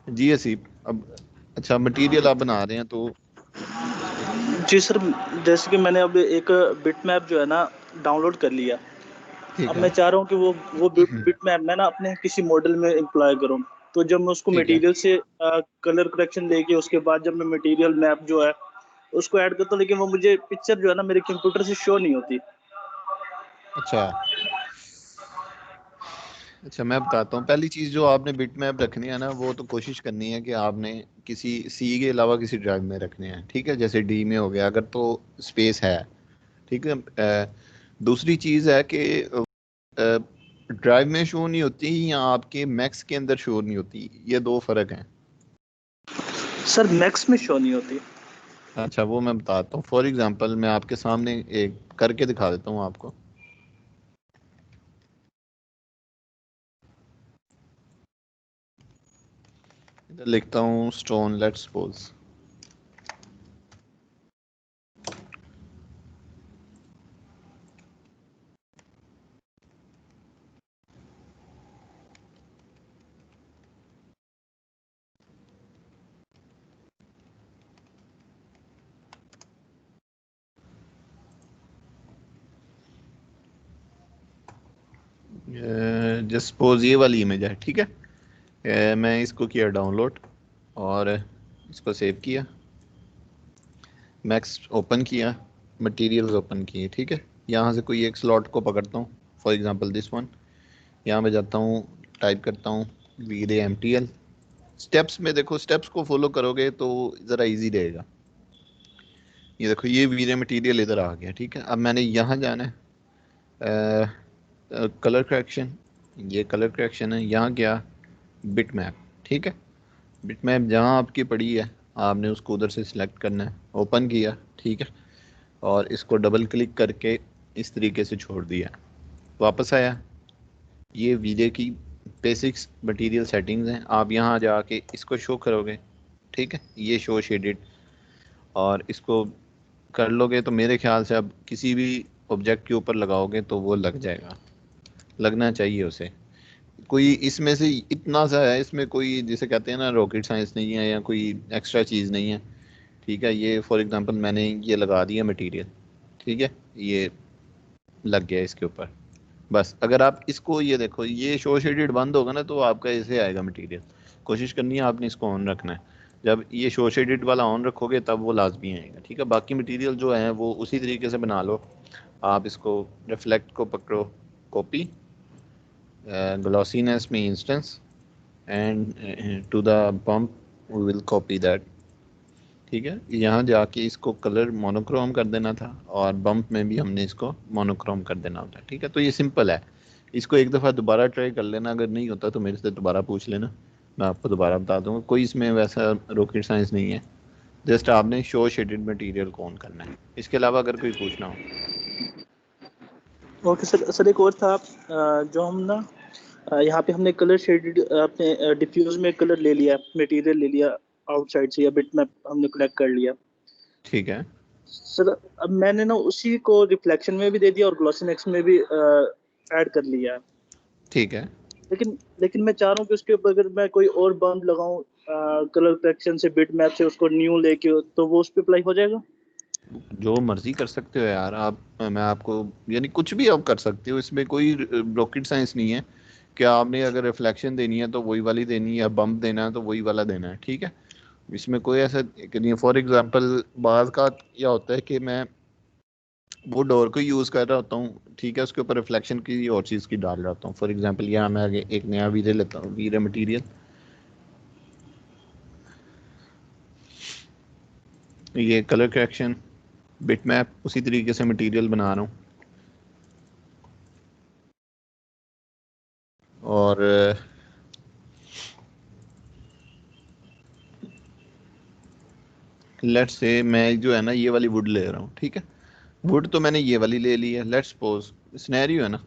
जी हसीब, अब अच्छा मटेरियल आप बना रहे हैं तो इसको जी सर, जैसे कि मैंने अब एक बिटमैप जो है ना डाउनलोड कर लिया। ठीक अब है। मैं चाह रहा हूँ कि वो बिटमैप मैं ना अपने किसी मॉडल में एम्प्लॉय करूँ। तो जब मैं उसको ठीक है। मटेरियल से कलर करेक्शन लेके उसके बाद जब मैं मटेरियल मैप जो है उसको ऐड करता हूँ, लेकिन वो मुझे पिक्चर जो है ना मेरे कंप्यूटर से शो नहीं होती। अच्छा अच्छा, मैं बताता हूँ। पहली चीज़ जो आपने बिट मैप रखनी है ना, वो तो कोशिश करनी है कि आपने किसी सी के अलावा किसी ड्राइव में रखने हैं, ठीक है, जैसे डी में हो गया अगर तो स्पेस है, ठीक है। दूसरी चीज़ है कि ड्राइव में शो नहीं होती या आपके मैक्स के अंदर शो नहीं होती, ये दो फर्क हैं। सर मैक्स में शो नहीं होती। अच्छा, वो मैं बताता हूँ। फॉर एग्जांपल मैं आपके सामने एक करके दिखा देता हूँ आपको। इधर लिखता हूँ stone, let's suppose. Just suppose ये वाली इमेज है, ठीक है। मैं इसको किया डाउनलोड और इसको सेव किया, मैक्स ओपन किया, मटेरियल्स ओपन किए, ठीक है। यहाँ से कोई एक स्लॉट को पकड़ता हूँ, फॉर एग्जांपल दिस वन। यहाँ पे जाता हूँ, टाइप करता हूँ वीरे एम टी एल। स्टेप्स में देखो, स्टेप्स को फॉलो करोगे तो ज़रा इजी रहेगा। ये देखो, ये वीरे मटेरियल इधर आ गया, ठीक है। अब मैंने यहाँ जाना है कलर करेक्शन, ये कलर करेक्शन है। यहाँ गया बिट मैप, ठीक है। बिट मैप जहाँ आपकी पड़ी है आपने उसको उधर से सिलेक्ट करना है, ओपन किया, ठीक है, और इसको डबल क्लिक करके इस तरीके से छोड़ दिया, वापस आया। ये वीडियो की बेसिक्स मटेरियल सेटिंग्स हैं, आप यहाँ जाके इसको शो करोगे, ठीक है, ये शो शेडेड, और इसको कर लोगे तो मेरे ख्याल से अब किसी भी ऑब्जेक्ट के ऊपर लगाओगे तो वो लग जाएगा, लगना चाहिए उसे। कोई इसमें से इतना सा है, इसमें कोई जिसे कहते हैं ना रॉकेट साइंस नहीं है या कोई एक्स्ट्रा चीज़ नहीं है, ठीक है। ये फॉर एग्जांपल मैंने ये लगा दिया मटेरियल, ठीक है, ये लग गया इसके ऊपर। बस अगर आप इसको, ये देखो, ये शो शेडेड बंद होगा ना तो आपका ऐसे आएगा मटेरियल। कोशिश करनी है आपने इसको ऑन रखना है। जब ये शो शेडेड वाला ऑन रखोगे तब वो लाजमी आएगा, ठीक है। बाकी मटेरियल जो है वो उसी तरीके से बना लो। आप इसको रिफ्लेक्ट को पकड़ो, कॉपी, ग्लॉसीनेस में instance, and to the pump we will copy that, ठीक है। यहाँ जाके इसको कलर मोनोक्रोम कर देना था और बम्प में भी हमने इसको मोनोक्रोम कर देना होता है, ठीक है। तो ये सिंपल है। इसको एक दफ़ा दोबारा ट्राई कर लेना, अगर नहीं होता तो मेरे से दोबारा पूछ लेना, मैं आपको दोबारा बता दूंगा। कोई इसमें वैसा रॉकेट साइंस नहीं है, जस्ट आपने शो शेडेड मटेरियल को ऑन करना है। इसके अलावा अगर कोई पूछना हो। Okay sir. सर एक और था, जो हम ना यहाँ पे हमने कलर शेडेड अपने डिफ्यूज में कलर ले लिया, मटेरियल ले लिया आउटसाइड से, या बिटमैप हमने कलेक्ट कर लिया। ठीक है। सर अब मैंने ना उसी को रिफ्लेक्शन में भी दे दिया और ग्लॉसीनेक्स में भी ऐड कर लिया है। ठीक है, लेकिन लेकिन मैं चाह रहा हूँ कि उसके ऊपर अगर मैं कोई और बम्प लगाऊं कलर करेक्शन से, बिट मैप से उसको न्यू लेके, तो वो उस पर अप्लाई हो जाएगा। जो मर्जी कर सकते हो यार आप। मैं आपको, यानी कुछ भी आप कर सकते हो, इसमें कोई रॉकेट साइंस नहीं है कि आपने अगर रिफ्लेक्शन देनी है तो वही वाली देनी है, या बम्प देना है तो वही वाला देना है, ठीक है। इसमें कोई ऐसा नहीं है। फॉर एग्जांपल बाज का क्या होता है कि मैं वो डोर को यूज़ कर रहा होता हूँ, ठीक है, उसके ऊपर रिफ्लेक्शन की और चीज़ की डाल रहा होता हूँ। फॉर एग्जांपल यहाँ मैं आगे एक नया वीरे लेता हूँ, वीरे मटेरियल, ये कलर करेक्शन, बिट मैप, उसी तरीके से मटेरियल बना रहा हूँ। और लेट्स से मैं जो है ना ये वाली वुड ले रहा हूँ, ठीक है। वुड तो मैंने ये वाली ले ली है। लेट्स सपोज सिनेरियो है ना,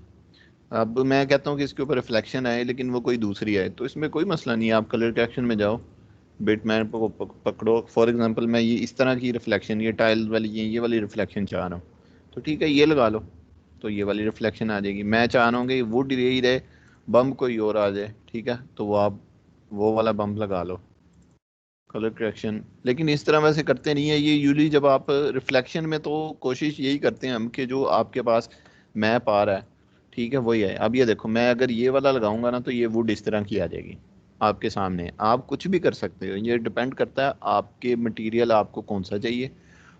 अब मैं कहता हूँ कि इसके ऊपर रिफ्लेक्शन आए लेकिन वो कोई दूसरी आए, तो इसमें कोई मसला नहीं है। आप कलर करेक्शन में जाओ, बिट मैप को पकड़ो। फॉर एग्जांपल मैं ये इस तरह की रिफ्लेक्शन, ये टाइल वाली, ये वाली रिफ्लेक्शन चाह रहा हूँ, तो ठीक है, ये लगा लो, तो ये वाली रिफ्लेक्शन आ जाएगी। मैं चाह रहा हूँ कि वुड यही रहे, बम कोई और आ जाए, ठीक है, तो वो आप वो वाला बम्प लगा लो, कलर करेक्शन। लेकिन इस तरह वैसे करते नहीं है ये यूजली, जब आप रिफ्लेक्शन में तो कोशिश यही करते हैं हम कि जो आपके पास मैप आ रहा है, ठीक है, वही है। अब ये देखो, मैं अगर ये वाला लगाऊंगा ना तो ये वुड इस तरह की आ जाएगी आपके सामने। आप कुछ भी कर सकते हो, ये डिपेंड करता है आपके मटेरियल आपको कौन सा चाहिए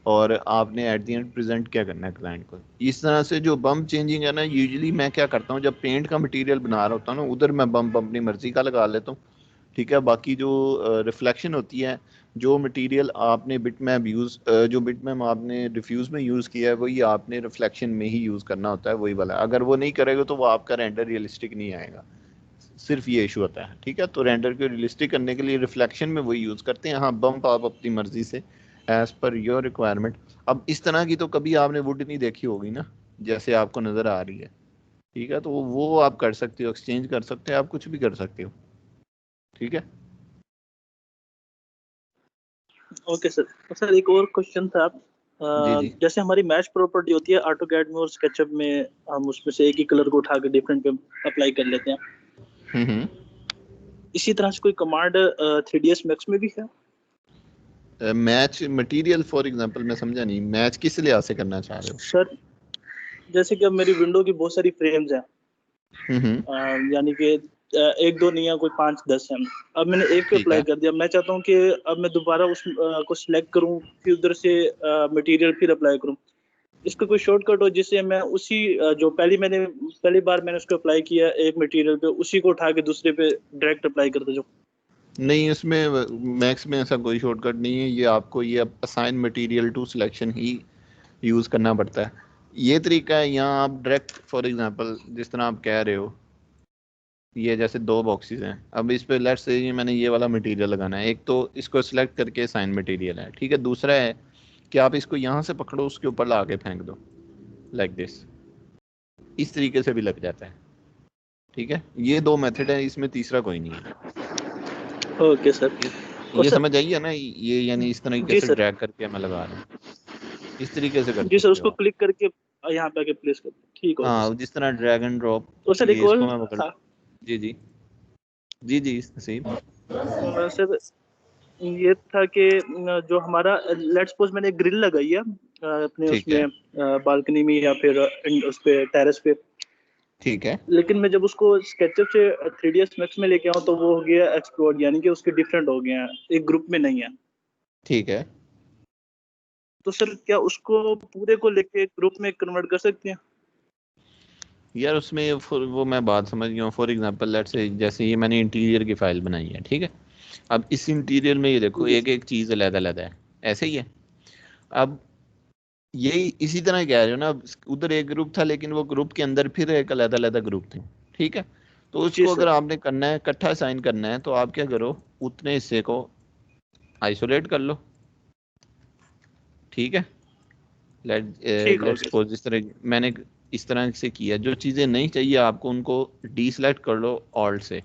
और आपने एट द एंड प्रेजेंट क्या करना है क्लाइंट को। इस तरह से जो बम्प चेंजिंग है ना, यूजुअली मैं क्या करता हूँ, जब पेंट का मटेरियल बना रहा होता हूँ ना, उधर मैं बम्प अपनी मर्जी का लगा लेता हूँ, ठीक है। बाकी जो रिफ्लेक्शन होती है, जो मटेरियल आपने बिटमैप यूज़ जो बिटमैप आपने डिफ्यूज़ में यूज़ किया है, वही आपने रिफ्लेक्शन में ही यूज़ करना होता है, वही वाला। अगर वो नहीं करेगा तो वो आपका रेंडर रियलिस्टिक नहीं आएगा, सिर्फ ये इशू होता है, ठीक है। तो रेंडर को रियलिस्टिक करने के लिए रिफ्लेक्शन में वही यूज़ करते हैं। हाँ, बम्प आप अपनी मर्जी से एज पर योर रिक्वायरमेंट। अब इस तरह की तो कभी आपने वुड नहीं देखी होगी ना, जैसे आपको नज़र आ रही है, ठीक है। तो वो आप कर सकते हो, एक्सचेंज कर सकते हो, आप कुछ भी कर सकते हो, ठीक है। Okay sir. तो सर एक और क्वेश्चन था, जी जी। जैसे हमारी मैच प्रॉपर्टी होती है ऑटोकैड में और स्केचअप में, हम उसमें से एक ही कलर को उठा के डिफरेंट पे अप्लाई कर लेते हैं। हम्म। इसी तरह से कोई कमांड 3ds मैक्स में भी है? मैच मटेरियल फॉर एग्जांपल, मैं समझा नहीं, मैच किस लिहाज से करना चाह रहे हो? सर जैसे कि अब मेरी विंडो की बहुत सारी फ्रेम्स हैं, हम्म। यानी कि एक दो नहीं है, कोई 5-10 है। अब मैंने एक पे ठीक अप्लाई है। कर दिया, मैं चाहता हूँ कि अब मैं दोबारा उस को सिलेक्ट करूँ, फिर उधर से मटेरियल फिर अप्लाई करूँ। इसका कोई शॉर्टकट हो जिससे मैं उसी जो पहली बार मैंने उसको अप्लाई किया एक मटेरियल पे, उसी को उठा के दूसरे पे डायरेक्ट अप्लाई करता जाऊँ? नहीं, इसमें मैक्स में ऐसा कोई शॉर्टकट नहीं है, ये आपको ये असाइन मटेरियल टू सिलेक्शन ही यूज़ करना पड़ता है। ये तरीका है, यहाँ आप डायरेक्ट फॉर एग्जांपल जिस तरह आप कह रहे हो, ये जैसे दो बॉक्सेस हैं, अब इस पे लेट्स से ये मैंने ये वाला मटेरियल लगाना है, एक तो इसको सिलेक्ट करके असाइन मटेरियल है, ठीक है। दूसरा है कि आप इसको यहाँ से पकड़ो, उसके ऊपर ला के फेंक दो लाइक दिस, इस तरीके से भी लग जाता है, ठीक है। ये दो मेथड है, इसमें तीसरा कोई नहीं है। Okay sir. और ये सर, समझ आई है ना, ये यानी इस तरीके जी से सर, ड्रैग करके मैं लगा रहा हूँ, इस तरीके से कर जी सर, सकते हो उसको आप। क्लिक करके यहाँ पे आके प्लेस कर दो। ठीक, ओके हाँ, सर। जिस तरह ड्रैग एंड ड्रॉप, और सर एक ये और इसको मैं पकड़। था, जी जी। जी जी नसीब। सर ये था कि जो हमारा लेट्स सपोज मैंने एक ग्रिल लगाई है अपने ठीक है। उसमें बालकनी में या फिर उस पे टेरेस पे, ठीक है। लेकिन मैं जब उसको स्केचअप से 3ds मैक्स में लेके आऊँ तो वो हो गया एक्सप्लोर, यानी कि उसके डिफरेंट हो गए हैं, एक ग्रुप में नहीं है। ठीक है। तो सर क्या उसको पूरे को लेके ग्रुप में कन्वर्ट कर सकते हैं? यार उसमें वो मैं बात समझ गया हूँ। फॉर एग्जांपल लेट्स से जैसे ये मैंने इंटीरियर की फाइल बनाई है, ठीक है। अब इस इंटीरियर में ये देखो, जी एक एक चीज़ अलग-अलग है, ऐसे ही है। अब यही इसी तरह कह रहे हो ना, उधर एक ग्रुप था लेकिन वो ग्रुप के अंदर फिर एक अलग-अलग ग्रुप थे, ठीक है। तो जी उसको सर। अगर आपने करना है, इकट्ठा साइन करना है, तो आप क्या करो, उतने हिस्से को आइसोलेट कर लो, ठीक है। ठीक है, लेट्स ओके सर। सपोज इस तरह मैंने इस तरह से किया, जो चीज़ें नहीं चाहिए आपको उनको डी सेलेक्ट कर लो ऑल्ट से,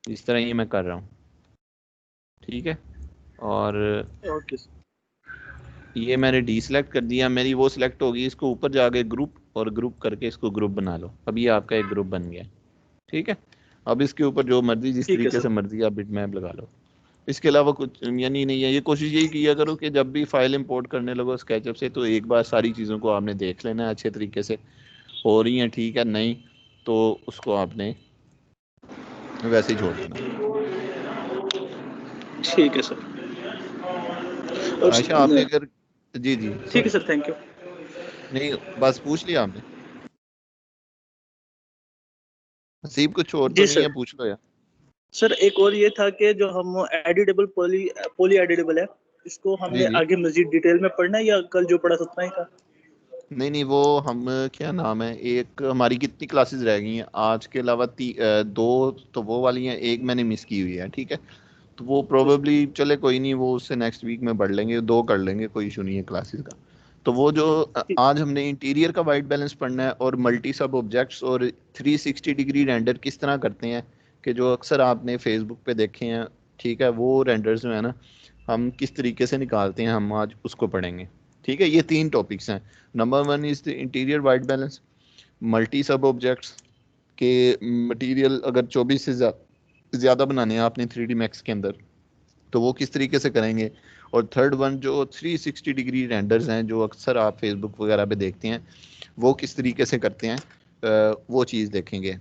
इस तरह ये मैं कर रहा हूँ, ठीक है। और ओके सर। ये मैंने डी सेलेक्ट कर दिया, मेरी वो सिलेक्ट होगी, इसको ऊपर जाके ग्रुप और ग्रुप करके इसको ग्रुप बना लो, अब ये आपका एक ग्रुप बन गया, ठीक है। अब इसके ऊपर जो मर्जी जिस ठीक है तरीके सर। से मर्जी आप बिटमैप लगा लो। इसके अलावा कुछ यानी नहीं है। ये कोशिश यही किया करो कि जब भी फाइल इंपोर्ट करने लगो स्केचअप से, तो एक बार सारी चीज़ों को आपने देख लेना है अच्छे तरीके से, हो रही हैं ठीक है, नहीं तो उसको आपने वैसे ही छोड़ देना। ठीक है सर। और अच्छा आपने अगर, जी जी ठीक है सॉरी, सर, थैंक यू। नहीं बस पूछ लिया आपने? नसीब कुछ और तो जी नहीं सर। है, पूछ लो यार। सर एक और ये था कि जो हम एडिटेबल पॉली पॉली एडिटेबल है, इसको जी हमने जी। आगे मजीद डिटेल में पढ़ना है या कल जो पढ़ा था उतना ही था? नहीं नहीं, वो हम क्या नाम है, एक हमारी कितनी क्लासेस रह गई हैं आज के अलावा, दो तो वो वाली हैं, एक मैंने मिस की हुई है, ठीक है। तो वो जी सर। प्रोबेबली चले, कोई नहीं, वो उससे नेक्स्ट वीक में बढ़ लेंगे, दो कर लेंगे, कोई इशू नहीं है क्लासेस का। तो वो जो ठीक। आज हमने इंटीरियर का वाइट बैलेंस पढ़ना है, और मल्टी सब ऑब्जेक्ट्स और 360 डिग्री रेंडर किस तरह करते हैं, कि जो अक्सर आपने फेसबुक पे देखे हैं, ठीक है, वो रेंडर्स जो है ना, हम किस तरीके से निकालते हैं, हम आज उसको पढ़ेंगे, ठीक है। ये तीन टॉपिक्स हैं। Number one is the interior white balance, multi सब ऑब्जेक्ट्स के मटेरियल अगर 24 से ज़्यादा बनाने हैं आपने 3D मैक्स के अंदर, तो वो किस तरीके से करेंगे। और थर्ड वन जो 360 डिग्री रेंडर्स हैं जो अक्सर आप फेसबुक वगैरह पे देखते हैं, वो किस तरीके से करते हैं, वो चीज़ देखेंगे।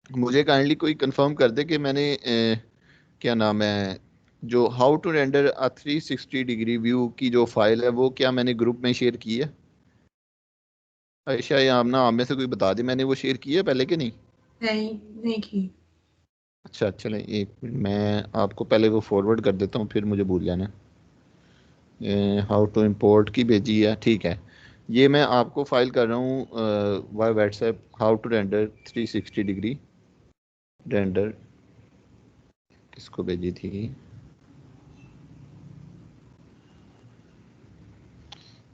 मुझे काइंडली कोई कंफर्म कर दे कि मैंने क्या नाम है, जो how to render a 360 degree view की जो फाइल है वो क्या मैंने ग्रुप में शेयर की है। आयशा या आमना, आप में से कोई बता दे मैंने वो शेयर की है पहले कि नहीं। नहीं, नहीं की। अच्छा चलें एक मिनट, मैं आपको पहले वो फॉरवर्ड कर देता हूँ फिर मुझे भूल जाना। हाउ टू इंपोर्ट की भेजी है, ठीक है। ये मैं आपको फाइल कर रहा हूँ via WhatsApp, how to render 360 degree render, किसको भेजी थी,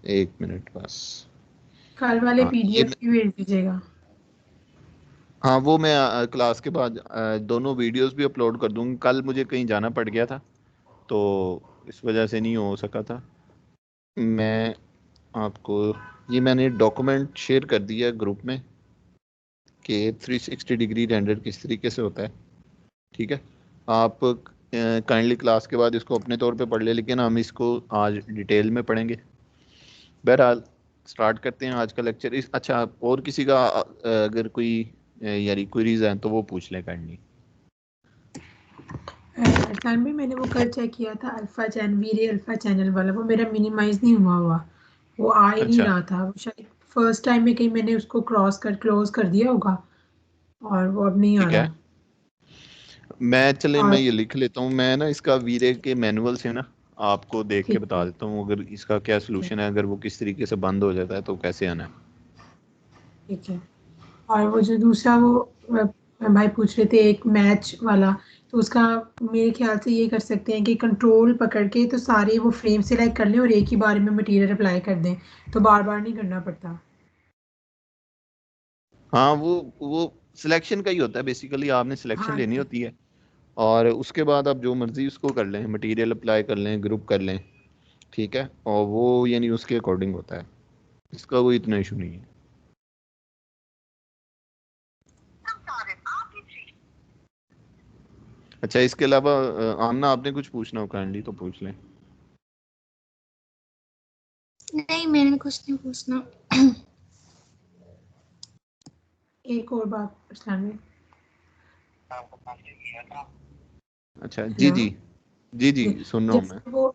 एक मिनट बस। कल वाले हाँ ये पीडीएफ भी भेज दीजिएगा। हाँ वो मैं क्लास के बाद दोनों वीडियोस भी अपलोड कर दूंगी। कल मुझे कहीं जाना पड़ गया था तो इस वजह से नहीं हो सका था। मैं आपको ये मैंने डॉक्यूमेंट शेयर कर दिया ग्रुप में कि 360 डिग्री रेंडर किस तरीके से होता है, ठीक है। आप काइंडली क्लास के बाद इसको अपने तौर पे पढ़ ले, लेकिन हम इसको आज डिटेल में पढ़ेंगे। बहरहाल स्टार्ट करते हैं आज का लेक्चर। इस अच्छा और किसी का अगर कोई यारी क्वेरीज हैं तो वो पूछ लें काइंडली। अरसान भी मैंने वो कल चेक किया था, अल्फा चैनल, वीरे अल्फा चैनल वाला, वो मेरा मिनिमाइज नहीं हुआ, वो आ ही नहीं अच्छा रहा था। वो शायद फर्स्ट टाइम में कहीं मैंने उसको क्लोज कर दिया होगा और वो अब नहीं आ ठीक है, रहा। मैं और ये लिख लेता हूँ। मैं ना इसका वीरे के मैनुअल से ना आपको देख के ठीक बता है, देता हूँ अगर इसका क्या ठीक है, सोल्यूशन है, अगर वो किस तरीके से बंद हो जाता है तो कैसे आना है। ठीक है। और वो जो दूसरा वो भाई पूछ रहे थे एक मैच वाला, तो उसका मेरे ख्याल से ये कर सकते हैं कि कंट्रोल पकड़ के तो सारे वो फ्रेम सेलेक्ट कर लें और एक ही बार में मटेरियल अप्लाई कर दें, तो बार बार नहीं करना पड़ता। हाँ वो सिलेक्शन का ही होता है बेसिकली, आपने सिलेक्शन हाँ लेनी जी। होती है और उसके बाद आप जो मर्जी उसको कर लें, मटेरियल अप्लाई कर लें, ग्रुप कर लें, ठीक है। और वो यानी उसके अकॉर्डिंग होता है, इसका कोई इतना इशू नहीं है। अच्छा इसके अलावा आमना आपने कुछ पूछना हो काइंडली तो पूछ लें। नहीं, मैंने कुछ नहीं पूछना। एक और बात अरसान भाई। अच्छा जी हेलो जी, जी जी जी। सुन रहा हूँ मैं। जैसे वो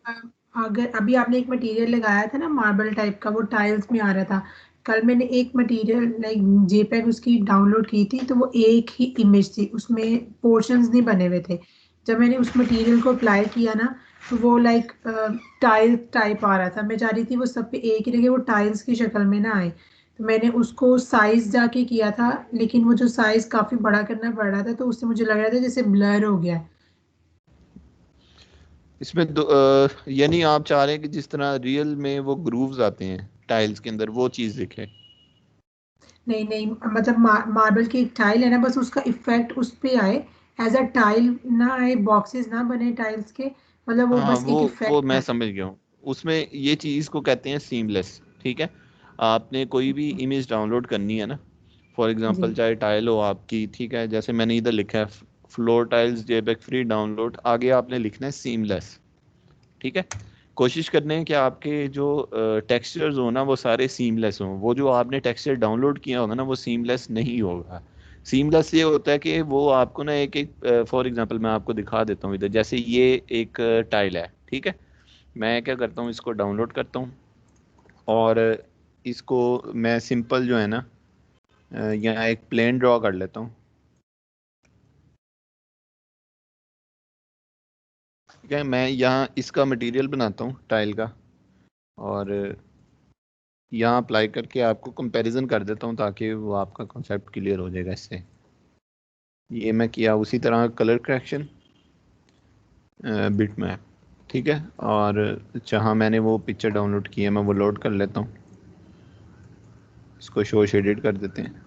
अगर अभी आपने एक मटेरियल लगाया था ना मार्बल टाइप का, वो टाइल्स में आ रहा था। कल मैंने एक मटेरियल लाइक जेपीईजी उसकी डाउनलोड की थी, तो वो एक ही इमेज थी, उसमें पोर्शंस नहीं बने हुए थे। जब मैंने उस मटेरियल को अप्लाई किया ना, तो वो लाइक टाइल टाइप आ रहा था। मैं चाह रही थी वो सब पे एक ही लगे, वो टाइल्स की शक्ल में ना आए। तो मैंने उसको साइज जाके किया था, लेकिन वो जो साइज काफी बड़ा करना पड़ रहा था, तो उससे मुझे लग रहा था जैसे ब्लर हो गया है। इसमें यानी आप चाह रहे हैं कि जिस तरह रियल में वो ग्रूव्स आते हैं टाइल्स के अंदर वो चीज़ दिखे। नहीं नहीं, मतलब मार्बल की एक टाइल है ना, बस उसका इफेक्ट उस पे आए, एज अ टाइल ना आए, बॉक्सेस ना बने टाइल्स के, मतलब वो हाँ बस एक वो इफेक्ट मैं आए। समझ गया हूँ। उसमें ये चीज़ को कहते हैं सीमलेस, ठीक है। आपने कोई भी इमेज डाउनलोड करनी है ना, फॉर एग्जांपल जी चाहे टाइल हो आपकी, ठीक है, जैसे मैंने इधर लिखा है floor tiles Xebec free download, आगे आपने लिखना है सीमलेस, ठीक है। कोशिश करने हैं कि आपके जो टेक्सचर्स हो ना वो सारे सीमलेस हों। वो जो आपने टेक्सचर डाउनलोड किया होगा ना वो सीमलेस नहीं होगा। सीमलेस ये होता है कि वो आपको ना एक एक, फॉर एग्जांपल मैं आपको दिखा देता हूँ इधर, जैसे ये एक टाइल है, ठीक है। मैं क्या करता हूँ इसको डाउनलोड करता हूँ और इसको मैं सिंपल जो है ना यहाँ एक प्लेन ड्रॉ कर लेता हूँ, ठीक है। मैं यहाँ इसका मटेरियल बनाता हूँ टाइल का और यहाँ अप्लाई करके आपको कंपैरिजन कर देता हूँ ताकि वो आपका कॉन्सेप्ट क्लियर हो जाएगा इससे। ये मैं किया, उसी तरह कलर करेक्शन बिट मैप, ठीक है। और जहाँ मैंने वो पिक्चर डाउनलोड की है मैं वो लोड कर लेता हूँ, इसको शो शेडेड कर देते हैं,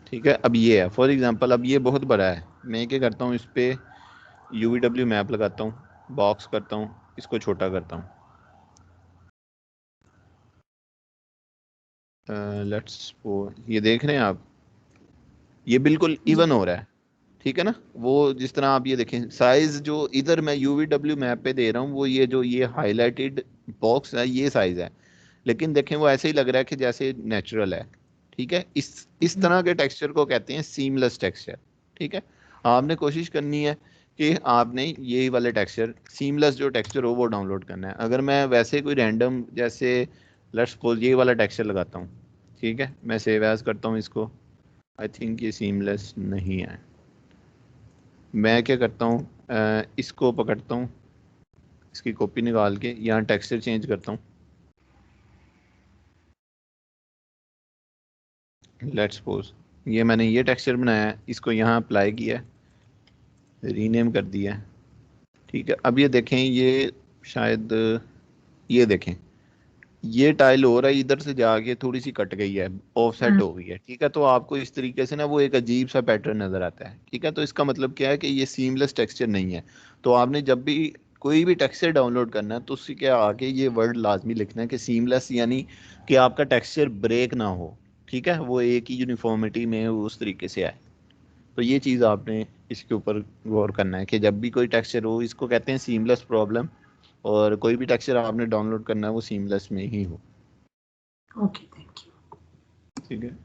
ठीक है। अब ये है फॉर एग्जांपल, अब ये बहुत बड़ा है, मैं क्या करता हूँ इस पर UVW मैप लगाता हूँ, बॉक्स करता हूँ, इसको छोटा करता हूँ। लेट्स ये देख रहे हैं आप, ये बिल्कुल जी इवन हो रहा है, ठीक है ना। वो जिस तरह आप ये देखें साइज जो इधर मैं UVW मैप पे दे रहा हूँ वो ये जो ये हाईलाइटेड बॉक्स है ये साइज है, लेकिन देखें वो ऐसे ही लग रहा है कि जैसे नेचुरल है। ठीक है, इस तरह के टेक्सचर को कहते हैं सीमलेस टेक्सचर। ठीक है, आपने कोशिश करनी है कि आपने यही वाले टेक्सचर सीमलेस जो टेक्सचर हो वो डाउनलोड करना है। अगर मैं वैसे कोई रैंडम जैसे लेट्स सपोज ये वाला टेक्सचर लगाता हूँ, ठीक है, मैं सेव एज करता हूँ इसको, आई थिंक ये सीमलेस नहीं है। मैं क्या करता हूँ इसको पकड़ता हूँ, इसकी कॉपी निकाल के यहाँ टेक्सचर चेंज करता हूँ। लेट्स सपोज ये मैंने ये टेक्सचर बनाया है, इसको यहाँ अप्लाई किया है, रीनेम कर दिया है। ठीक है, अब ये देखें ये शायद ये देखें ये टाइल हो रहा है इधर से जाके थोड़ी सी कट गई है, ऑफसेट हो गई है। ठीक है, तो आपको इस तरीके से ना वो एक अजीब सा पैटर्न नजर आता है। ठीक है, तो इसका मतलब क्या है कि ये सीमलेस टेक्सचर नहीं है। तो आपने जब भी कोई भी टेक्सचर डाउनलोड करना है तो उसके क्या आगे ये वर्ड लाजमी लिखना है कि सीमलेस, यानी कि आपका टेक्सचर ब्रेक ना हो। ठीक है, वो एक ही यूनिफॉर्मिटी में उस तरीके से आए। तो ये चीज़ आपने इसके ऊपर गौर करना है कि जब भी कोई टेक्सचर हो, इसको कहते हैं सीमलेस प्रॉब्लम, और कोई भी टेक्सचर आपने डाउनलोड करना है वो सीमलेस में ही हो। Okay, thank you. ठीक है,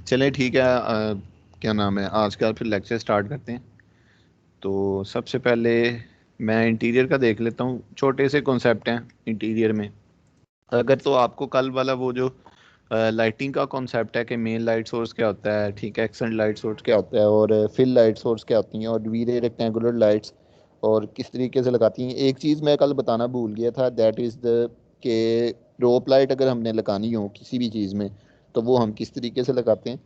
चलें ठीक है, क्या नाम है, आज का फिर लेक्चर स्टार्ट करते हैं। तो सबसे पहले मैं इंटीरियर का देख लेता हूँ, छोटे से कॉन्सेप्ट हैं इंटीरियर में। अगर तो आपको कल वाला वो जो लाइटिंग का कॉन्सेप्ट है कि मेन लाइट सोर्स क्या होता है, ठीक है, एक्सेंट लाइट सोर्स क्या होता है, और फिल लाइट सोर्स क्या होती हैं, और वी रे रेक्टेंगुलर लाइट्स और किस तरीके से लगाती हैं। एक चीज़ मैं कल बताना भूल गया था, दैट इज़ द के रोप लाइट अगर हमने लगानी हो किसी भी चीज़ में तो वो हम किस तरीके से लगाते हैं।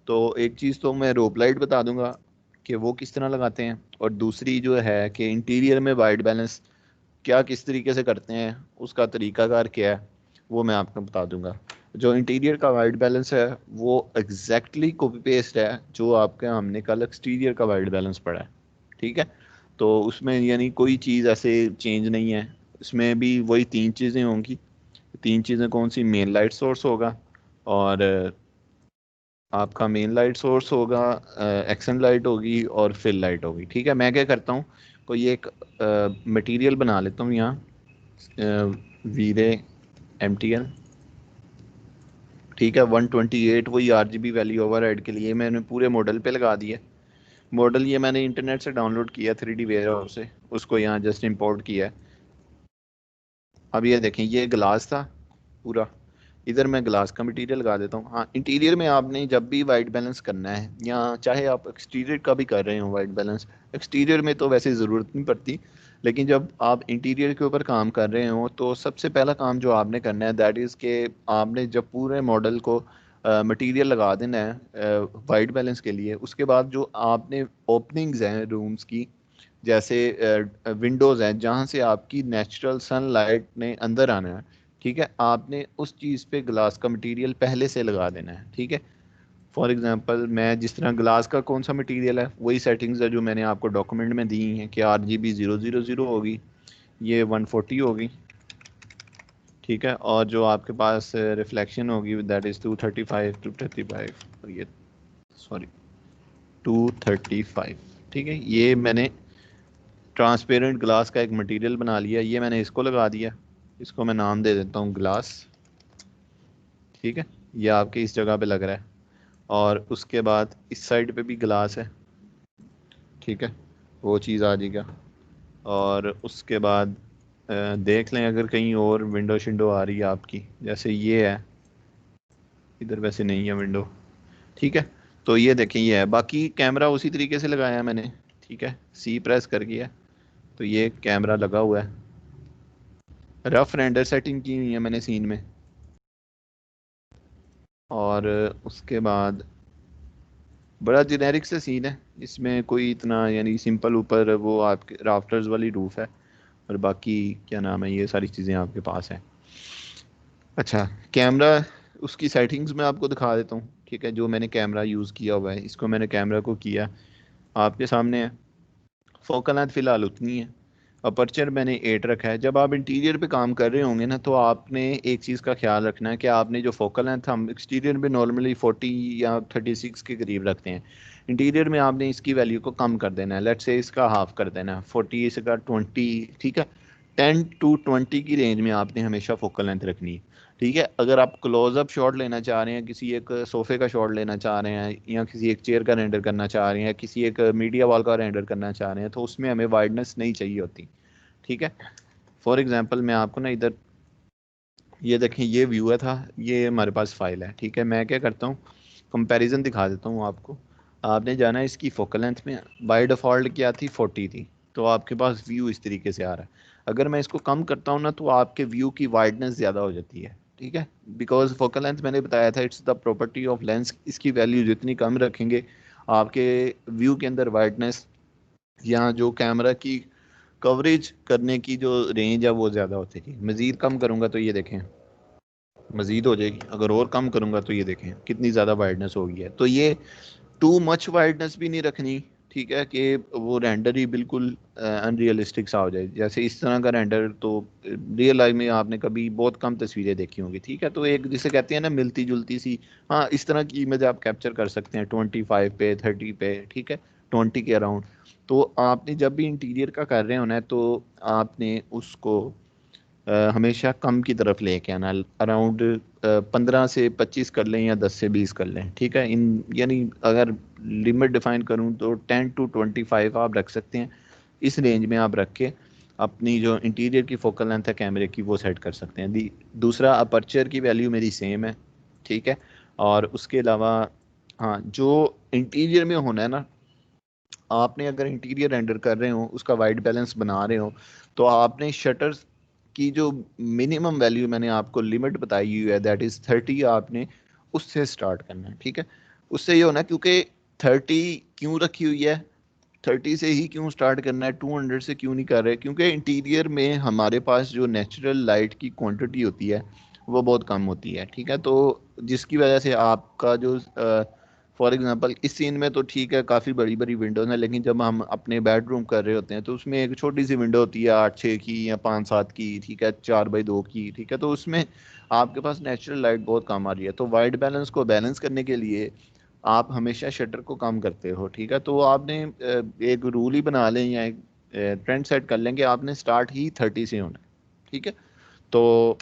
तो एक चीज़ तो मैं रोप लाइट बता दूंगा कि वो किस तरह लगाते हैं, और दूसरी जो है कि इंटीरियर में वाइट बैलेंस क्या किस तरीके से करते हैं, उसका तरीकाकार क्या है वो मैं आपको बता दूंगा। जो इंटीरियर का वाइट बैलेंस है वो एग्जैक्टली कॉपी पेस्ट है जो आपके हमने कल एक्सटीरियर का वाइट बैलेंस पढ़ा है। ठीक है, तो उसमें यानी कोई चीज़ ऐसे चेंज नहीं है, इसमें भी वही तीन चीज़ें होंगी। तीन चीज़ें कौन सी, मेन लाइट सोर्स होगा, और आपका मेन लाइट सोर्स होगा, एक्सेंट लाइट होगी, और फिल लाइट होगी। ठीक है, मैं क्या करता हूँ, कोई एक मटेरियल बना लेता हूँ यहाँ वीरे MTL। ठीक है, 128 वही RGB वैल्यू ओवरहेड के लिए मैंने पूरे मॉडल पे लगा दिया। मॉडल ये मैंने इंटरनेट से डाउनलोड किया 3D वेयरहाउस से, उसको यहाँ जस्ट इंपोर्ट किया है। अब ये देखें ये ग्लास था पूरा, इधर मैं ग्लास का मटेरियल लगा देता हूँ। हाँ, इंटीरियर में आपने जब भी वाइट बैलेंस करना है, या चाहे आप एक्सटीरियर का भी कर रहे हो वाइट बैलेंस, एक्सटीरियर में तो वैसे ज़रूरत नहीं पड़ती, लेकिन जब आप इंटीरियर के ऊपर काम कर रहे हो तो सबसे पहला काम जो आपने करना है दैट इज़ के आपने जब पूरे मॉडल को मटेरियल लगा देना है वाइट बैलेंस के लिए, उसके बाद जो आपने ओपनिंग्स हैं रूम्स की, जैसे विंडोज़ हैं जहाँ से आपकी नेचुरल सनलाइट ने अंदर आना है, ठीक है, आपने उस चीज़ पे ग्लास का मटेरियल पहले से लगा देना है। ठीक है, फॉर एग्जांपल मैं जिस तरह ग्लास का कौन सा मटेरियल है वही सेटिंग्स है जो मैंने आपको डॉक्यूमेंट में दी हैं कि RGB 000 होगी, ये 140 होगी। ठीक है, और जो आपके पास रिफ्लेक्शन होगी दैट इज़ 235 और ये सॉरी 235। ठीक है, ये मैंने ट्रांसपेरेंट ग्लास का एक मटेरियल बना लिया, ये मैंने इसको लगा दिया, इसको मैं नाम दे देता हूँ ग्लास। ठीक है, ये आपके इस जगह पे लग रहा है, और उसके बाद इस साइड पे भी ग्लास है। ठीक है, वो चीज़ आ जाएगा, और उसके बाद देख लें अगर कहीं और विंडो शिंडो आ रही है आपकी, जैसे ये है, इधर वैसे नहीं है विंडो। ठीक है, तो ये देखें ये है, बाकी कैमरा उसी तरीके से लगाया है मैंने। ठीक है, C प्रेस कर दिया तो ये कैमरा लगा हुआ है, रफ रेंडर सेटिंग की हुई है मैंने सीन में, और उसके बाद बड़ा जेनेरिक से सीन है, इसमें कोई इतना यानी सिंपल, ऊपर वो आपके राफ्टर्स वाली रूफ है, और बाकी क्या नाम है ये सारी चीज़ें आपके पास हैं। अच्छा, कैमरा उसकी सेटिंग्स मैं आपको दिखा देता हूँ। ठीक है, जो मैंने कैमरा यूज़ किया हुआ है, इसको मैंने कैमरा को किया आपके सामने है। फोकल लेंथ फ़िलहाल उतनी है, अपर्चर मैंने 8 रखा है। जब आप इंटीरियर पे काम कर रहे होंगे ना, तो आपने एक चीज़ का ख्याल रखना है कि आपने जो फोकल लेंथ हम एक्सटीरियर में नॉर्मली 40 या 36 के करीब रखते हैं, इंटीरियर में आपने इसकी वैल्यू को कम कर देना है। लेट्स से इसका हाफ कर देना है, 40 इसका 20, ठीक है। 10 to 20 की रेंज में आपने हमेशा फोकल लेंथ रखनी है, ठीक है। अगर आप क्लोजअप शॉट लेना चाह रहे हैं, किसी एक सोफे का शॉट लेना चाह रहे हैं, या किसी एक चेयर का रेंडर करना चाह रहे हैं, किसी एक मीडिया वॉल का रेंडर करना चाह रहे हैं, तो उसमें हमें वाइडनेस नहीं चाहिए होती, ठीक है। फॉर एग्जांपल मैं आपको ना इधर ये देखें, ये व्यू है था, ये हमारे पास फाइल है, ठीक है। मैं क्या करता हूँ, कंपैरिजन दिखा देता हूँ आपको। आपने जाना है इसकी फोकल लेंथ में, बाय डिफ़ॉल्ट क्या थी, 40 थी, तो आपके पास व्यू इस तरीके से आ रहा है। अगर मैं इसको कम करता हूँ ना, तो आपके व्यू की वाइडनेस ज़्यादा हो जाती है, ठीक है। बिकॉज फोकल लेंथ मैंने बताया था it's the property of lens, इसकी वैल्यू जितनी कम रखेंगे आपके व्यू के अंदर वाइडनेस या जो कैमरा की कवरेज करने की जो रेंज है वो ज़्यादा होती है। मज़ीद कम करूँगा तो ये देखें मज़ीद हो जाएगी, अगर और कम करूँगा तो ये देखें कितनी ज़्यादा वाइडनेस हो गई है। तो ये टू मच वाइडनेस भी नहीं रखनी, ठीक है, कि वो रेंडर ही बिल्कुल अनरियलिस्टिक सा हो जाए। जैसे इस तरह का रेंडर तो रियल लाइफ में आपने कभी बहुत कम तस्वीरें देखी होंगी, ठीक है। तो एक जिसे कहते हैं ना मिलती जुलती सी, हाँ, इस तरह की इमेज आप कैप्चर कर सकते हैं 25 पे, 30 पे, ठीक है, 20 के अराउंड। तो आपने जब भी इंटीरियर का कर रहे होना है तो आपने उसको हमेशा कम की तरफ लेके आना, अराउंड 15 से 25 कर लें या 10 से 20 कर लें, ठीक है। इन यानी अगर लिमिट डिफाइन करूं तो 10 to 25 आप रख सकते हैं। इस रेंज में आप रख के अपनी जो इंटीरियर की फोकल लेंथ है कैमरे की वो सेट कर सकते हैं। दूसरा, अपर्चर की वैल्यू मेरी सेम है, ठीक है। और उसके अलावा हाँ, जो इंटीरियर में होना है ना, आपने अगर इंटीरियर रेंडर कर रहे हो, उसका वाइट बैलेंस बना रहे हो, तो आपने शटर की जो मिनिमम वैल्यू मैंने आपको लिमिट बताई हुई है दैट इज़ 30, आपने उससे स्टार्ट करना है, ठीक है। उससे ये होना, क्योंकि 30 क्यों रखी हुई है, 30 से ही क्यों स्टार्ट करना है, 200 से क्यों नहीं कर रहे, क्योंकि इंटीरियर में हमारे पास जो नेचुरल लाइट की क्वांटिटी होती है वो बहुत कम होती है, ठीक है। तो जिसकी वजह से आपका जो फॉर एग्जांपल इस सीन में तो ठीक है काफ़ी बड़ी बड़ी विंडोज हैं, लेकिन जब हम अपने बेडरूम कर रहे होते हैं तो उसमें एक छोटी सी विंडो होती है 8-6 की या 5-7 की, ठीक है, 4x2 की, ठीक है। तो उसमें आपके पास नेचुरल लाइट बहुत कम आ रही है, तो वाइट बैलेंस को बैलेंस करने के लिए आप हमेशा शटर को कम करते हो, ठीक है। तो आपने एक रूल ही बना लें या एक ट्रेंड सेट कर लें कि आपने स्टार्ट ही 30 से होना है, ठीक है। तो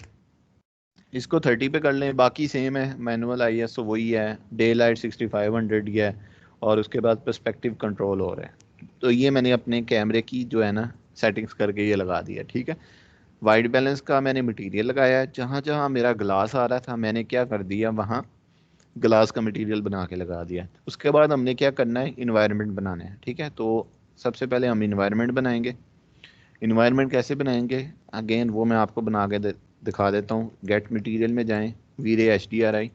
इसको 30 पे कर लें, बाकी सेम है, मैनुअल ISO वही है, डे लाइट 6500 ही है, और उसके बाद पर्सपेक्टिव कंट्रोल हो रहा है। तो ये मैंने अपने कैमरे की जो है ना सेटिंग्स करके ये लगा दिया, ठीक है। वाइट बैलेंस का मैंने मटेरियल लगाया है, जहाँ जहाँ मेरा ग्लास आ रहा था मैंने क्या कर दिया, वहाँ ग्लास का मटेरियल बना के लगा दिया। उसके बाद हमने क्या करना है, इन्वायरमेंट बनाना है, ठीक है। तो सबसे पहले हम इन्वायरमेंट बनाएंगे। इन्वायरमेंट कैसे बनाएंगे, अगेन वो मैं आपको बना के दिखा देता हूँ। गेट मटेरियल में जाएं, वीरे HDRI,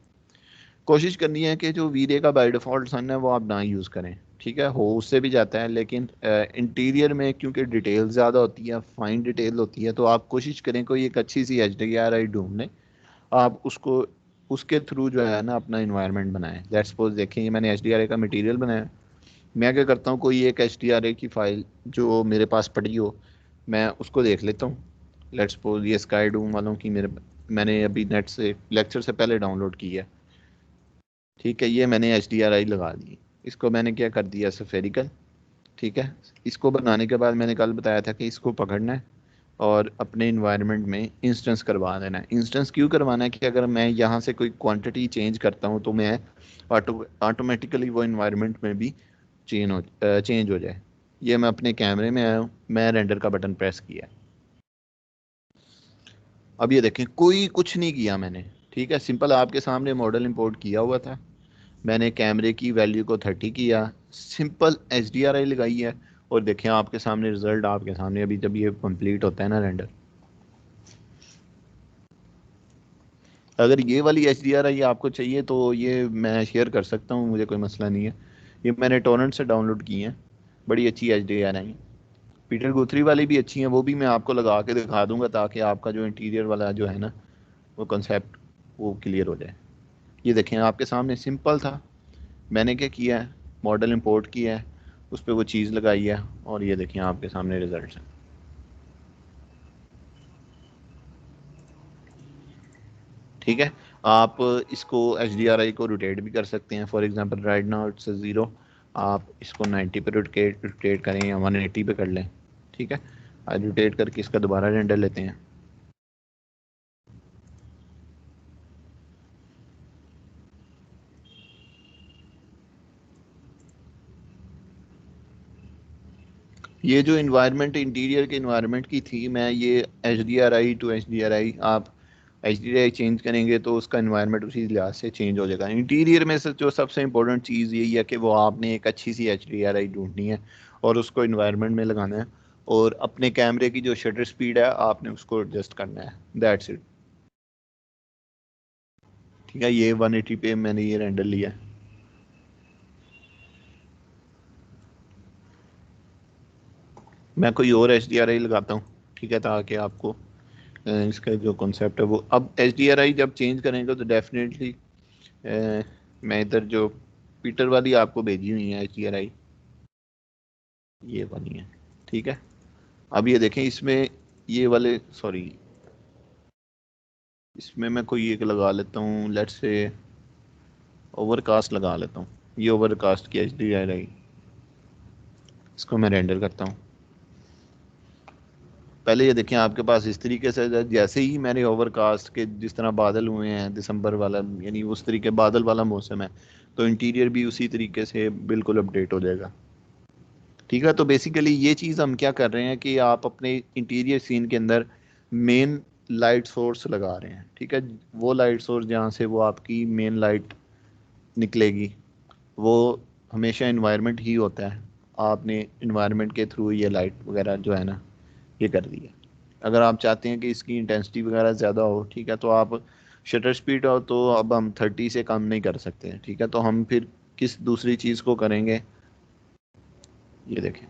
कोशिश करनी है कि जो वीरे का बाय डिफ़ॉल्ट सन है वो आप ना यूज़ करें, ठीक है। हो उससे भी जाता है, लेकिन इंटीरियर में क्योंकि डिटेल ज़्यादा होती है, फाइन डिटेल होती है, तो आप कोशिश करें कोई एक अच्छी सी HDRI ढूंढ लें, आप उसको उसके थ्रू जो है ना अपना इन्वायरमेंट बनाएं। लेट्स सपोज देखें ये मैंने HDRI का मटेरियल बनाया, मैं क्या करता हूँ, कोई एक HDRI की फ़ाइल जो मेरे पास पड़ी हो मैं उसको देख लेता हूँ। लेट्स सपोज ये स्काई डूम वालों की मैंने अभी नेट से लेक्चर से पहले डाउनलोड की है, ठीक है। ये मैंने HDRI लगा दी, इसको मैंने क्या कर दिया, सफेरिकल, ठीक है। इसको बनाने के बाद मैंने कल बताया था कि इसको पकड़ना है और अपने इन्वायरमेंट में इंस्टेंस करवा देना है। इंस्टेंस क्यों करवाना है कि अगर मैं यहाँ से कोई क्वांटिटी चेंज करता हूँ तो मैं ऑटोमेटिकली वो इन्वायरमेंट में भी चेंज हो जाए। ये मैं अपने कैमरे में आया हूँ, मैं रेंडर का बटन प्रेस किया, अब ये देखें कोई कुछ नहीं किया मैंने, ठीक है। सिंपल आपके सामने मॉडल इंपोर्ट किया हुआ था, मैंने कैमरे की वैल्यू को 30 किया, सिंपल HDRI लगाई है, और देखें आपके सामने रिजल्ट आपके सामने। अभी जब ये कंप्लीट होता है ना रेंडर, अगर ये वाली HDRI आपको चाहिए तो ये मैं शेयर कर सकता हूँ, मुझे कोई मसला नहीं है। ये मैंने टोरेंट से डाउनलोड की है, बड़ी अच्छी HDRI। पीटर गुथरी वाली भी अच्छी हैं, वो भी मैं आपको लगा के दिखा दूंगा ताकि आपका जो इंटीरियर वाला जो है ना वो कंसेप्ट वो क्लियर हो जाए। ये देखें आपके सामने सिंपल था, मैंने क्या किया है, मॉडल इंपोर्ट किया है, उस पर वो चीज़ लगाई है, और ये देखें आपके सामने रिजल्ट है। ठीक है, आप इसको HDRI को रोटेट भी कर सकते हैं। For example right now it's 0, आप इसको 90 पे रोटेट करें या 180 पे कर लें। ठीक है, आज रोटेट करके इसका दोबारा रेंडर लेते हैं। ये जो इन्वायरमेंट इंटीरियर के इन्वायरमेंट की थी, मैं ये HDRI टू HDRI, आप HDRI चेंज करेंगे तो उसका इन्वायरमेंट उसी लिहाज से चेंज हो जाएगा। इंटीरियर में से जो सबसे इंपॉर्टेंट चीज़ यही है कि वो आपने एक अच्छी सी HDRI ढूंढनी है और उसको इन्वायरमेंट में लगाना है, और अपने कैमरे की जो शटर स्पीड है आपने उसको एडजस्ट करना है। That's it. ठीक है, ये 180 पे मैंने ये रेंडर लिया है। मैं कोई और HDRI लगाता हूँ, ठीक है, ताकि आपको इसका जो कॉन्सेप्ट है वो, अब HDRI जब चेंज करेंगे तो डेफिनेटली मैं इधर जो पीटर वाली आपको भेजी हुई है HDRI, ये वाली है। ठीक है, अब ये देखें, इसमें ये वाले, सॉरी, इसमें मैं कोई एक लगा लेता हूँ, लेट्स से ओवरकास्ट लगा लेता हूँ। ये ओवरकास्ट की HDRI, इसको मैं रेंडर करता हूँ। पहले ये देखें आपके पास इस तरीके से, जैसे ही मैंने ओवरकास्ट के जिस तरह बादल हुए हैं, दिसंबर वाला यानी उस तरीके बादल वाला मौसम है, तो इंटीरियर भी उसी तरीके से बिल्कुल अपडेट हो जाएगा। ठीक है, तो बेसिकली ये चीज़ हम क्या कर रहे हैं कि आप अपने इंटीरियर सीन के अंदर मेन लाइट सोर्स लगा रहे हैं। ठीक है, वो लाइट सोर्स जहाँ से वो आपकी मेन लाइट निकलेगी वो हमेशा इन्वायरमेंट ही होता है। आपने इन्वायरमेंट के थ्रू ये लाइट वगैरह जो है ना ये कर दी है। अगर आप चाहते हैं कि इसकी इंटेंसिटी वगैरह ज़्यादा हो, ठीक है, तो आप शटर स्पीड हो तो अब हम 30 से कम नहीं कर सकते हैं। ठीक है, तो हम फिर किस दूसरी चीज़ को करेंगे, ये देखें।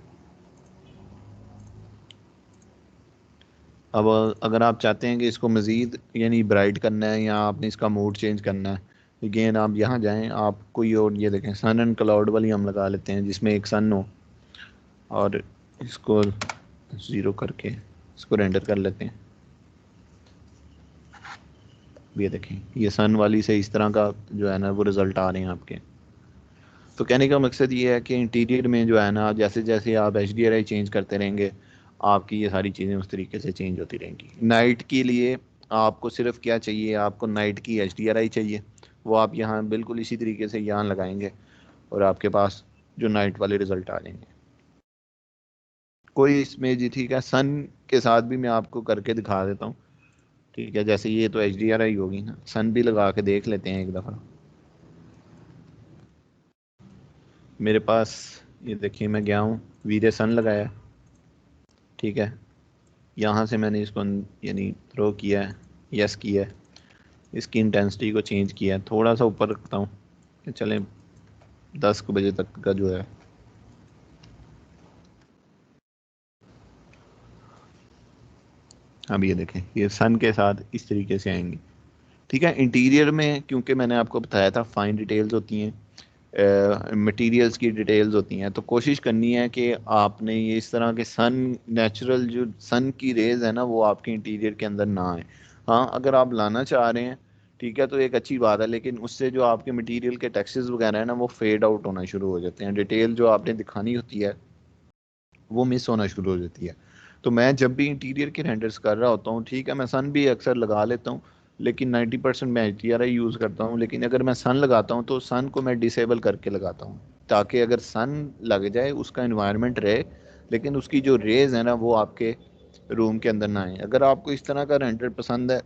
अब अगर आप चाहते हैं कि इसको मज़ीद यानी ब्राइट करना है या आपने इसका मूड चेंज करना है, अगेन आप यहाँ जाएं, आप कोई और, ये देखें सन एंड क्लाउड वाली हम लगा लेते हैं जिसमें एक सन हो, और इसको 0 करके इसको रेंडर कर लेते हैं। ये देखें, ये सन वाली से इस तरह का जो है ना वो रिज़ल्ट आ रहे हैं आपके। तो कहने का मकसद ये है कि इंटीरियर में जो है ना, जैसे जैसे आप HDRI चेंज करते रहेंगे, आपकी ये सारी चीज़ें उस तरीके से चेंज होती रहेंगी। नाइट के लिए आपको सिर्फ क्या चाहिए, आपको नाइट की HDRI चाहिए, वो आप यहाँ बिल्कुल इसी तरीके से यहाँ लगाएंगे और आपके पास जो नाइट वाले रिजल्ट आ जाएंगे। कोई इसमें जी, ठीक है, सन के साथ भी मैं आपको करके दिखा देता हूँ। ठीक है, जैसे ये तो HDRI होगी ना, सन भी लगा के देख लेते हैं एक दफ़ा। मेरे पास ये देखिए, मैं गया हूँ, वीरे सन लगाया। ठीक है, यहाँ से मैंने इसको यानी थ्रो किया है, यस किया है, इसकी इंटेंसिटी को चेंज किया है, थोड़ा सा ऊपर रखता हूँ कि चलें 10 बजे तक का जो है। अब ये देखें, ये सन के साथ इस तरीके से आएंगी। ठीक है, इंटीरियर में क्योंकि मैंने आपको बताया था फाइन डिटेल्स होती हैं, मटेरियल्स की डिटेल्स होती हैं, तो कोशिश करनी है कि आपने ये इस तरह के सन, नेचुरल जो सन की रेज है ना वो आपके इंटीरियर के अंदर ना आए। हाँ, अगर आप लाना चाह रहे हैं, ठीक है, तो एक अच्छी बात है, लेकिन उससे जो आपके मटेरियल के टेक्सचर्स वगैरह है ना वो फेड आउट होना शुरू हो जाते हैं, डिटेल जो आपने दिखानी होती है वो मिस होना शुरू हो जाती है। तो मैं जब भी इंटीरियर के रेंडर्स कर रहा होता हूँ, ठीक है, मैं सन भी अक्सर लगा लेता हूँ, लेकिन 90% मैं HDRI यूज़ करता हूँ। लेकिन अगर मैं सन लगाता हूँ तो सन को मैं डिसेबल करके लगाता हूँ, ताकि अगर सन लग जाए उसका इन्वायरमेंट रहे, लेकिन उसकी जो रेज है ना वो आपके रूम के अंदर ना आए। अगर आपको इस तरह का रेंडर पसंद है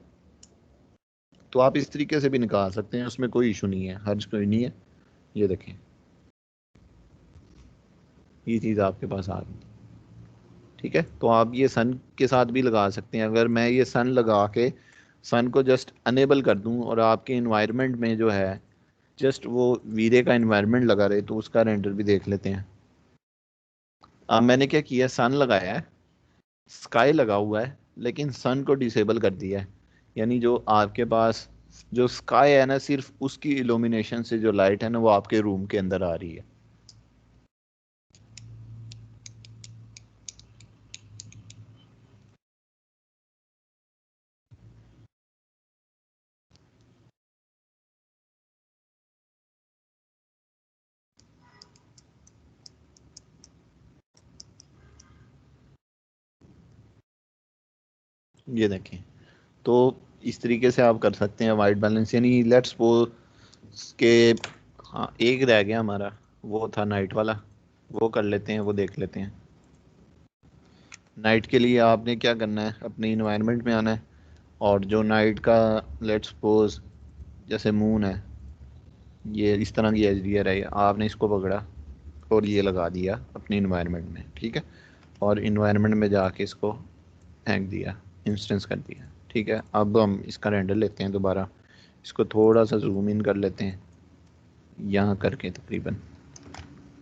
तो आप इस तरीके से भी निकाल सकते हैं, उसमें कोई इशू नहीं है, हर्ज कोई नहीं है। ये देखें, ये चीज़ आपके पास आ गई। ठीक है, तो आप ये सन के साथ भी लगा सकते हैं। अगर मैं ये सन लगा के सन को जस्ट अनेबल कर दूं और आपके इन्वायरमेंट में जो है जस्ट वो वीरे का इन्वायरमेंट लगा रहे, तो उसका रेंडर भी देख लेते हैं। अब मैंने क्या किया, सन लगाया है, स्काई लगा हुआ है, लेकिन सन को डिसेबल कर दिया है। यानी जो आपके पास जो स्काई है ना, सिर्फ उसकी इल्यूमिनेशन से जो लाइट है ना वो आपके रूम के अंदर आ रही है। ये देखें। तो इस तरीके से आप कर सकते हैं वाइट बैलेंस, यानी लेट्स सपोज के हाँ एक रह गया हमारा, वो था नाइट वाला, वो कर लेते हैं, वो देख लेते हैं। नाइट के लिए आपने क्या करना है, अपने इन्वायरमेंट में आना है और जो नाइट का लेट्स सपोज जैसे मून है, ये इस तरह की एचडीआर है, आपने इसको पकड़ा और ये लगा दिया अपने इन्वायरमेंट में, ठीक है। और इन्वायरमेंट में जाके इसको फेंक दिया, इंस्टेंस कर दिया, ठीक है। अब हम इसका रेंडर लेते हैं दोबारा, इसको थोड़ा सा जूम इन कर लेते हैं यहाँ करके तकरीबन,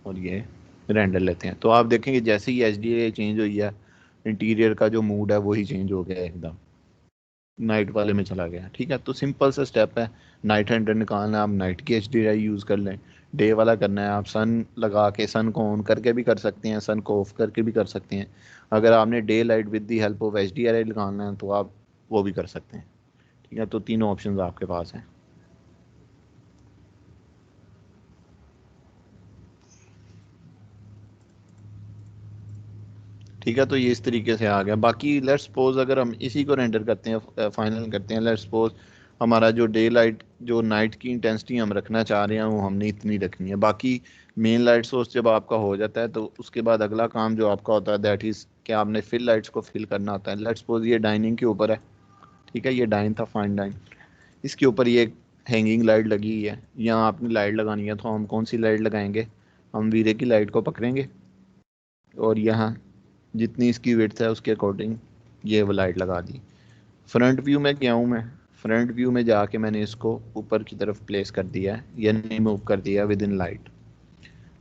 और ये रेंडर लेते हैं। तो आप देखेंगे जैसे ही एचडीआर चेंज हुई है, इंटीरियर का जो मूड है वही चेंज हो गया एकदम, नाइट वाले में चला गया, ठीक है। तो सिंपल सा स्टेप है, नाइट रेंडर निकालना है, आप नाइट की एचडीआई यूज़ कर लें। डे वाला करना है, आप सन लगा के सन को ऑन करके भी कर सकते हैं, सन को ऑफ करके भी कर सकते हैं। अगर आपने daylight with the help of HDRI निकालना है तो आप वो भी कर सकते हैं, ठीक है। तो तीनों ऑप्शन आपके पास हैं। ठीक है, तो ये इस तरीके से आ गया। बाकी लेट्स सपोज अगर हम इसी को रेंडर करते हैं, फाइनल करते हैं, लेट्स सपोज हमारा जो डे लाइट, जो नाइट की इंटेंसिटी हम रखना चाह रहे हैं वो हमने इतनी रखनी है। बाकी मेन लाइट सोर्स जब आपका हो जाता है तो उसके बाद अगला काम जो आपका होता है दैट इज़ कि आपने फिल लाइट्स को फिल करना होता है। लेट्स सपोज ये डाइनिंग के ऊपर है, ठीक है, ये डाइन था, फाइन डाइन, इसके ऊपर ये हैंगिंग लाइट लगी हुई है, यहाँ आपने लाइट लगानी है तो हम कौन सी लाइट लगाएंगे, हम वीरे की लाइट को पकड़ेंगे और यहाँ जितनी इसकी विड्थ है उसके अकॉर्डिंग ये वो लाइट लगा दी। फ्रंट व्यू में क्या हूँ मैं, फ्रंट व्यू में जाके मैंने इसको ऊपर की तरफ प्लेस कर दिया है, यानी मूव कर दिया विद इन लाइट।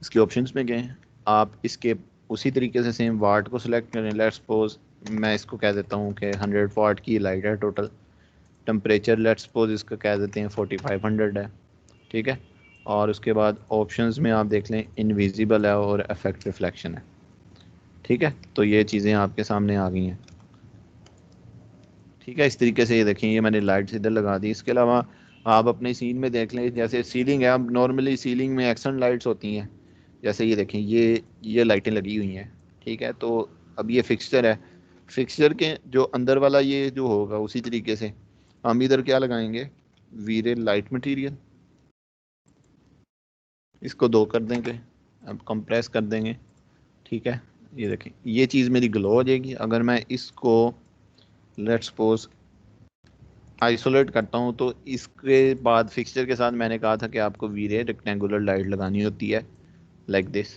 इसके ऑप्शंस में गए, आप इसके उसी तरीके से सेम वाट को सिलेक्ट करें। लेट्स सपोज मैं इसको कह देता हूँ कि 100 वाट की लाइट है टोटल। टेम्परेचर लेट्स सपोज इसका कह देते हैं 4500 है, ठीक है। और उसके बाद ऑप्शंस में आप देख लें इनविजिबल है और इफेक्ट रिफ्लेक्शन है, ठीक है। तो ये चीज़ें आपके सामने आ गई हैं, ठीक है। इस तरीके से ये देखें, ये मैंने लाइट्स इधर लगा दी। इसके अलावा आप अपने सीन में देख लें, जैसे सीलिंग है, अब नॉर्मली सीलिंग में एक्सन लाइट्स होती हैं, जैसे ये देखें ये लाइटें लगी हुई हैं, ठीक है। तो अब ये फिक्सचर है, फिक्सचर के जो अंदर वाला ये जो होगा उसी तरीके से हम इधर क्या लगाएंगे, वीरे लाइट मटेरियल, इसको 2 कर देंगे, अब कंप्रेस कर देंगे, ठीक है। ये देखें ये चीज़ मेरी ग्लो हो जाएगी। अगर मैं इसको लेट्स सपोज आइसोलेट करता हूँ तो इसके बाद फिक्सचर के साथ मैंने कहा था कि आपको वीरे रेक्टेंगुलर लाइट लगानी होती है लाइक दिस,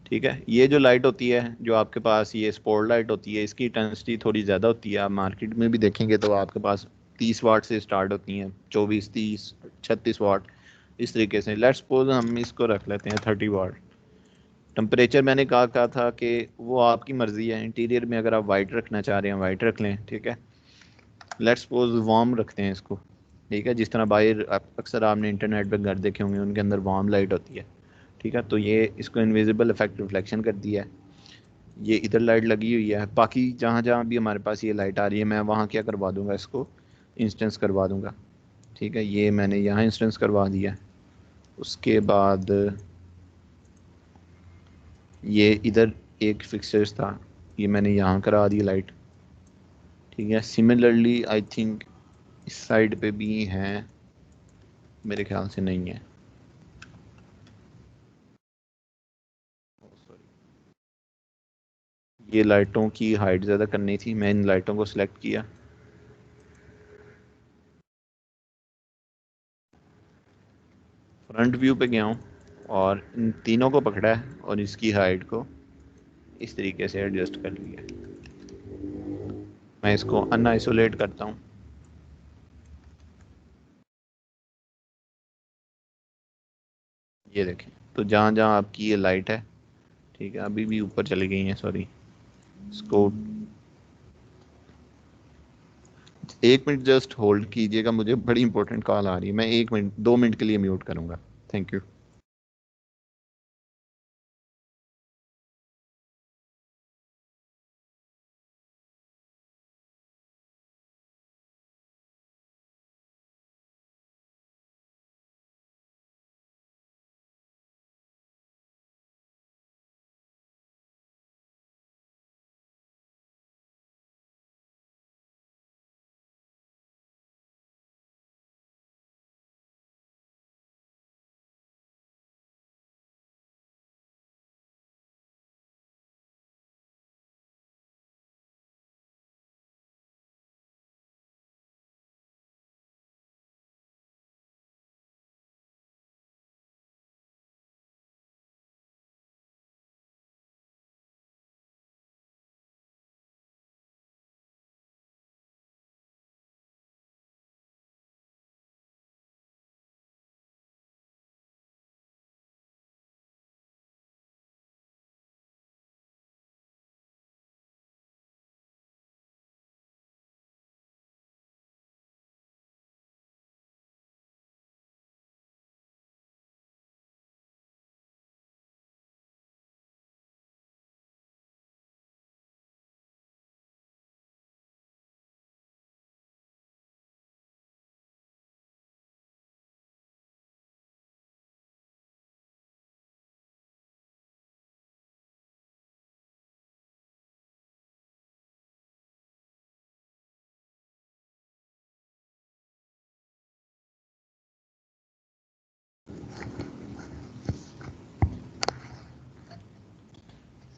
ठीक है। ये जो लाइट होती है जो आपके पास ये स्पॉट लाइट होती है, इसकी इंटेंसिटी थोड़ी ज़्यादा होती है। आप मार्केट में भी देखेंगे तो आपके पास 30 वाट से स्टार्ट होती हैं, 24, 30, 36 वाट, इस तरीके से। लेट्स सपोज हम इसको रख लेते हैं 30 वाट। टेम्परेचर मैंने कहा था कि वो आपकी मर्ज़ी है, इंटीरियर में अगर आप वाइट रखना चाह रहे हैं वाइट रख लें, ठीक है। लेट्स सपोज वार्म रखते हैं इसको, ठीक है। जिस तरह बाहर अक्सर आपने इंटरनेट पे घर देखे होंगे उनके अंदर वार्म लाइट होती है, ठीक है। तो ये इसको इनविजिबल इफेक्ट रिफ्लेक्शन कर दिया है, ये इधर लाइट लगी हुई है। बाकी जहाँ जहाँ भी हमारे पास ये लाइट आ रही है मैं वहाँ क्या करवा दूँगा, इसको इंस्टेंस करवा दूँगा, ठीक है। ये मैंने यहाँ इंस्टेंस करवा दिया। उसके बाद ये इधर एक फिक्सर्स था, ये मैंने यहाँ करा दी लाइट, ठीक है। सिमिलरली आई थिंक इस साइड पे भी हैं, मेरे ख्याल से नहीं है, ये लाइटों की हाइट ज़्यादा करनी थी, मैं इन लाइटों को सिलेक्ट किया, फ्रंट व्यू पे गया हूँ और इन तीनों को पकड़ा है और इसकी हाइट को इस तरीके से एडजस्ट कर लिया। मैं इसको अनआइसोलेट करता हूँ, ये देखें। तो जहाँ जहाँ आपकी ये लाइट है, ठीक है, अभी भी ऊपर चली गई है, सॉरी। इसको 1 मिनट जस्ट होल्ड कीजिएगा, मुझे बड़ी इंपॉर्टेंट कॉल आ रही है, मैं 1 मिनट 2 मिनट के लिए म्यूट करूँगा। Thank you.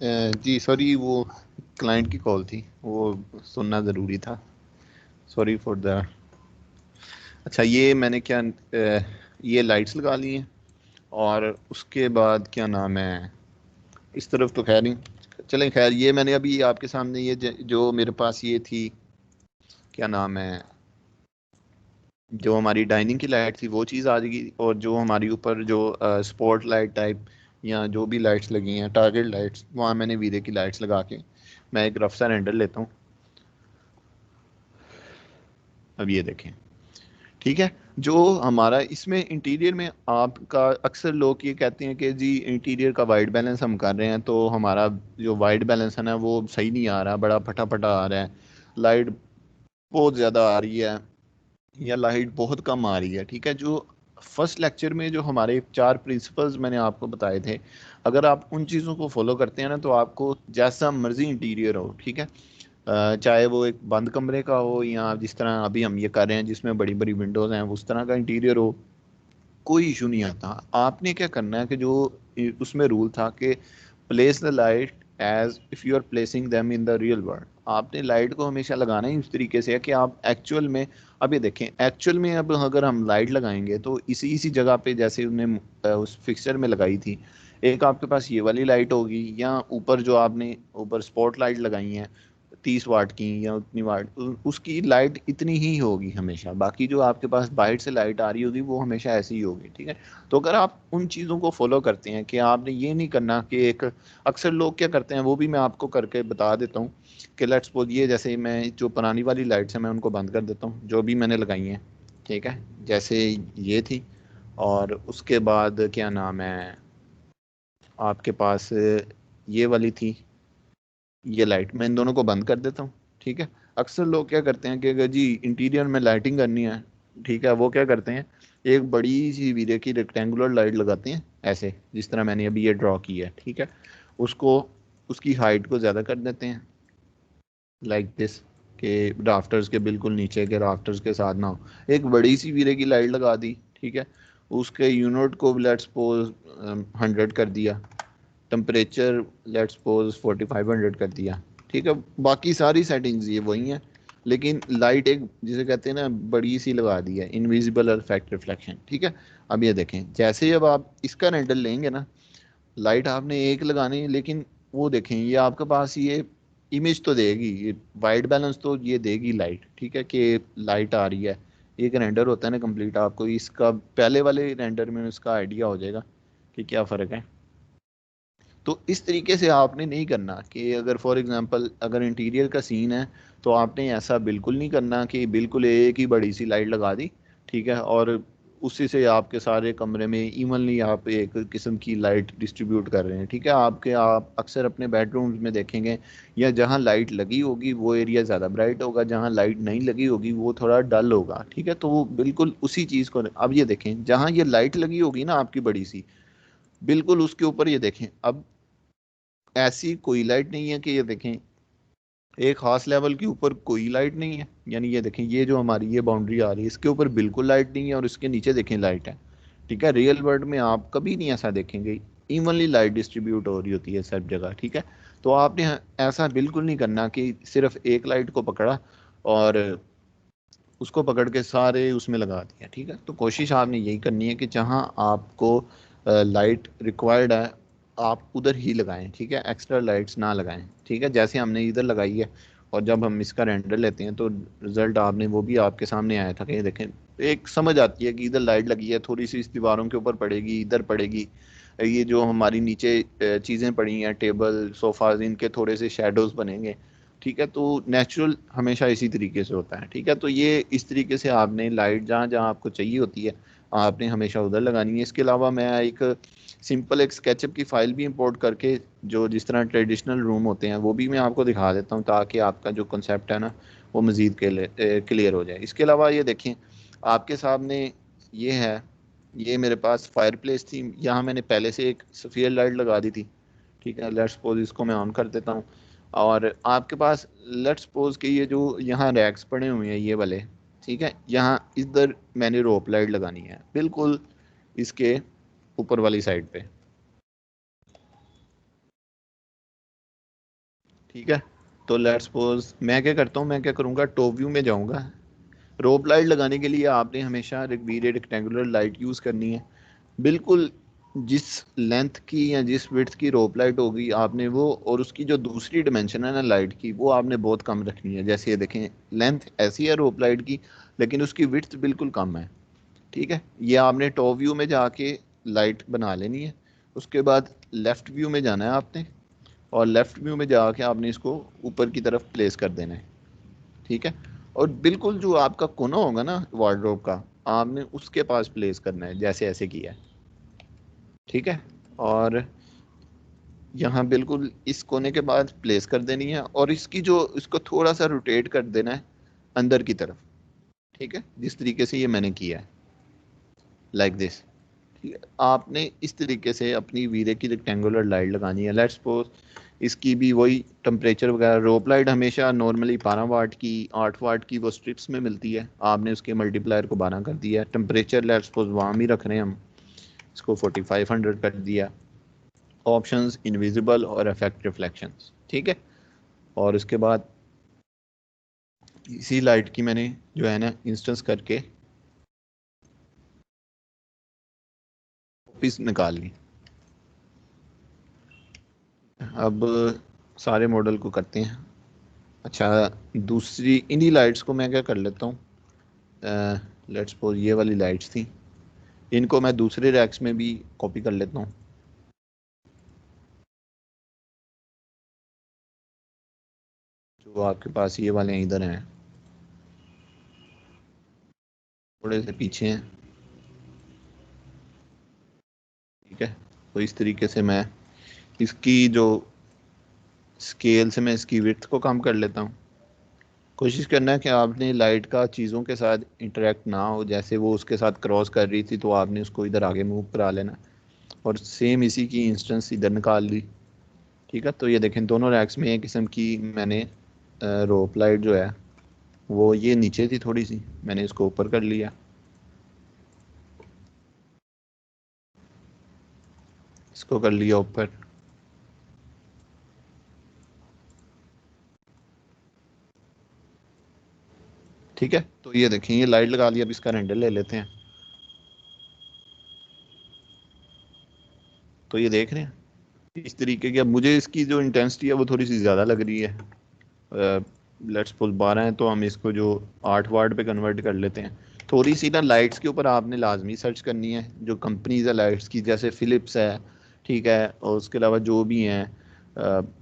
जी सॉरी, वो क्लाइंट की कॉल थी, वो सुनना ज़रूरी था, सॉरी फॉर द। अच्छा ये मैंने क्या ये लाइट्स लगा ली हैं और उसके बाद क्या नाम है, इस तरफ तो खैर नहीं, चलें खैर, ये मैंने अभी आपके सामने ये जो मेरे पास ये थी, क्या नाम है, जो हमारी डाइनिंग की लाइट थी वो चीज़ आ जाएगी, और जो हमारी ऊपर जो स्पॉट लाइट टाइप या जो भी लाइट्स लगी हैं, टारगेट लाइट्स, वहाँ मैंने वीरे की लाइट्स लगा के मैं एक रफ सा रेंडर लेता हूँ। अब ये देखें, ठीक है, जो हमारा इसमें इंटीरियर में आपका, अक्सर लोग ये कहते हैं कि जी इंटीरियर का वाइट बैलेंस हम कर रहे हैं तो हमारा जो वाइट बैलेंस है ना वो सही नहीं आ रहा, बड़ा फटाफटा आ रहा है, लाइट बहुत ज़्यादा आ रही है या लाइट बहुत कम आ रही है। ठीक है, जो फर्स्ट लेक्चर में जो हमारे 4 प्रिंसिपल्स मैंने आपको बताए थे, अगर आप उन चीज़ों को फॉलो करते हैं ना तो आपको जैसा मर्जी इंटीरियर हो, ठीक है, चाहे वो एक बंद कमरे का हो या जिस तरह अभी हम ये कर रहे हैं जिसमें बड़ी बड़ी विंडोज़ हैं उस तरह का इंटीरियर हो, कोई इशू नहीं आता। आपने क्या करना है कि जो उसमें रूल था कि place the light as if you are placing them in the real world, आपने लाइट को हमेशा लगाना ही उस तरीके से है कि आप एक्चुअल में, अब ये देखें एक्चुअल में, अब अगर हम लाइट लगाएंगे तो इसी इसी जगह पे जैसे उन्हें उस फिक्सचर में लगाई थी, एक आपके पास ये वाली लाइट होगी या ऊपर जो आपने ऊपर स्पॉट लाइट लगाई हैं 30 वाट की या उतनी वाट, उसकी लाइट इतनी ही होगी हमेशा, बाकी जो आपके पास बाहर से लाइट आ रही होगी वो हमेशा ऐसी ही होगी। ठीक है, तो अगर आप उन चीज़ों को फॉलो करते हैं कि आपने ये नहीं करना कि एक, अक्सर लोग क्या करते हैं वो भी मैं आपको करके बता देता हूँ कि लेट्स सपोज ये जैसे मैं जो पुरानी वाली लाइट्स हैं मैं उनको बंद कर देता हूँ जो भी मैंने लगाई हैं, ठीक है, जैसे ये थी, और उसके बाद क्या नाम है आपके पास ये वाली थी, ये लाइट, मैं इन दोनों को बंद कर देता हूँ। ठीक है, अक्सर लोग क्या करते हैं कि अगर जी इंटीरियर में लाइटिंग करनी है, ठीक है, वो क्या करते हैं एक बड़ी सी वीरे की रेक्टेंगुलर लाइट लगाते हैं ऐसे, जिस तरह मैंने अभी ये ड्रॉ की है, ठीक है, उसको उसकी हाइट को ज़्यादा कर देते हैं लाइक दिस, के राफ्टर्स के बिल्कुल नीचे के राफ्टर्स के साथ ना हो, एक बड़ी सी वीरे की लाइट लगा दी, ठीक है, उसके यूनिट को लेट्स सपोज 100 कर दिया, टेम्परेचर लेट्स सपोज 4500 कर दिया, ठीक है, बाकी सारी सेटिंग्स ये वही हैं, लेकिन लाइट एक जिसे कहते हैं ना बड़ी सी लगा दी है, इनविजिबल इफेक्ट रिफ्लेक्शन। ठीक है, अब ये देखें जैसे ही अब आप इसका रेंडर लेंगे ना, लाइट आपने एक लगानी है, लेकिन वो देखें ये आपके पास ये इमेज तो देगी, ये वाइट बैलेंस तो ये देगी लाइट, ठीक है, कि लाइट आ रही है, एक रेंडर होता है ना कंप्लीट, आपको इसका पहले वाले रेंडर में इसका आइडिया हो जाएगा कि क्या फ़र्क है। तो इस तरीके से आपने नहीं करना कि अगर फॉर एग्जांपल अगर इंटीरियर का सीन है तो आपने ऐसा बिल्कुल नहीं करना कि बिल्कुल एक ही बड़ी सी लाइट लगा दी, ठीक है, और उसी से आपके सारे कमरे में इवनली आप एक किस्म की लाइट डिस्ट्रीब्यूट कर रहे हैं। ठीक है, आप अक्सर अपने बेडरूम्स में देखेंगे या जहाँ लाइट लगी होगी वो एरिया ज़्यादा ब्राइट होगा, जहाँ लाइट नहीं लगी होगी वो थोड़ा डल होगा। ठीक है, तो वो बिल्कुल उसी चीज़ को, अब ये देखें जहाँ ये लाइट लगी होगी ना आपकी बड़ी सी, बिल्कुल उसके ऊपर ये देखें, अब ऐसी कोई लाइट नहीं है कि ये देखें एक खास लेवल के ऊपर कोई लाइट नहीं है, यानी ये देखें ये जो हमारी ये बाउंड्री आ रही है इसके ऊपर बिल्कुल लाइट नहीं है और इसके नीचे देखें लाइट है। ठीक है, रियल वर्ल्ड में आप कभी नहीं ऐसा देखेंगे, इवनली लाइट डिस्ट्रीब्यूट हो रही होती है सब जगह। ठीक है, तो आपने ऐसा बिल्कुल नहीं करना कि सिर्फ एक लाइट को पकड़ा और उसको पकड़ के सारे उसमें लगा दिया। ठीक है, तो कोशिश आपने यही करनी है कि जहाँ आपको लाइट रिक्वायर्ड है आप उधर ही लगाएं। ठीक है, एक्स्ट्रा लाइट्स ना लगाएं। ठीक है, जैसे हमने इधर लगाई है और जब हम इसका रेंडर लेते हैं तो रिजल्ट आपने वो भी आपके सामने आया था कि देखें एक समझ आती है कि इधर लाइट लगी है, थोड़ी सी इस दीवारों के ऊपर पड़ेगी, इधर पड़ेगी, ये जो हमारी नीचे चीज़ें पड़ी हैं टेबल सोफाज इनके थोड़े से शेडोज बनेंगे। ठीक है, तो नेचुरल हमेशा इसी तरीके से होता है। ठीक है, तो ये इस तरीके से आपने लाइट जहाँ जहाँ आपको चाहिए होती है आपने हमेशा उधर लगानी है। इसके अलावा मैं एक सिंपल एक स्केचअप की फ़ाइल भी इंपोर्ट करके जो जिस तरह ट्रेडिशनल रूम होते हैं वो भी मैं आपको दिखा देता हूँ ताकि आपका जो कंसेप्ट है ना वो मज़ीद क्लियर हो जाए। इसके अलावा ये देखें आपके सामने ये है, ये मेरे पास फायर प्लेस थी, यहाँ मैंने पहले से एक सफ़ेद लाइट लगा दी थी। ठीक है, लेट्स सपोज इसको मैं ऑन कर देता हूँ और आपके पास लेट्स सपोज कि ये जो यहाँ रैक्स पड़े हुए हैं ये वाले, ठीक है, यहाँ इधर मैंने रोप लाइट लगानी है बिल्कुल इसके ऊपर वाली साइड पे। ठीक है, तो लेट्स सपोज मैं क्या करता हूँ, मैं क्या करूँगा, टॉप व्यू में जाऊँगा। रोप लाइट लगाने के लिए आपने हमेशा रेक्टेंगुलर लाइट यूज़ करनी है। बिल्कुल जिस लेंथ की या जिस विड्थ की रोप लाइट होगी आपने वो, और उसकी जो दूसरी डिमेंशन है ना लाइट की, वो आपने बहुत कम रखनी है। जैसे ये देखें, लेंथ ऐसी है रोप लाइट की, लेकिन उसकी विड्थ बिल्कुल कम है। ठीक है, ये आपने टॉप व्यू में जाके लाइट बना लेनी है। उसके बाद लेफ़्ट व्यू में जाना है आपने, और लेफ़्ट व्यू में जाके आपने इसको ऊपर की तरफ प्लेस कर देना है। ठीक है, और बिल्कुल जो आपका कोना होगा ना वार्डरोब का, आपने उसके पास प्लेस करना है, जैसे ऐसे किया है। ठीक है, और यहाँ बिल्कुल इस कोने के बाद प्लेस कर देनी है, और इसकी जो इसको थोड़ा सा रोटेट कर देना है अंदर की तरफ। ठीक है, जिस तरीके से ये मैंने किया है, लाइक दिस। ठीक है, आपने इस तरीके से अपनी वीरे की रेक्टेंगुलर लाइट लगानी है। लेट्स सपोज इसकी भी वही टेम्परेचर वगैरह, रोप लाइट हमेशा नॉर्मली 12 वाट की 8 वाट की वो स्ट्रिप्स में मिलती है, आपने उसके मल्टीप्लायर को 12 कर दिया है। टेम्परेचर लेट्स सपोज वहाँ ही रख रहे हैं हम, इसको 4500 कर दिया। ऑप्शंस इनविजिबल और इफेक्ट रिफ्लेक्शंस। ठीक है, और उसके बाद इसी लाइट की मैंने जो है ना इंस्टेंस करके कॉपीज निकाल ली। अब सारे मॉडल को करते हैं। अच्छा, दूसरी इन्हीं लाइट्स को मैं क्या कर लेता हूँ, लेट्स सपोज ये वाली लाइट्स थी, इनको मैं दूसरे रैक्स में भी कॉपी कर लेता हूँ। जो आपके पास ये वाले इधर हैं, थोड़े से पीछे हैं। ठीक है, तो इस तरीके से मैं इसकी जो स्केल से मैं इसकी विड्थ को कम कर लेता हूँ। कोशिश करना है कि आपने लाइट का चीज़ों के साथ इंटरेक्ट ना हो, जैसे वो उसके साथ क्रॉस कर रही थी तो आपने उसको इधर आगे मूव करा लेना, और सेम इसी की इंस्टेंस इधर निकाल ली। ठीक है, तो ये देखें दोनों रैक्स में एक किस्म की मैंने रोप लाइट जो है वो ये नीचे थी थोड़ी सी, मैंने इसको ऊपर कर लिया। इसको कर लिया ऊपर। ठीक है, तो ये देखें ये लाइट लगा लिया। अब इसका रेंडर ले लेते हैं। तो ये देख रहे हैं इस तरीके की। अब मुझे इसकी जो इंटेंसिटी है वो थोड़ी सी ज़्यादा लग रही है। लेट्स सपोज 12 है तो हम इसको जो 8 वाट पे कन्वर्ट कर लेते हैं। थोड़ी सी ना लाइट्स के ऊपर आपने लाजमी सर्च करनी है, जो कंपनीज है लाइट्स की, जैसे फिलिप्स है, ठीक है, और उसके अलावा जो भी हैं,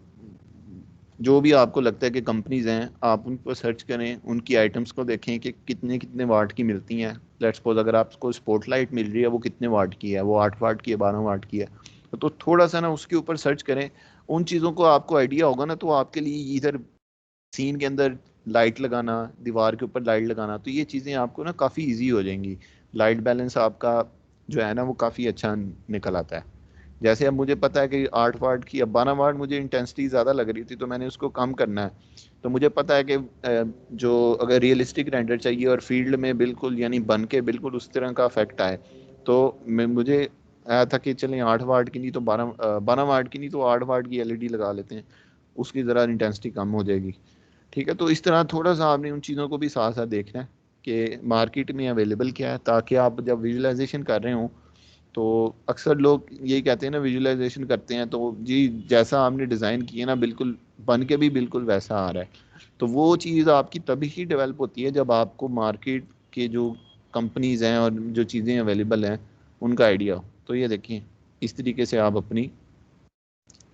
जो भी आपको लगता है कि कंपनीज हैं, आप उन पर सर्च करें, उनकी आइटम्स को देखें कि कितने कितने वाट की मिलती हैं। लेट्स सपोज अगर आपको स्पॉट लाइट मिल रही है वो कितने वाट की है, वो 8 वाट की है, 12 वाट की है, तो थोड़ा सा ना उसके ऊपर सर्च करें। उन चीज़ों को आपको आइडिया होगा ना, तो आपके लिए इधर सीन के अंदर लाइट लगाना, दीवार के ऊपर लाइट लगाना, तो ये चीज़ें आपको ना काफ़ी इजी हो जाएंगी। लाइट बैलेंस आपका जो है ना वो काफ़ी अच्छा निकल आता है। जैसे अब मुझे पता है कि 8 वाट की, अब 12 वाट मुझे इंटेंसिटी ज़्यादा लग रही थी तो मैंने उसको कम करना है। तो मुझे पता है कि जो अगर रियलिस्टिक रेंडर चाहिए और फील्ड में बिल्कुल यानी बन के बिल्कुल उस तरह का इफेक्ट आए, तो मुझे आया था कि चलें 8 वाट की नहीं तो 12 वाट की नहीं तो 8 वाट की एलईडी लगा लेते हैं, उसकी ज़रा इंटेंसिटी कम हो जाएगी। ठीक है, तो इस तरह थोड़ा सा आपने उन चीज़ों को भी साथ साथ देखना है कि मार्केट में अवेलेबल क्या है, ताकि आप जब विजुअलाइजेशन कर रहे हो, तो अक्सर लोग यही कहते हैं ना, विजुअलाइजेशन करते हैं तो जी जैसा आपने डिज़ाइन किया ना बिल्कुल बन के भी बिल्कुल वैसा आ रहा है। तो वो चीज़ आपकी तभी ही डेवलप होती है जब आपको मार्केट के जो कंपनीज़ हैं और जो चीज़ें अवेलेबल हैं उनका आइडिया हो। तो ये देखिए इस तरीके से आप अपनी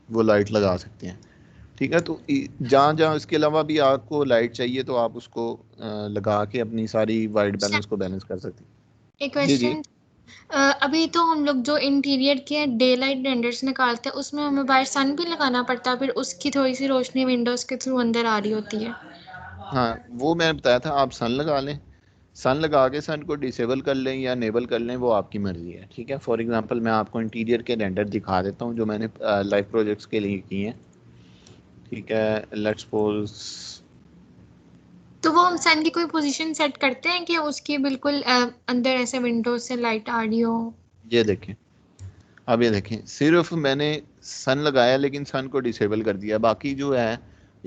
वो लाइट लगा सकते हैं। ठीक है, तो जहाँ जहाँ इसके अलावा भी आपको लाइट चाहिए तो आप उसको लगा के अपनी सारी वाइट बैलेंस को बैलेंस कर सकते हैं। एक जी जी। क्वेश्चन, अभी तो हम लोग जो इंटीरियर के डे लाइट रेंडर्स निकालते हैं उसमें हमें बाहर सन भी लगाना पड़ता है, फिर उसकी थोड़ी सी रोशनी विंडोज के थ्रू अंदर आ रही होती है। हाँ, वो मैंने बताया था, आप सन लगा लें। सन लगा के सन को डिसेबल कर लें या इनेबल कर लें, वो आपकी मर्जी है। ठीक है, फॉर एग्जांपल मैं आपको इंटीरियर के रेंडर दिखा देता हूँ जो मैंने लाइव प्रोजेक्ट्स के लिए किए हैं। ठीक है, लेट्स सपोज तो वो हम सन की कोई पोजीशन सेट करते हैं कि उसकी बिल्कुल अंदर ऐसे विंडोज से लाइट आ रही हो। ये देखें, अब ये देखें सिर्फ मैंने सन लगाया लेकिन सन को डिसेबल कर दिया, बाकी जो है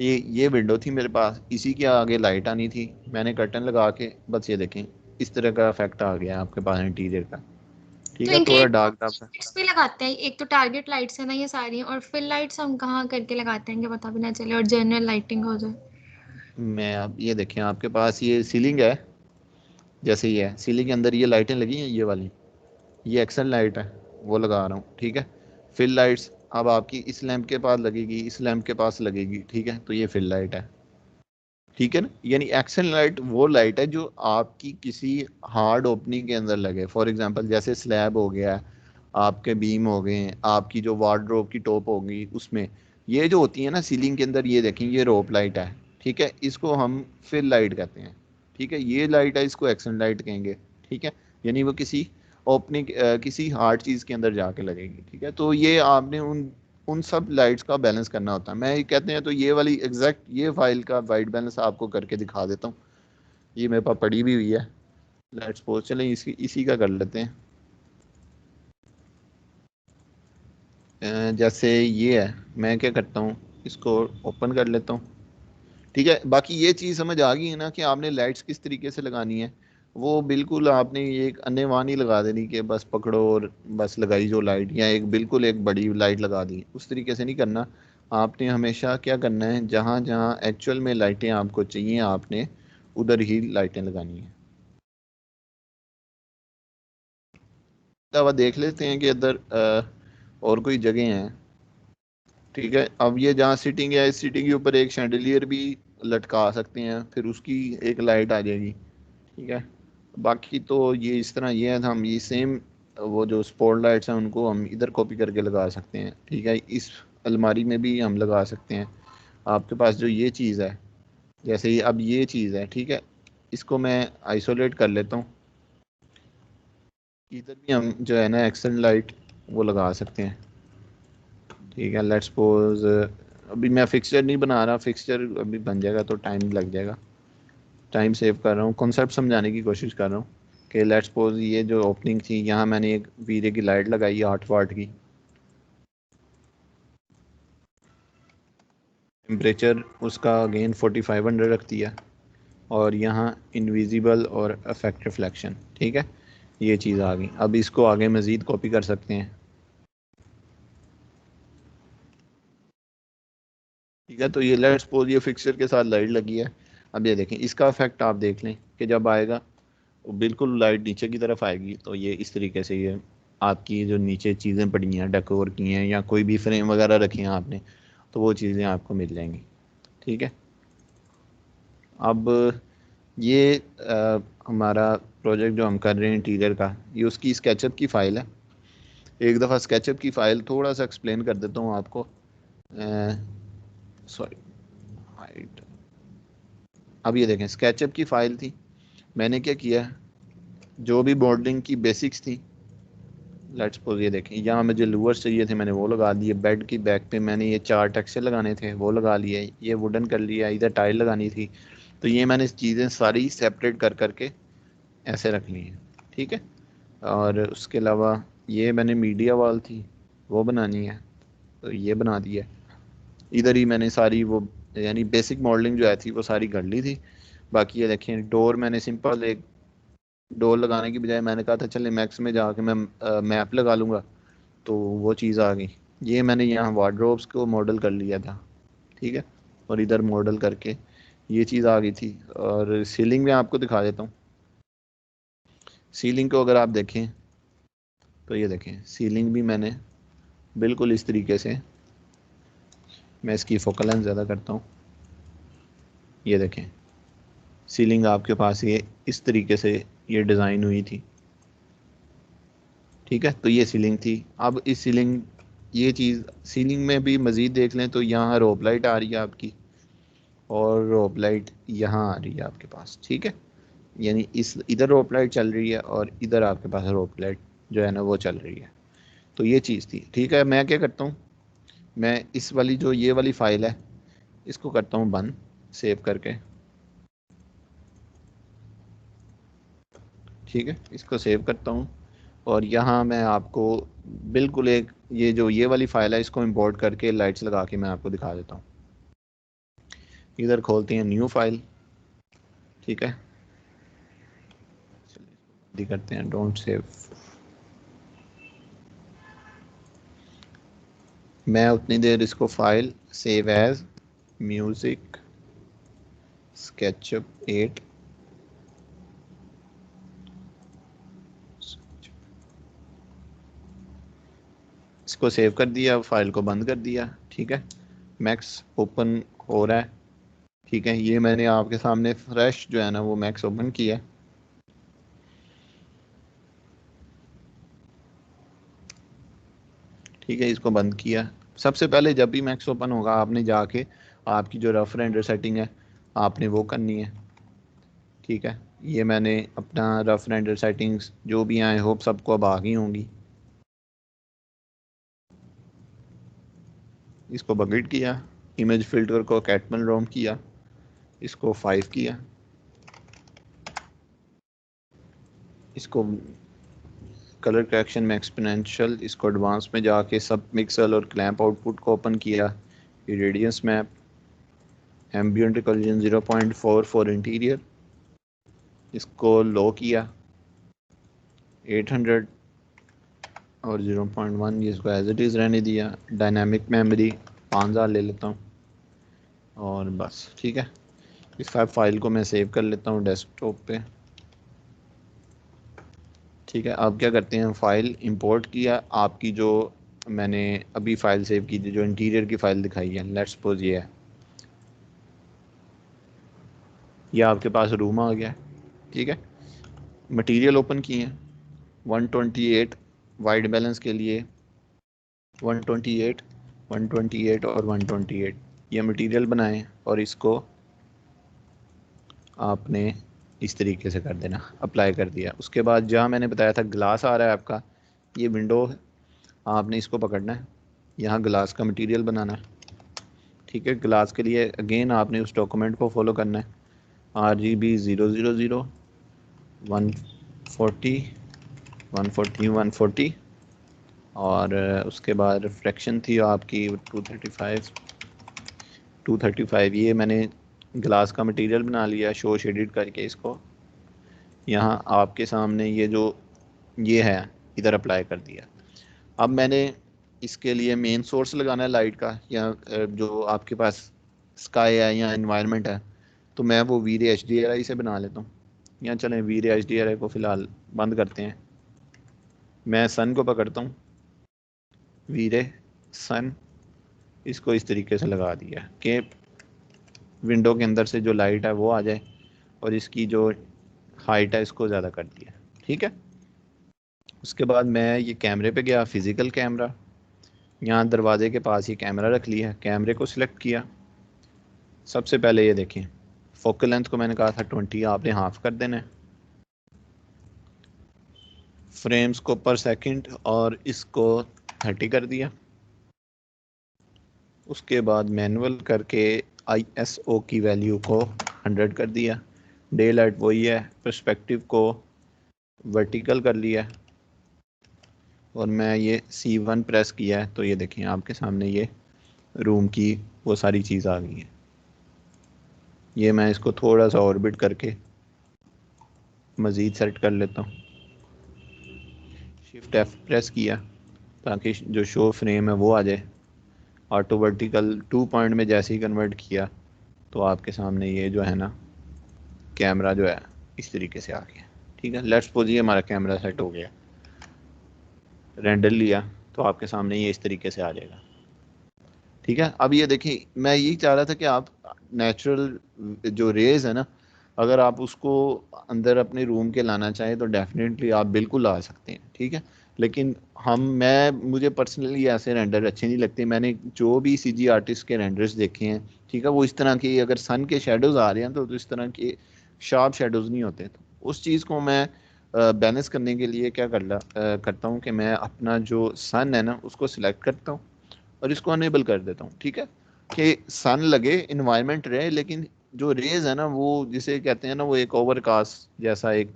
ये विंडो थी मेरे पास, इसी के आगे लाइट आनी थी, मैंने कर्टन लगा के बस ये देखें इस तरह का इफेक्ट आ गया आपके पास इंटीरियर का। ठीक तो है, थोड़ा इंटीरियर डार्क डार्क सा। भी लगाते हैं, एक तो टारगेट लाइट्स है ना ये सारी, और फिल लाइट्स हम कहाँ करके लगाते हैं कि पता भी ना चले और जनरल लाइटिंग हो जाए। मैं अब ये देखें आपके पास ये सीलिंग है, जैसे ही है सीलिंग के अंदर ये लाइटें लगी हैं, ये वाली ये एक्शन लाइट है, वो लगा रहा हूँ। ठीक है, फिल लाइट्स अब आपकी इस लैंप के पास लगेगी, इस लैंप के पास लगेगी। ठीक है, तो ये फिल लाइट है। ठीक है ना, यानी एक्शन लाइट वो लाइट है जो आपकी किसी हार्ड ओपनिंग के अंदर लगे। फॉर एग्जांपल जैसे स्लैब हो गया, आपके बीम हो गए, आपकी जो वार्डरोब की टॉप होगी उसमें ये जो होती है ना सीलिंग के अंदर, ये देखें ये रोप लाइट है। ठीक है, इसको हम फिल लाइट कहते हैं। ठीक है, ये लाइट है, इसको एक्शन लाइट कहेंगे। ठीक है, यानी वो किसी ओपनिंग किसी हार्ड चीज़ के अंदर जाके लगेगी। ठीक है, तो ये आपने उन उन सब लाइट्स का बैलेंस करना होता है। मैं ये कहते हैं तो ये वाली एग्जैक्ट ये फाइल का वाइट बैलेंस आपको करके दिखा देता हूँ, ये मेरे पास पड़ी भी हुई है। लेट्स सपोज चलें इसी का कर लेते हैं। जैसे ये है, मैं क्या करता हूँ इसको ओपन कर लेता हूँ। ठीक है, बाकी ये चीज़ समझ आ गई है ना कि आपने लाइट्स किस तरीके से लगानी है। वो बिल्कुल आपने ये एक अन्यवान ही लगा देनी कि बस पकड़ो और बस लगाई जो लाइट, या एक बिल्कुल एक बड़ी लाइट लगा दी, उस तरीके से नहीं करना। आपने हमेशा क्या करना है, जहाँ जहाँ एक्चुअल में लाइटें आपको चाहिए आपने उधर ही लाइटें लगानी है। अब देख लेते हैं कि इधर और कोई जगह हैं। ठीक है, अब ये जहाँ सीटिंग है, इस सीटिंग के ऊपर एक शैंडलियर भी लटका सकते हैं, फिर उसकी एक लाइट आ जाएगी। ठीक है, बाकी तो ये इस तरह ये है, हम ये सेम वो जो स्पॉट लाइट्स हैं उनको हम इधर कॉपी करके लगा सकते हैं। ठीक है, इस अलमारी में भी हम लगा सकते हैं। आपके पास जो ये चीज़ है, जैसे ही अब ये चीज़ है, ठीक है, इसको मैं आइसोलेट कर लेता हूँ। इधर भी हम जो है ना एक्सन लाइट वो लगा सकते हैं। ठीक है, लेट्स सपोज अभी मैं फिक्सचर नहीं बना रहा, फिक्सचर अभी बन जाएगा तो टाइम लग जाएगा। टाइम सेव कर रहा हूँ, कॉन्सेप्ट समझाने की कोशिश कर रहा हूँ कि लेट्स सपोज ये जो ओपनिंग थी, यहाँ मैंने एक वीरे की लाइट लगाई 8 वाट की। टेम्परेचर उसका अगेन 4500 रख दिया, और यहाँ इनविजिबल और इफेक्ट रिफ्लेक्शन। ठीक है, ये चीज़ आ गई। अब इसको आगे मज़ीद कॉपी कर सकते हैं। ठीक है, तो ये लेट्स सपोज ये फिक्सचर के साथ लाइट लगी है। अब ये देखें इसका इफेक्ट आप देख लें कि जब आएगा वो बिल्कुल लाइट नीचे की तरफ आएगी, तो ये इस तरीके से ये आपकी जो नीचे चीज़ें पड़ी हैं डेकोर की हैं या कोई भी फ्रेम वगैरह रखी हैं आपने, तो वो चीज़ें आपको मिल जाएंगी। ठीक है, अब ये हमारा प्रोजेक्ट जो हम कर रहे हैं इंटीरियर का, ये उसकी स्केचअप की फ़ाइल है। एक दफ़ा स्केचअप की फ़ाइल थोड़ा सा एक्सप्लेन कर देता हूँ आपको। Sorry, height. अब ये देखें स्केचअप की फ़ाइल थी, मैंने क्या किया, जो भी मॉडलिंग की बेसिक्स थी, लेट्स सपोज ये देखें यहाँ मुझे लूवर्स चाहिए थे, मैंने वो लगा दिए। बेड की बैक पे मैंने ये 4 टेक्सचर लगाने थे, वो लगा लिए। ये वुडन कर लिया, इधर टाइल लगानी थी, तो ये मैंने चीज़ें सारी सेपरेट कर करके ऐसे रख ली हैं। ठीक है, और उसके अलावा ये मैंने मीडिया वॉल थी वो बनानी है, तो ये बना दिया। इधर ही मैंने सारी वो यानी बेसिक मॉडलिंग जो है थी वो सारी कर ली थी। बाकी ये देखें डोर मैंने सिंपल एक डोर लगाने की बजाय मैंने कहा था चले मैक्स में जाके मैं मैप लगा लूँगा, तो वो चीज़ आ गई। ये मैंने यहाँ वार्डरोब्स को मॉडल कर लिया था। ठीक है, और इधर मॉडल करके ये चीज़ आ गई थी। और सीलिंग में आपको दिखा देता हूँ। सीलिंग को अगर आप देखें तो ये देखें सीलिंग भी मैंने बिल्कुल इस तरीके से, मैं इसकी फोकल लेंथ ज़्यादा करता हूँ। ये देखें सीलिंग आपके पास ये इस तरीके से ये डिज़ाइन हुई थी। ठीक है, तो ये सीलिंग थी। अब इस सीलिंग ये चीज़ सीलिंग में भी मज़ीद देख लें तो यहाँ रोप लाइट आ रही है आपकी, और रोप लाइट यहाँ आ रही है आपके पास। ठीक है, यानी इस इधर रोप लाइट चल रही है और इधर आपके पास रोप लाइट जो है ना वो चल रही है। तो ये चीज़ थी। ठीक है, मैं क्या करता हूँ, मैं इस वाली जो ये वाली फ़ाइल है इसको करता हूँ बंद, सेव करके। ठीक है, इसको सेव करता हूँ, और यहाँ मैं आपको बिल्कुल एक ये जो ये वाली फ़ाइल है इसको इंपोर्ट करके लाइट्स लगा के मैं आपको दिखा देता हूँ। इधर खोलते हैं न्यू फाइल, ठीक है, चलिए करते हैं डोंट सेव। मैं उतनी देर इसको file save as music SketchUp 8 इसको सेव कर दिया, फाइल को बंद कर दिया, ठीक है। मैक्स ओपन हो रहा है, ठीक है। ये मैंने आपके सामने फ्रेश जो है ना वो मैक्स ओपन किया, ठीक है। इसको बंद किया। सबसे पहले जब भी मैक्स ओपन होगा आपने जाके आपकी जो रफ रेंडर सेटिंग है आपने वो करनी है, ठीक है। ये मैंने अपना रफ रेंडर सेटिंग्स जो भी आई होप सबको अब आ गई होंगी। इसको बकेट किया, इमेज फिल्टर को कैटमल रोम किया, इसको 5 किया, इसको कलर करेक्शन में एक्सपोनेंशियल, इसको एडवांस में जाके सब मिक्सल और क्लैंप आउटपुट को ओपन किया, radiance map, ambient occlusion 0.4 for interior, इसको लो किया 800 और 0.1 इसको एज इट इज़ रहने दिया। डायनामिक मेमोरी 5000 ले लेता हूँ और बस, ठीक है। इस फाइल को मैं सेव कर लेता हूँ डेस्कटॉप पे, ठीक है। अब क्या करते हैं, फ़ाइल इंपोर्ट किया, आपकी जो मैंने अभी फ़ाइल सेव की थी जो इंटीरियर की फ़ाइल दिखाई है, लेट्स सपोज ये है, यह आपके पास रूम आ गया, ठीक है। मटेरियल ओपन किए हैं 128 वाइट बैलेंस के लिए, 128 128 और 128 ये मटेरियल बनाए और इसको आपने इस तरीके से कर देना, अप्लाई कर दिया। उसके बाद जहाँ मैंने बताया था ग्लास आ रहा है आपका, ये विंडो है, आपने इसको पकड़ना है, यहाँ ग्लास का मटेरियल बनाना है, ठीक है। ग्लास के लिए अगेन आपने उस डॉक्यूमेंट को फॉलो करना है, RGB 000 140 140 140 और उसके बाद रिफ्लेक्शन थी आपकी 235 ये मैंने ग्लास का मटेरियल बना लिया शो शेडेड करके, इसको यहाँ आपके सामने ये जो ये है इधर अप्लाई कर दिया। अब मैंने इसके लिए मेन सोर्स लगाना है लाइट का, या जो आपके पास स्काई है या एनवायरनमेंट है, तो मैं वो वीरे HDRI से बना लेता हूँ। यहाँ चलें वीरे HDRI को फ़िलहाल बंद करते हैं, मैं सन को पकड़ता हूँ, वीरे सन, इसको इस तरीके से लगा दिया कि विंडो के अंदर से जो लाइट है वो आ जाए और इसकी जो हाइट है इसको ज़्यादा कर दिया, ठीक है। उसके बाद मैं ये कैमरे पे गया, फिज़िकल कैमरा, यहाँ दरवाजे के पास ही कैमरा रख लिया, कैमरे को सिलेक्ट किया। सबसे पहले ये देखें फोकल लेंथ को मैंने कहा था 20, आपने हाफ कर देना है, फ्रेम्स को पर सेकंड और इसको 30 कर दिया। उसके बाद मैनुअल करके ISO की वैल्यू को 100 कर दिया, डे लाइट वही है, पर्सपेक्टिव को वर्टिकल कर लिया और मैं ये C1 प्रेस किया है तो ये देखें आपके सामने ये रूम की वो सारी चीज़ आ गई है। ये मैं इसको थोड़ा सा ऑर्बिट करके मज़ीद सेट कर लेता हूँ, शिफ्ट F प्रेस किया ताकि जो शो फ्रेम है वो आ जाए। ऑटो वर्टिकल 2 पॉइंट में जैसे ही कन्वर्ट किया तो आपके सामने ये जो है ना कैमरा जो है इस तरीके से आ गया, ठीक है। लेट्स सपोज ये हमारा कैमरा सेट हो गया, रेंडर लिया तो आपके सामने ये इस तरीके से आ जाएगा, ठीक है। अब ये देखिए मैं यही चाह रहा था कि आप नेचुरल जो रेज है ना, अगर आप उसको अंदर अपने रूम के लाना चाहें तो डेफिनेटली आप बिल्कुल ला सकते हैं, ठीक है। लेकिन मुझे पर्सनली ऐसे रेंडर अच्छे नहीं लगते। मैंने जो भी CG आर्टिस्ट के रेंडर्स देखे हैं, ठीक है, वो इस तरह के अगर सन के शेडोज़ आ रहे हैं तो इस तरह के शार्प शेडोज़ नहीं होते। तो उस चीज़ को मैं बैलेंस करने के लिए क्या करता हूँ कि मैं अपना जो सन है ना उसको सिलेक्ट करता हूँ और इसको अनेबल कर देता हूँ, ठीक है, कि सन लगे, इन्वायरमेंट रहे, लेकिन जो रेज है ना वो जिसे कहते हैं ना वो एक ओवरकास्ट जैसा एक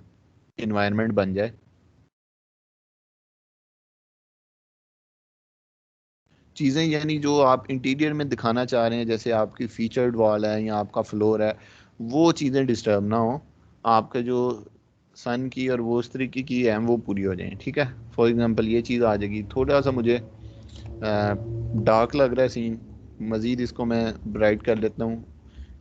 इन्वायरमेंट बन जाए। चीज़ें यानी जो आप इंटीरियर में दिखाना चाह रहे हैं, जैसे आपकी फीचर्ड वॉल है या आपका फ्लोर है, वो चीज़ें डिस्टर्ब ना हो, आपके जो सन की और वो उस तरीके की है वो पूरी हो जाए। ठीक है, फॉर एग्जांपल ये चीज़ आ जाएगी। थोड़ा सा मुझे डार्क लग रहा है सीन, मज़ीद इसको मैं ब्राइट कर लेता हूँ।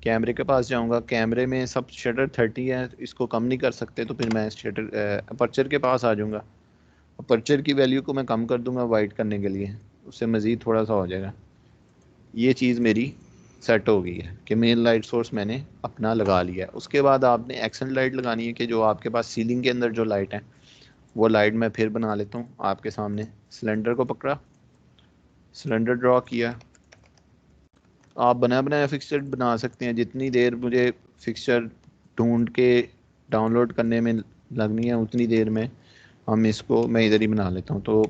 कैमरे के पास जाऊँगा, कैमरे में सब शटर 30 है, इसको कम नहीं कर सकते, तो फिर मैं शटर अपर्चर के पास आ जाऊँगा। अपर्चर की वैल्यू को मैं कम कर दूंगा वाइट करने के लिए, उससे मज़ीद थोड़ा सा हो जाएगा। ये चीज़ मेरी सेट हो गई है कि मेन लाइट सोर्स मैंने अपना लगा लिया है। उसके बाद आपने एक्सेंट लाइट लगानी है कि जो आपके पास सीलिंग के अंदर जो लाइट है वो लाइट मैं फिर बना लेता हूँ आपके सामने। सिलेंडर को पकड़ा, सिलेंडर ड्रॉ किया। आप बना बनाया फिक्सचर बना सकते हैं, जितनी देर मुझे फिक्सचर ढूंढ के डाउनलोड करने में लगनी है उतनी देर में हम इसको मैं इधर ही बना लेता हूँ। तो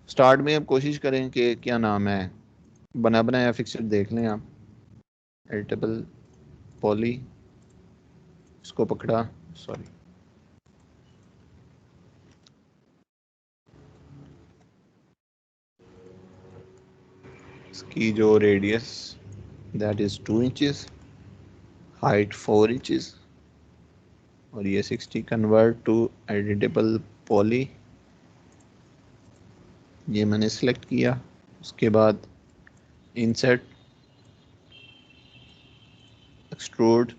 स्टार्ट में अब कोशिश करें कि क्या नाम है, बना बनाया फिक्सचर देख लें आप। एडिटेबल पॉली, इसको पकड़ा, सॉरी, इसकी जो radius that is 2 inches, height 4 inches, और ये 60 कन्वर्ट टू एडिटेबल पॉली, ये मैंने सेलेक्ट किया। उसके बाद इंसर्ट, एक्सट्रूड,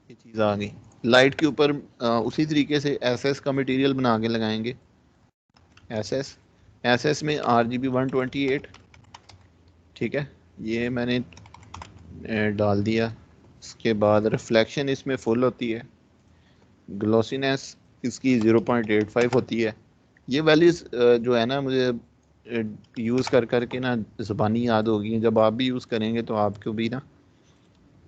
ये चीज़ आ गई। लाइट के ऊपर उसी तरीके से एसएस का मटेरियल बना के लगाएंगे। एसएस में RGB 128, ठीक है, ये मैंने डाल दिया। इसके बाद रिफ्लेक्शन इसमें फुल होती है, ग्लॉसीनेस इसकी 0.85 होती है। ये वैल्यूज़ जो है ना मुझे यूज़ कर करके ना ज़बानी याद होगी, जब आप भी यूज़ करेंगे तो आपको भी ना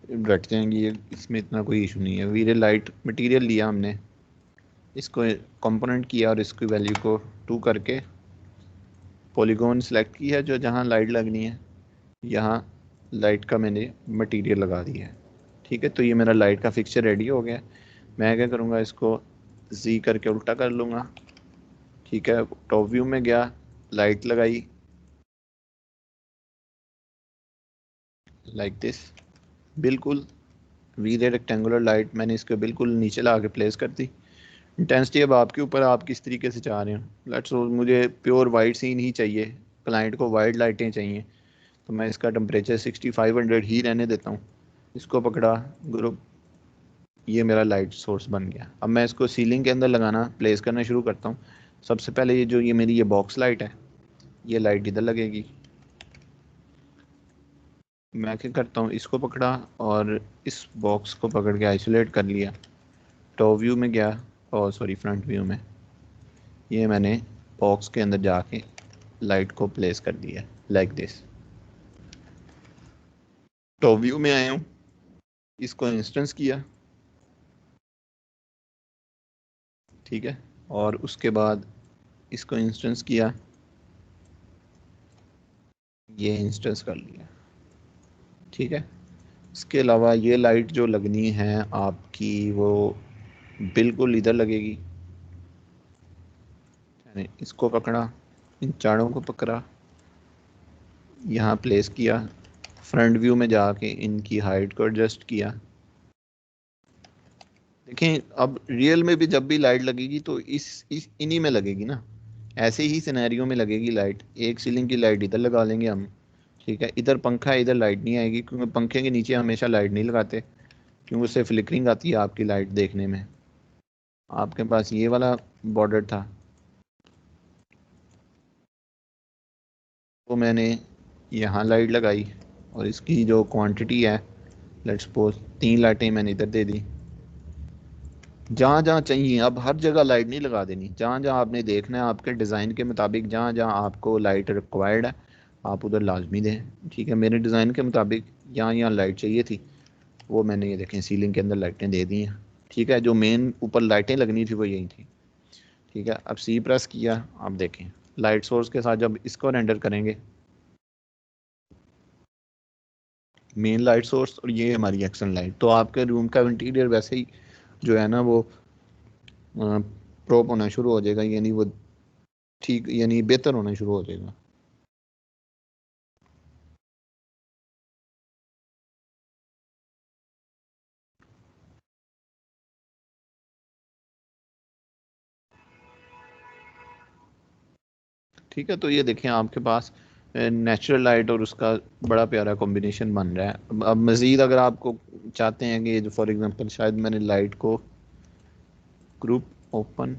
रट जाएंगी ये, इसमें इतना कोई इशू नहीं है। वीरे लाइट मटेरियल लिया हमने, इसको कंपोनेंट किया और इसकी वैल्यू को 2 करके पॉलीगॉन सेलेक्ट किया जो जहाँ लाइट लगनी है, यहाँ लाइट का मैंने मटेरियल लगा दिया है। ठीक है, तो ये मेरा लाइट का फिक्सचर रेडी हो गया। मैं क्या करूँगा, इसको जी करके उल्टा कर लूँगा। ठीक है, टॉप व्यू में गया, लाइट लगाई लाइक दिस, बिल्कुल वीरे रेक्टेंगुलर लाइट मैंने इसको बिल्कुल नीचे ला के प्लेस कर दी। इंटेंसिटी अब आपके ऊपर, आप किस तरीके से चाह रहे हो। लेट्स सपोज मुझे प्योर वाइट सीन ही चाहिए, क्लाइंट को वाइट लाइटें चाहिए, तो मैं इसका टेम्परेचर 6500 ही रहने देता हूँ। इसको पकड़ा, ग्रुप, ये मेरा लाइट सोर्स बन गया। अब मैं इसको सीलिंग के अंदर लगाना प्लेस करना शुरू करता हूँ। सबसे पहले ये जो ये मेरी ये बॉक्स लाइट है, ये लाइट इधर लगेगी। मैं क्या करता हूँ, इसको पकड़ा और इस बॉक्स को पकड़ के आइसोलेट कर लिया। टॉप व्यू में गया, और सॉरी फ्रंट व्यू में, ये मैंने बॉक्स के अंदर जाके लाइट को प्लेस कर दिया लाइक दिस। टॉप व्यू में आया हूँ, इसको इंस्टेंस किया, ठीक है, और उसके बाद इसको इंस्टेंस किया, ये इंस्टेंस कर लिया। ठीक है, इसके अलावा ये लाइट जो लगनी है आपकी वो बिल्कुल इधर लगेगी। इसको पकड़ा, इन चारों को पकड़ा, यहाँ प्लेस किया, फ्रंट व्यू में जाके इनकी हाइट को एडजस्ट किया। देखें, अब रियल में भी जब भी लाइट लगेगी तो इस इन्हीं में लगेगी ना, ऐसे ही सिनेरियो में लगेगी लाइट। एक सीलिंग की लाइट इधर लगा लेंगे हम, ठीक है, इधर पंखा है, इधर लाइट नहीं आएगी, क्योंकि पंखे के नीचे हमेशा लाइट नहीं लगाते, क्योंकि उससे फ्लिकरिंग आती है आपकी लाइट देखने में। आपके पास ये वाला बॉर्डर था, तो मैंने यहाँ लाइट लगाई, और इसकी जो क्वांटिटी है, लेट्स सपोज 3 लाइटें मैंने इधर दे दी। जहाँ जहाँ चाहिए, अब हर जगह लाइट नहीं लगा देनी, जहाँ जहाँ आपने देखना है आपके डिज़ाइन के मुताबिक, जहाँ जहाँ आपको लाइट रिक्वायर्ड है आप उधर लाजमी दें। ठीक है, मेरे डिज़ाइन के मुताबिक यहाँ यहाँ लाइट चाहिए थी, वो मैंने ये देखें सीलिंग के अंदर लाइटें दे दी हैं। ठीक है, जो मेन ऊपर लाइटें लगनी थी वो यही थी। ठीक है, अब सी प्रेस किया, आप देखें लाइट सोर्स के साथ जब इसको रेंडर करेंगे, मेन लाइट सोर्स और ये हमारी एक्शन लाइट, तो आपके रूम का इंटीरियर वैसे ही जो है ना वो प्रॉप होना शुरू हो जाएगा, यानी वो ठीक यानी बेहतर होना शुरू हो जाएगा। ठीक है, तो ये देखें आपके पास नेचुरल लाइट और उसका बड़ा प्यारा कॉम्बिनेशन बन रहा है। अब मज़ीद अगर आपको चाहते हैं कि जो फॉर एग्जांपल शायद मैंने लाइट को ग्रुप ओपन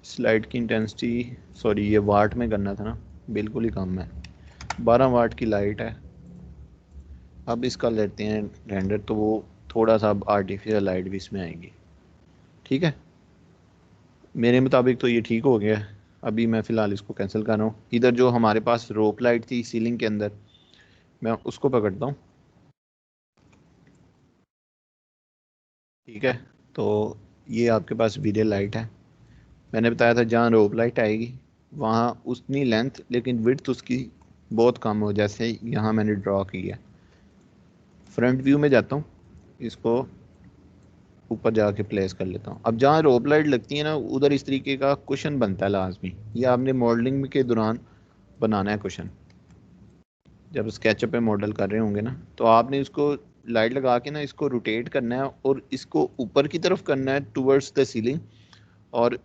स्लाइड की इंटेंसिटी, सॉरी ये वाट में करना था ना, बिल्कुल ही कम है, 12 वाट की लाइट है। अब इसका लेते हैं रेंडर, तो वो थोड़ा सा अब आर्टिफिशियल लाइट भी इसमें आएगी। ठीक है, मेरे मुताबिक तो ये ठीक हो गया है। अभी मैं फ़िलहाल इसको कैंसिल कर रहा हूँ। इधर जो हमारे पास रोप लाइट थी सीलिंग के अंदर, मैं उसको पकड़ता हूँ। ठीक है, तो ये आपके पास वीडियो लाइट है। मैंने बताया था जहाँ रोप लाइट आएगी वहाँ उतनी लेंथ लेकिन विड्थ उसकी बहुत कम हो, जैसे यहाँ मैंने ड्रॉ किया। फ्रंट व्यू में जाता हूँ, इसको ऊपर जाके प्लेस कर लेता हूँ। अब जहाँ रोप लाइट लगती है ना, उधर इस तरीके का कुशन बनता है लाजमी। ये आपने मॉडलिंग के दौरान बनाना है कुशन। जब स्केचअप पे मॉडल कर रहे होंगे ना, तो आपने इसको लाइट लगा के ना इसको रोटेट करना है और इसको ऊपर की तरफ करना है टूवर्ड्स द सीलिंग, और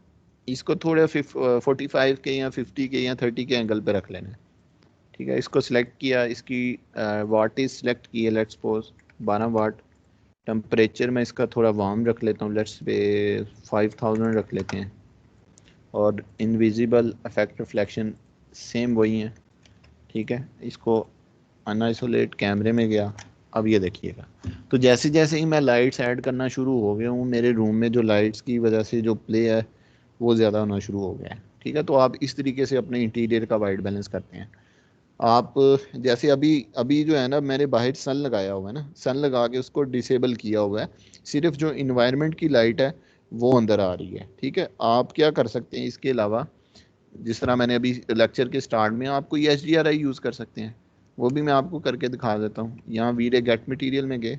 इसको थोड़े 45 के या 50 के या 30 के एंगल पे रख लेना है। ठीक है, इसको सिलेक्ट किया, इसकी वाट इज सिलेक्ट की है, लेट्स सपोज 12 वाट। टेम्परेचर मैं इसका थोड़ा वार्म रख लेता हूँ, लेट्स पे 5000 रख लेते हैं। और इनविजिबल इफेक्ट रिफ्लेक्शन सेम वही है। ठीक है, इसको अनआइसोलेट कैमरे में गया। अब ये देखिएगा, तो जैसे जैसे ही मैं लाइट्स ऐड करना शुरू हो गया हूँ, मेरे रूम में जो लाइट्स की वजह से जो प्ले है वो ज़्यादा होना शुरू हो गया है। ठीक है, तो आप इस तरीके से अपने इंटीरियर का वाइट बैलेंस करते हैं। आप जैसे अभी अभी जो है ना, मैंने बाहर सन लगाया हुआ है ना, सन लगा के उसको डिसेबल किया हुआ है, सिर्फ जो इन्वायरमेंट की लाइट है वो अंदर आ रही है। ठीक है, आप क्या कर सकते हैं इसके अलावा, जिस तरह मैंने अभी लेक्चर के स्टार्ट में आपको ये HDRI यूज़ कर सकते हैं, वो भी मैं आपको करके दिखा देता हूँ। यहाँ वीरे गेट मटेरियल में गए,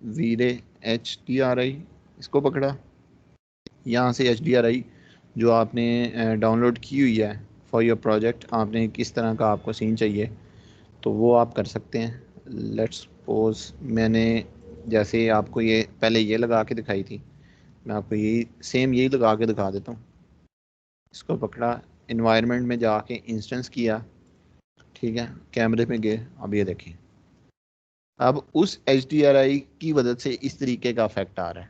वीरे HDRI इसको पकड़ा, यहाँ से HDRI जो आपने डाउनलोड की हुई है फॉर योर प्रोजेक्ट, आपने किस तरह का आपको सीन चाहिए तो वो आप कर सकते हैं। लेट्स सपोज मैंने जैसे आपको ये पहले ये लगा के दिखाई थी, मैं आपको यही सेम यही लगा के दिखा देता हूँ। इसको पकड़ा, इन्वायरमेंट में जाके इंस्टेंस किया। ठीक है, कैमरे में गए, अब ये देखें, अब उस HDRI की वजह से इस तरीके का इफेक्ट आ रहा है।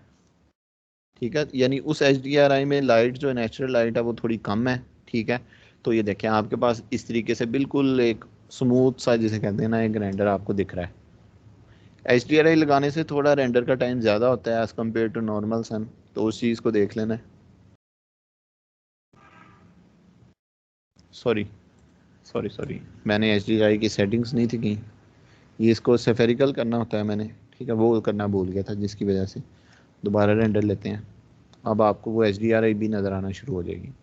ठीक है, यानी उस HDRI में लाइट जो नेचुरल लाइट है वो थोड़ी कम है। ठीक है, तो ये देखें आपके पास इस तरीके से बिल्कुल एक स्मूथ सा, जिसे कहते हैं ना, एक रेंडर आपको दिख रहा है। HDRI लगाने से थोड़ा रेंडर का टाइम ज़्यादा होता है as compare to normal sun, तो उस चीज़ को देख लेना है। सॉरी सॉरी सॉरी, मैंने HDRI की सेटिंग्स नहीं थी की, ये इसको सेफेरिकल करना होता है मैंने। ठीक है, वो करना भूल गया था, जिसकी वजह से दोबारा रेंडर लेते हैं। अब आपको वो HDRI भी नज़र आना शुरू हो जाएगी।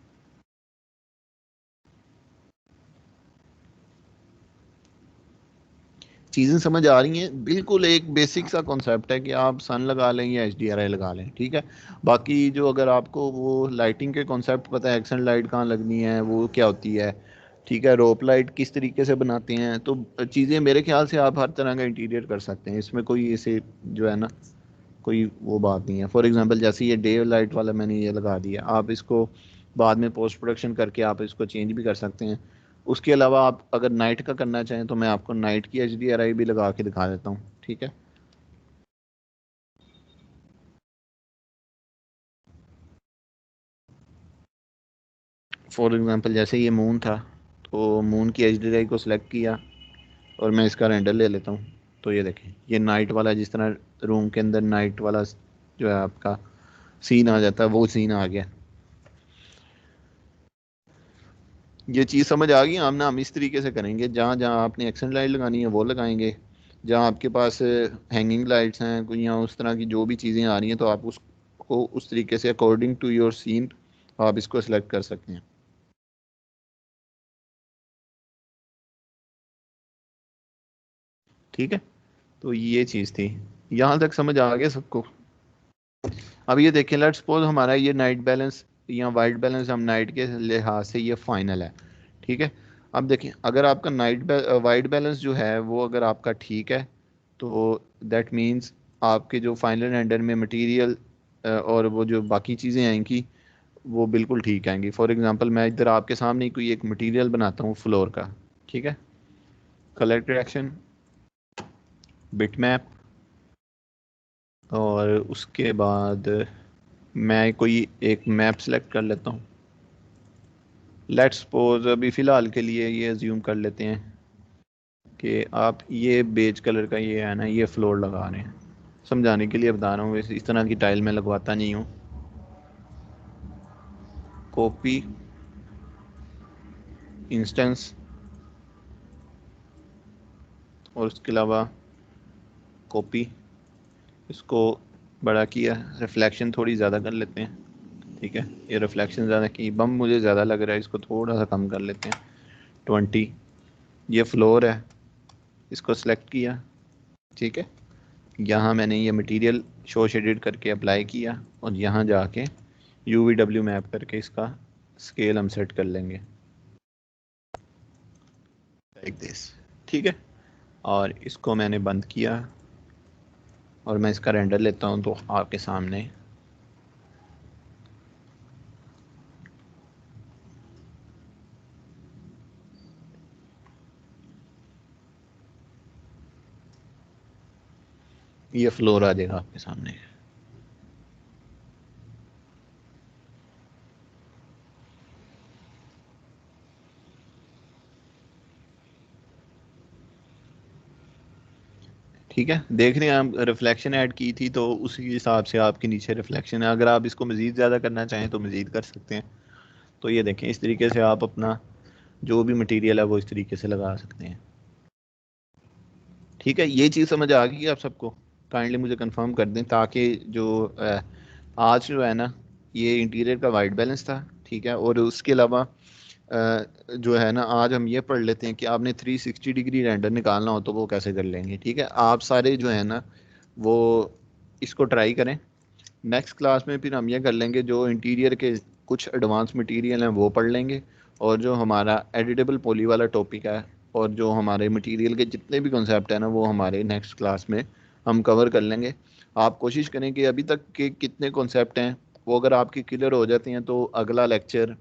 चीज़ें समझ आ रही हैं? बिल्कुल एक बेसिक सा कॉन्सेप्ट है कि आप सन लगा लें या HDRI लगा लें। ठीक है, बाकी जो अगर आपको वो लाइटिंग के कॉन्सेप्ट पता है, एक्सेंट लाइट कहाँ लगनी है, वो क्या होती है, ठीक है, रोप लाइट किस तरीके से बनाते हैं, तो चीज़ें मेरे ख्याल से आप हर तरह का इंटीरियर कर सकते हैं। इसमें कोई ऐसे जो है ना, कोई वो बात नहीं है। फॉर एग्जांपल जैसे ये डे लाइट वाला मैंने ये लगा दिया, आप इसको बाद में पोस्ट प्रोडक्शन करके आप इसको चेंज भी कर सकते हैं। उसके अलावा आप अगर नाइट का करना चाहें तो मैं आपको नाइट की HDRI भी लगा के दिखा देता हूँ। ठीक है, फॉर एग्जांपल जैसे ये मून था, तो मून की HDRI को सिलेक्ट किया और मैं इसका रेंडर ले लेता हूँ। तो ये देखें, ये नाइट वाला, जिस तरह रूम के अंदर नाइट वाला जो है आपका सीन आ जाता है, वो सीन आ गया। ये चीज़ समझ आ गई? हम इस तरीके से करेंगे, जहाँ जहाँ आपने एक्सेंट लाइट लगानी है वो लगाएंगे, जहाँ आपके पास हैंगिंग लाइट्स हैं कोई या उस तरह की जो भी चीज़ें आ रही हैं, तो आप उसको उस तरीके से अकॉर्डिंग टू योर सीन आप इसको सेलेक्ट कर सकते हैं। ठीक है, तो ये चीज़ थी। यहाँ तक समझ आ गया सबको? अब ये देखिए, लेट्स सपोज हमारा ये नाइट बैलेंस या वाइट बैलेंस हम नाइट के लिहाज से ये फाइनल है, ठीक है। अब देखिए, अगर आपका वाइट बैलेंस जो है वो अगर आपका ठीक है तो दैट मीन्स आपके जो फाइनल रेंडर में मटेरियल और वो जो बाकी चीज़ें आएंगी वो बिल्कुल ठीक आएंगी। फॉर एग्जांपल मैं इधर आपके सामने कोई एक मटेरियल बनाता हूँ फ्लोर का, ठीक है। कलर करेक्शन, बिटमैप, और उसके बाद मैं कोई एक मैप सेलेक्ट कर लेता हूँ। लेट्स सपोज अभी फ़िलहाल के लिए ये अज्यूम कर लेते हैं कि आप ये बेज कलर का ये है ना, ये फ्लोर लगा रहे हैं। समझाने के लिए बता रहा हूँ, वैसे इस तरह की टाइल मैं लगवाता नहीं हूँ। कॉपी इंस्टेंस, और उसके अलावा कॉपी, इसको बड़ा किया, रिफ्लेक्शन थोड़ी ज़्यादा कर लेते हैं, ठीक है। ये रिफ्लेक्शन ज़्यादा की, बम मुझे ज़्यादा लग रहा है, इसको थोड़ा सा कम कर लेते हैं, 20। ये फ्लोर है, इसको सेलेक्ट किया, ठीक है। यहाँ मैंने ये मटेरियल शो शेडेड करके अप्लाई किया और यहाँ जाके UVW मैप करके इसका स्केल हम सेट कर लेंगे लाइक दिस, ठीक है। और इसको मैंने बंद किया और मैं इसका रेंडर लेता हूँ तो आपके सामने ये फ्लोर आ जाएगा आपके सामने। ठीक है, देख रहे हैं हम रिफ्लेक्शन ऐड की थी तो उसी हिसाब से आपके नीचे रिफ्लेक्शन है। अगर आप इसको मज़ीद ज़्यादा करना चाहें तो मज़ीद कर सकते हैं। तो ये देखें, इस तरीके से आप अपना जो भी मटेरियल है वो इस तरीके से लगा सकते हैं, ठीक है। ये चीज़ समझ आ गई आप सबको? काइंडली मुझे कंफर्म कर दें ताकि जो आज जो है ना ये इंटीरियर का वाइट बैलेंस था, ठीक है। और उसके अलावा जो है ना आज हम ये पढ़ लेते हैं कि आपने 360 डिग्री रेंडर निकालना हो तो वो कैसे कर लेंगे, ठीक है। आप सारे जो है ना वो इसको ट्राई करें। नेक्स्ट क्लास में फिर हम ये कर लेंगे, जो इंटीरियर के कुछ एडवांस मटेरियल हैं वो पढ़ लेंगे, और जो हमारा एडिटेबल पॉली वाला टॉपिक है और जो हमारे मटेरियल के जितने भी कॉन्सेप्ट हैं ना वो हमारे नेक्स्ट क्लास में हम कवर कर लेंगे। आप कोशिश करें कि अभी तक के कितने कॉन्सेप्ट हैं वो अगर आपकी क्लियर हो जाती हैं तो अगला लेक्चर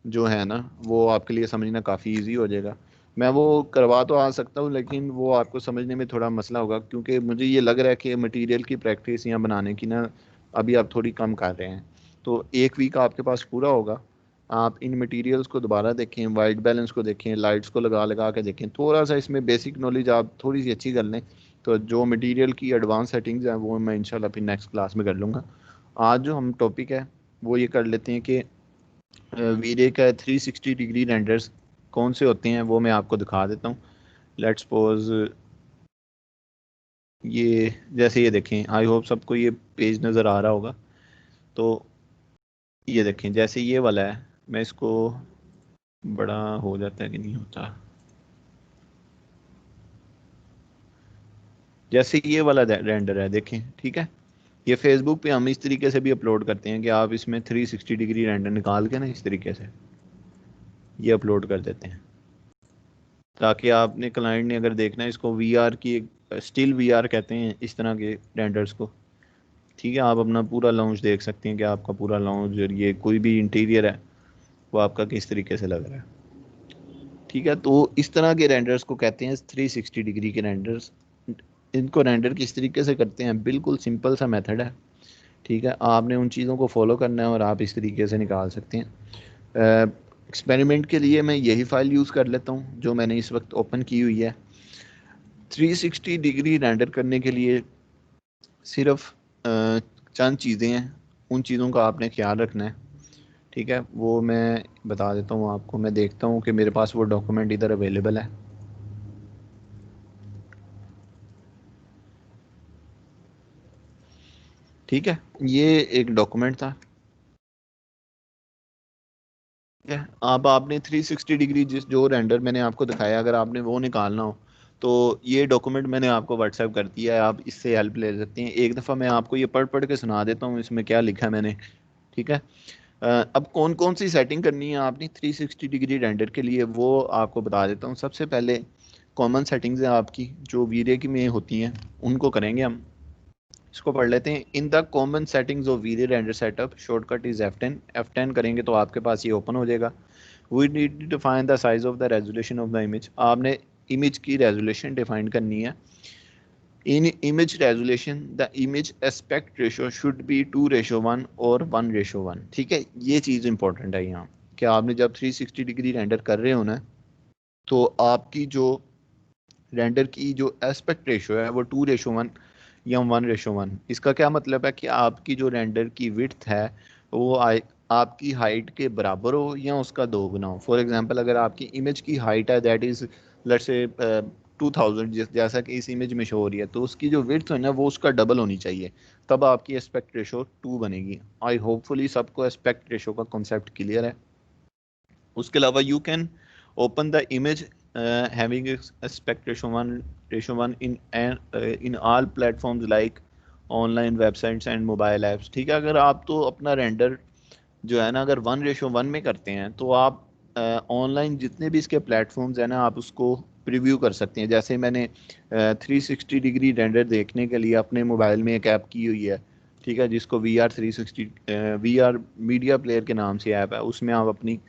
जो है ना वो आपके लिए समझना काफ़ी इजी हो जाएगा। मैं वो करवा तो आ सकता हूँ लेकिन वो आपको समझने में थोड़ा मसला होगा, क्योंकि मुझे ये लग रहा है कि मटेरियल की प्रैक्टिस यहाँ बनाने की ना अभी आप थोड़ी कम कर रहे हैं। तो एक वीक आपके पास पूरा होगा, आप इन मटेरियल्स को दोबारा देखें, वाइट बैलेंस को देखें, लाइट्स को लगा लगा के देखें, थोड़ा सा इसमें बेसिक नॉलेज आप थोड़ी सी अच्छी कर लें। तो जो मटेरियल की एडवांस सेटिंग्स हैं वो मैं इंशाल्लाह फिर नेक्स्ट क्लास में कर लूँगा। आज जो हम टॉपिक है वो ये कर लेते हैं कि वीरे का 360 डिग्री रेंडर्स कौन से होते हैं वो मैं आपको दिखा देता हूँ। लेट्स सपोज ये जैसे ये देखें, आई होप सबको ये पेज नज़र आ रहा होगा। तो ये देखें जैसे ये वाला है, मैं इसको बड़ा हो जाता है कि नहीं होता, जैसे ये वाला रेंडर है देखें, ठीक है। ये फेसबुक पे हम इस तरीके से भी अपलोड करते हैं कि आप इसमें 360 डिग्री रेंडर निकाल के ना इस तरीके से ये अपलोड कर देते हैं, ताकि आपने क्लाइंट ने अगर देखना है इसको वीआर की एक स्टिल वीआर कहते हैं इस तरह के रेंडर्स को, ठीक है। आप अपना पूरा लाउंज देख सकते हैं कि आपका पूरा लाउंज और ये कोई भी इंटीरियर है वो आपका किस तरीके से लग रहा है, ठीक है। तो इस तरह के रेंडर्स को कहते हैं 360 डिग्री के रेंडर्स। इनको रेंडर किस तरीके से करते हैं, बिल्कुल सिंपल सा मेथड है, ठीक है। आपने उन चीज़ों को फॉलो करना है और आप इस तरीके से निकाल सकते हैं। एक्सपेरिमेंट के लिए मैं यही फाइल यूज़ कर लेता हूँ जो मैंने इस वक्त ओपन की हुई है। 360 डिग्री रेंडर करने के लिए सिर्फ चंद चीज़ें हैं, उन चीज़ों का आपने ख्याल रखना है, ठीक है। वो मैं बता देता हूँ आपको। मैं देखता हूँ कि मेरे पास वो डॉक्यूमेंट इधर अवेलेबल है, ठीक है। ये एक डॉक्यूमेंट था, ठीक है। अब आपने 360 डिग्री जिस जो रेंडर मैंने आपको दिखाया अगर आपने वो निकालना हो तो ये डॉक्यूमेंट मैंने आपको व्हाट्सएप कर दिया है, आप इससे हेल्प ले सकते हैं। एक दफ़ा मैं आपको ये पढ़ पढ़ के सुना देता हूँ इसमें क्या लिखा है मैंने, ठीक है। अब कौन कौन सी सेटिंग करनी है आपने 360 डिग्री रेंडर के लिए वो आपको बता देता हूँ। सबसे पहले कॉमन सेटिंग्स हैं आपकी जो वीरे की में होती हैं, उनको करेंगे हम। इसको पढ़ लेते हैं। In the common settings of VRay render setup shortcut is F10। F10 करेंगे तो आपके पास ये ओपन हो जाएगा। We need to define the size of the resolution of the image. आपने इमेज की रेजोल्यूशन डिफाइन करनी है। In image resolution the image aspect ratio should be 2:1 और 1:1। ठीक है, ये चीज़ इंपॉर्टेंट है यहाँ कि आपने जब 360 डिग्री रेंडर कर रहे हो ना, तो आपकी जो रेंडर की जो एस्पेक्ट रेशो है वो 2:1 या 1:1। इसका क्या मतलब है कि आपकी जो रेंडर की विड्थ है वो आपकी हाइट के बराबर हो या उसका दोगुना हो। फॉर एग्जांपल अगर आपकी इमेज की हाइट है दैट इज़ लेट्स से 2000 जैसा कि इस इमेज में शो हो रही है, तो उसकी जो विड्थ है ना वो उसका डबल होनी चाहिए, तब आपकी एस्पेक्ट रेशो 2 बनेगी। आई होपफुली सबको एस्पेक्ट रेशो का कॉन्सेप्ट क्लियर है। उसके अलावा you can open the image having aspect ratio 1:1 in all platforms like online websites and mobile apps. ठीक है, अगर आप तो अपना रेंडर जो है ना अगर 1:1 में करते हैं तो आप ऑनलाइन जितने भी इसके प्लेटफॉर्म्स हैं ना आप उसको प्रीव्यू कर सकते हैं। जैसे मैंने 360 डिग्री रेंडर देखने के लिए अपने मोबाइल में एक ऐप की हुई है, ठीक है, जिसको VR मीडिया प्लेयर के नाम से ऐप है। उसमें आप अपनी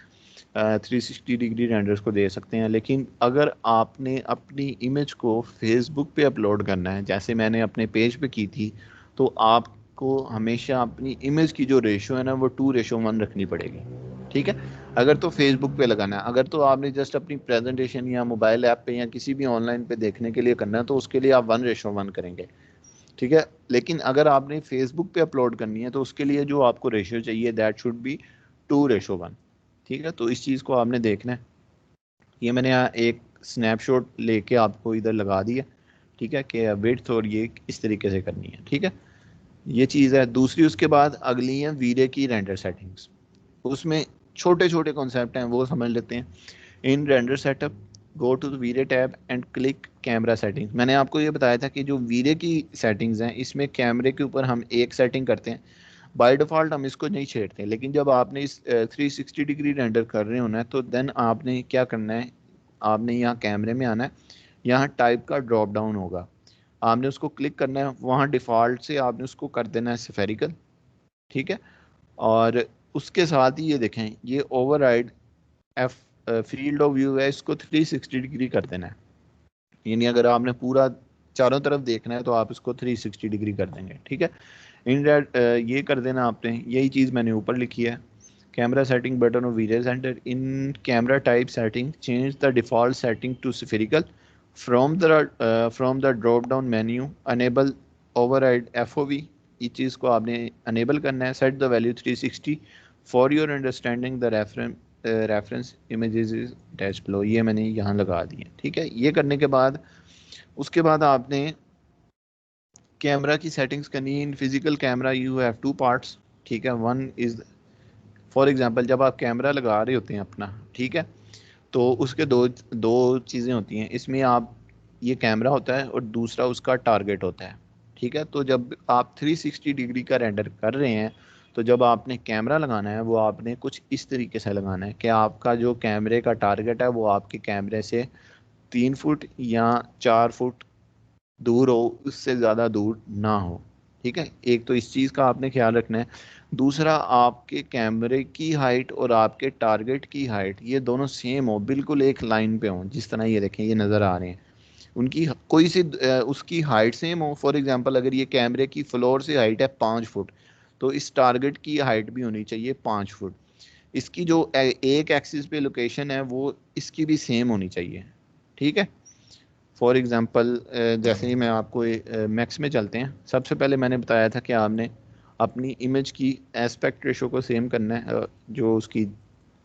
360 डिग्री रेंडर्स को दे सकते हैं। लेकिन अगर आपने अपनी इमेज को फेसबुक पे अपलोड करना है जैसे मैंने अपने पेज पे की थी, तो आपको हमेशा अपनी इमेज की जो रेशो है ना वो 2:1 रखनी पड़ेगी। ठीक है, अगर तो फेसबुक पे लगाना है। अगर तो आपने जस्ट अपनी प्रेजेंटेशन या मोबाइल ऐप पे या किसी भी ऑनलाइन पे देखने के लिए करना है तो उसके लिए आप 1:1 करेंगे। ठीक है, लेकिन अगर आपने फेसबुक पे अपलोड करनी है तो उसके लिए जो आपको रेशियो चाहिए दैट शुड बी 2:1। ठीक है, तो इस चीज़ को आपने देखना है। ये मैंने यहाँ एक स्नैपशॉट लेके आपको इधर लगा दिया, ठीक है, कि विड्थ और ये इस तरीके से करनी है। ठीक है, ये चीज़ है। दूसरी उसके बाद अगली है वीरे की रेंडर सेटिंग्स। उसमें छोटे छोटे कॉन्सेप्ट हैं वो समझ लेते हैं। In render setup go to the VRay tab and click camera settings. मैंने आपको ये बताया था कि जो वीरे की सेटिंग्स हैं इसमें कैमरे के ऊपर हम एक सेटिंग करते हैं, बाय डिफ़ॉल्ट हम इसको नहीं छेड़ते। लेकिन जब आपने इस 360 डिग्री रेंडर कर रहे होना है तो देन आपने क्या करना है, आपने यहाँ कैमरे में आना है, यहाँ टाइप का ड्रॉप डाउन होगा, आपने उसको क्लिक करना है। वहाँ डिफ़ॉल्ट से आपने उसको कर देना है स्फेरिकल। ठीक है, और उसके साथ ही ये देखें ये override F field of view है, इसको 360 डिग्री कर देना है। यानी अगर आपने पूरा चारों तरफ देखना है तो आप इसको 360 डिग्री कर देंगे। ठीक है, इन ये कर देना आपने। यही चीज़ मैंने ऊपर लिखी है। Camera setting button of video center in camera type setting change the default setting to spherical from the drop down menu enable override FOV। इस चीज़ को आपने अनेबल करना है। Set the value 360 for your understanding the reference images is attach below. ये मैंने यहाँ लगा दिए। ठीक है, ये करने के बाद उसके बाद आपने कैमरा की सेटिंग्स करनी है। In physical camera you have 2 parts. ठीक है, वन इज फॉर एग्जांपल जब आप कैमरा लगा रहे होते हैं अपना, ठीक है, तो उसके दो चीज़ें होती हैं इसमें। आप ये कैमरा होता है और दूसरा उसका टारगेट होता है। ठीक है, तो जब आप 360 डिग्री का रेंडर कर रहे हैं तो जब आपने कैमरा लगाना है वो आपने कुछ इस तरीके से लगाना है कि आपका जो कैमरे का टारगेट है वो आपके कैमरे से 3 फुट या 4 फुट दूर हो, उससे ज़्यादा दूर ना हो। ठीक है, एक तो इस चीज़ का आपने ख्याल रखना है। दूसरा आपके कैमरे की हाइट और आपके टारगेट की हाइट ये दोनों सेम हो, बिल्कुल एक लाइन पे हो। जिस तरह ये देखें ये नज़र आ रहे हैं, उनकी कोई सी उसकी हाइट सेम हो। फॉर एग्जांपल अगर ये कैमरे की फ्लोर से हाइट है 5 फुट तो इस टारगेट की हाइट भी होनी चाहिए 5 फुट। इसकी जो एक एक्सिस पे लोकेशन है वो इसकी भी सेम होनी चाहिए। ठीक है, फॉर एग्ज़ाम्पल जैसे ही मैं आपको मैक्स में चलते हैं। सबसे पहले मैंने बताया था कि आपने अपनी इमेज की एस्पेक्ट रेशो को सेम करना है। जो उसकी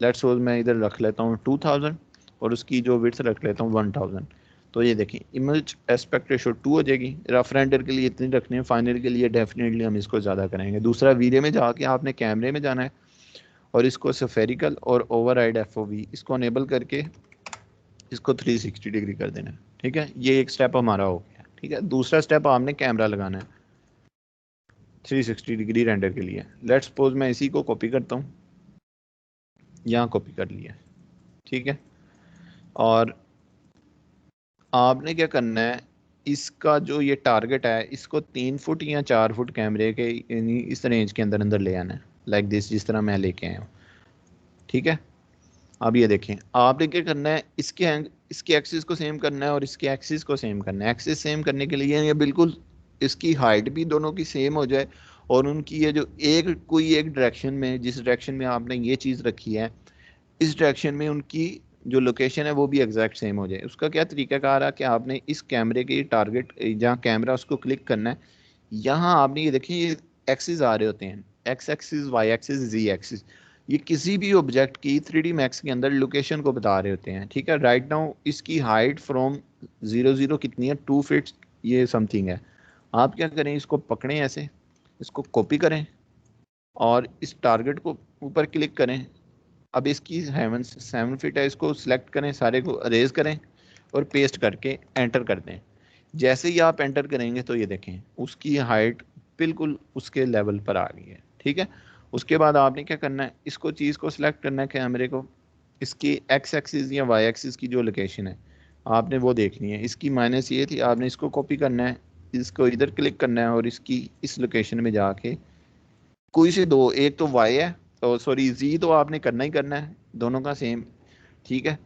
लेट्स सपोज मैं इधर रख लेता हूँ 2000 और उसकी जो विड्थ रख लेता हूँ 1000। तो ये देखें इमेज एस्पेक्ट रेशो 2 हो जाएगी। रफ रेंडर के लिए इतनी रखनी है, फाइनल के लिए डेफिनेटली हम इसको ज़्यादा करेंगे। दूसरा वीडियो में जाके आपने कैमरे में जाना है और इसको स्फेरिकल और ओवरराइड FOV इसको अनेबल करके इसको 360 डिग्री कर देना है। ठीक है, ये एक स्टेप हमारा हो गया। ठीक है, दूसरा स्टेप आपने कैमरा लगाना है 360 डिग्री रेंडर के लिए। लेट्स सपोज मैं इसी को कॉपी करता हूँ, यहाँ कॉपी कर लिया। ठीक है, और आपने क्या करना है, इसका जो ये टारगेट है इसको 3 फुट या 4 फुट कैमरे के यानी इस रेंज के अंदर अंदर ले आना है, लाइक दिस, जिस तरह मैं लेके आया हूँ। ठीक है, अब ये देखें, आपने क्या करना है, इसके एक्सिस को सेम करना है और इसके एक्सिस को सेम करना है। एक्सिस सेम करने के लिए ये बिल्कुल इसकी हाइट भी दोनों की सेम हो जाए और उनकी ये जो कोई एक डायरेक्शन में, जिस डायरेक्शन में आपने ये चीज़ रखी है, इस डायरेक्शन में उनकी जो लोकेशन है वो भी एग्जैक्ट सेम हो जाए। उसका क्या तरीकाकार है कि आपने इस कैमरे के टारगेट, जहाँ कैमरा उसको क्लिक करना है, यहाँ आपने ये देखिए ये एक्सिस आ रहे होते हैं, एक्स एक्सिस, वाई एक्सिस, जी एक्सिस। ये किसी भी ऑब्जेक्ट की 3D मैक्स के अंदर लोकेशन को बता रहे होते हैं। ठीक है, राइट नाउ इसकी हाइट फ्रॉम 0 कितनी है, 2 फीट ये समथिंग है। आप क्या करें, इसको पकड़ें ऐसे, इसको कॉपी करें और इस टारगेट को ऊपर क्लिक करें। अब इसकी 7 फीट है, इसको सिलेक्ट करें, सारे को अरेज करें और पेस्ट करके एंटर कर दें। जैसे ही आप एंटर करेंगे तो ये देखें उसकी हाइट बिल्कुल उसके लेवल पर आ गई है। ठीक है, उसके बाद आपने क्या करना है, इसको चीज़ को सिलेक्ट करना है, कैमरे को, इसकी एक्स एक्सिस या वाई एक्सिस की जो लोकेशन है आपने वो देखनी है। इसकी माइनस ये थी, आपने इसको कॉपी करना है, इसको इधर क्लिक करना है और इसकी इस लोकेशन में जाके कोई से दो, एक तो वाई है तो सॉरी जी तो आपने करना ही करना है, दोनों का सेम। ठीक है,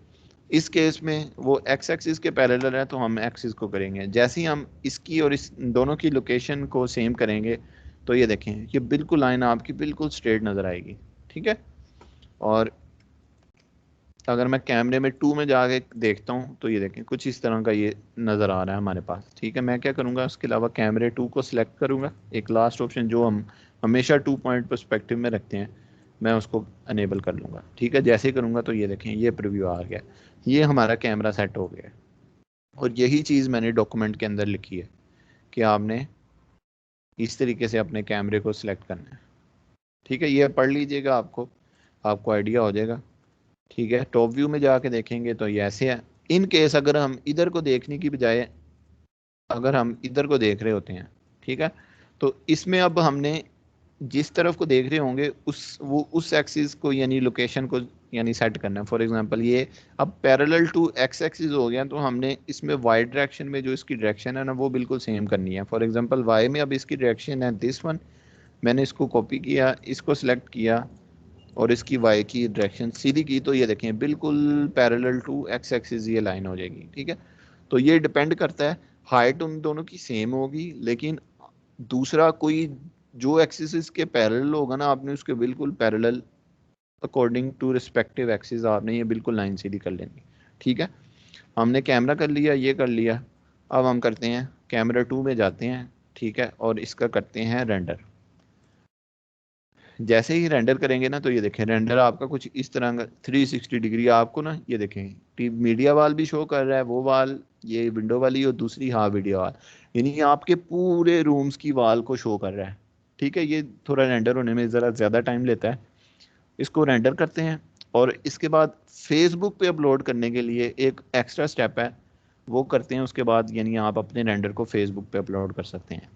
इस केस में वो एक्स एक्सिस के पैरेलल है तो हम एक्सिस को करेंगे। जैसे ही हम इसकी और इस दोनों की लोकेशन को सेम करेंगे तो ये देखें ये बिल्कुल लाइन आपकी बिल्कुल स्ट्रेट नज़र आएगी। ठीक है, और अगर मैं कैमरे में 2 में जाके देखता हूँ तो ये देखें कुछ इस तरह का ये नज़र आ रहा है हमारे पास। ठीक है, मैं क्या करूँगा, उसके अलावा कैमरे 2 को सिलेक्ट करूँगा, एक लास्ट ऑप्शन जो हम हमेशा 2 पॉइंट पर्सपेक्टिव में रखते हैं, मैं उसको अनेबल कर लूँगा। ठीक है, जैसे ही करूँगा तो ये देखें ये प्रीव्यू आ गया, ये हमारा कैमरा सेट हो गया। और यही चीज़ मैंने डॉक्यूमेंट के अंदर लिखी है कि आपने इस तरीके से अपने कैमरे को सिलेक्ट करना है। ठीक है, ये पढ़ लीजिएगा, आपको आइडिया हो जाएगा। ठीक है, टॉप व्यू में जाके देखेंगे तो ये ऐसे है। इन केस अगर हम इधर को देखने की बजाय अगर हम इधर को देख रहे होते हैं, ठीक है, तो इसमें अब हमने जिस तरफ को देख रहे होंगे उस एक्सिस को यानी लोकेशन को यानी सेट करना है। फॉर एग्जांपल ये अब पैरेलल टू एक्स एक्सिस हो गया तो हमने इसमें वाई डायरेक्शन में जो इसकी डायरेक्शन है ना वो बिल्कुल सेम करनी है। फॉर एग्जांपल वाई में अब इसकी डायरेक्शन है दिस वन, मैंने इसको कॉपी किया, इसको सिलेक्ट किया और इसकी वाई की डायरेक्शन सीधी की तो ये देखें बिल्कुल पैरेलल टू एक्स एक्सिस ये लाइन हो जाएगी। ठीक है, तो ये डिपेंड करता है, हाइट उन दोनों की सेम होगी लेकिन दूसरा कोई जो एक्सिस इसके पैरेलल होगा ना आपने उसके बिल्कुल parallel according to respective axis आपने ये बिल्कुल लाइन सीधी कर लेनी। ठीक है, हमने कैमरा कर लिया, ये कर लिया। अब हम करते हैं कैमरा 2 में जाते हैं। ठीक है, और इसका करते हैं रेंडर। जैसे ही रेंडर करेंगे ना तो ये देखें रेंडर आपका कुछ इस तरह का 360 डिग्री आपको ना ये देखें मीडिया वाल भी शो कर रहा है, वो वाल ये विंडो वाली और दूसरी हाँ वीडियो वाल, यानी आपके पूरे रूम्स की वाल को शो कर रहा है। ठीक है, ये थोड़ा रेंडर होने में ज़रा ज़्यादा टाइम लेता है, इसको रेंडर करते हैं और इसके बाद फेसबुक पे अपलोड करने के लिए एक एक्स्ट्रा स्टेप है वो करते हैं। उसके बाद यानी आप अपने रेंडर को फेसबुक पे अपलोड कर सकते हैं।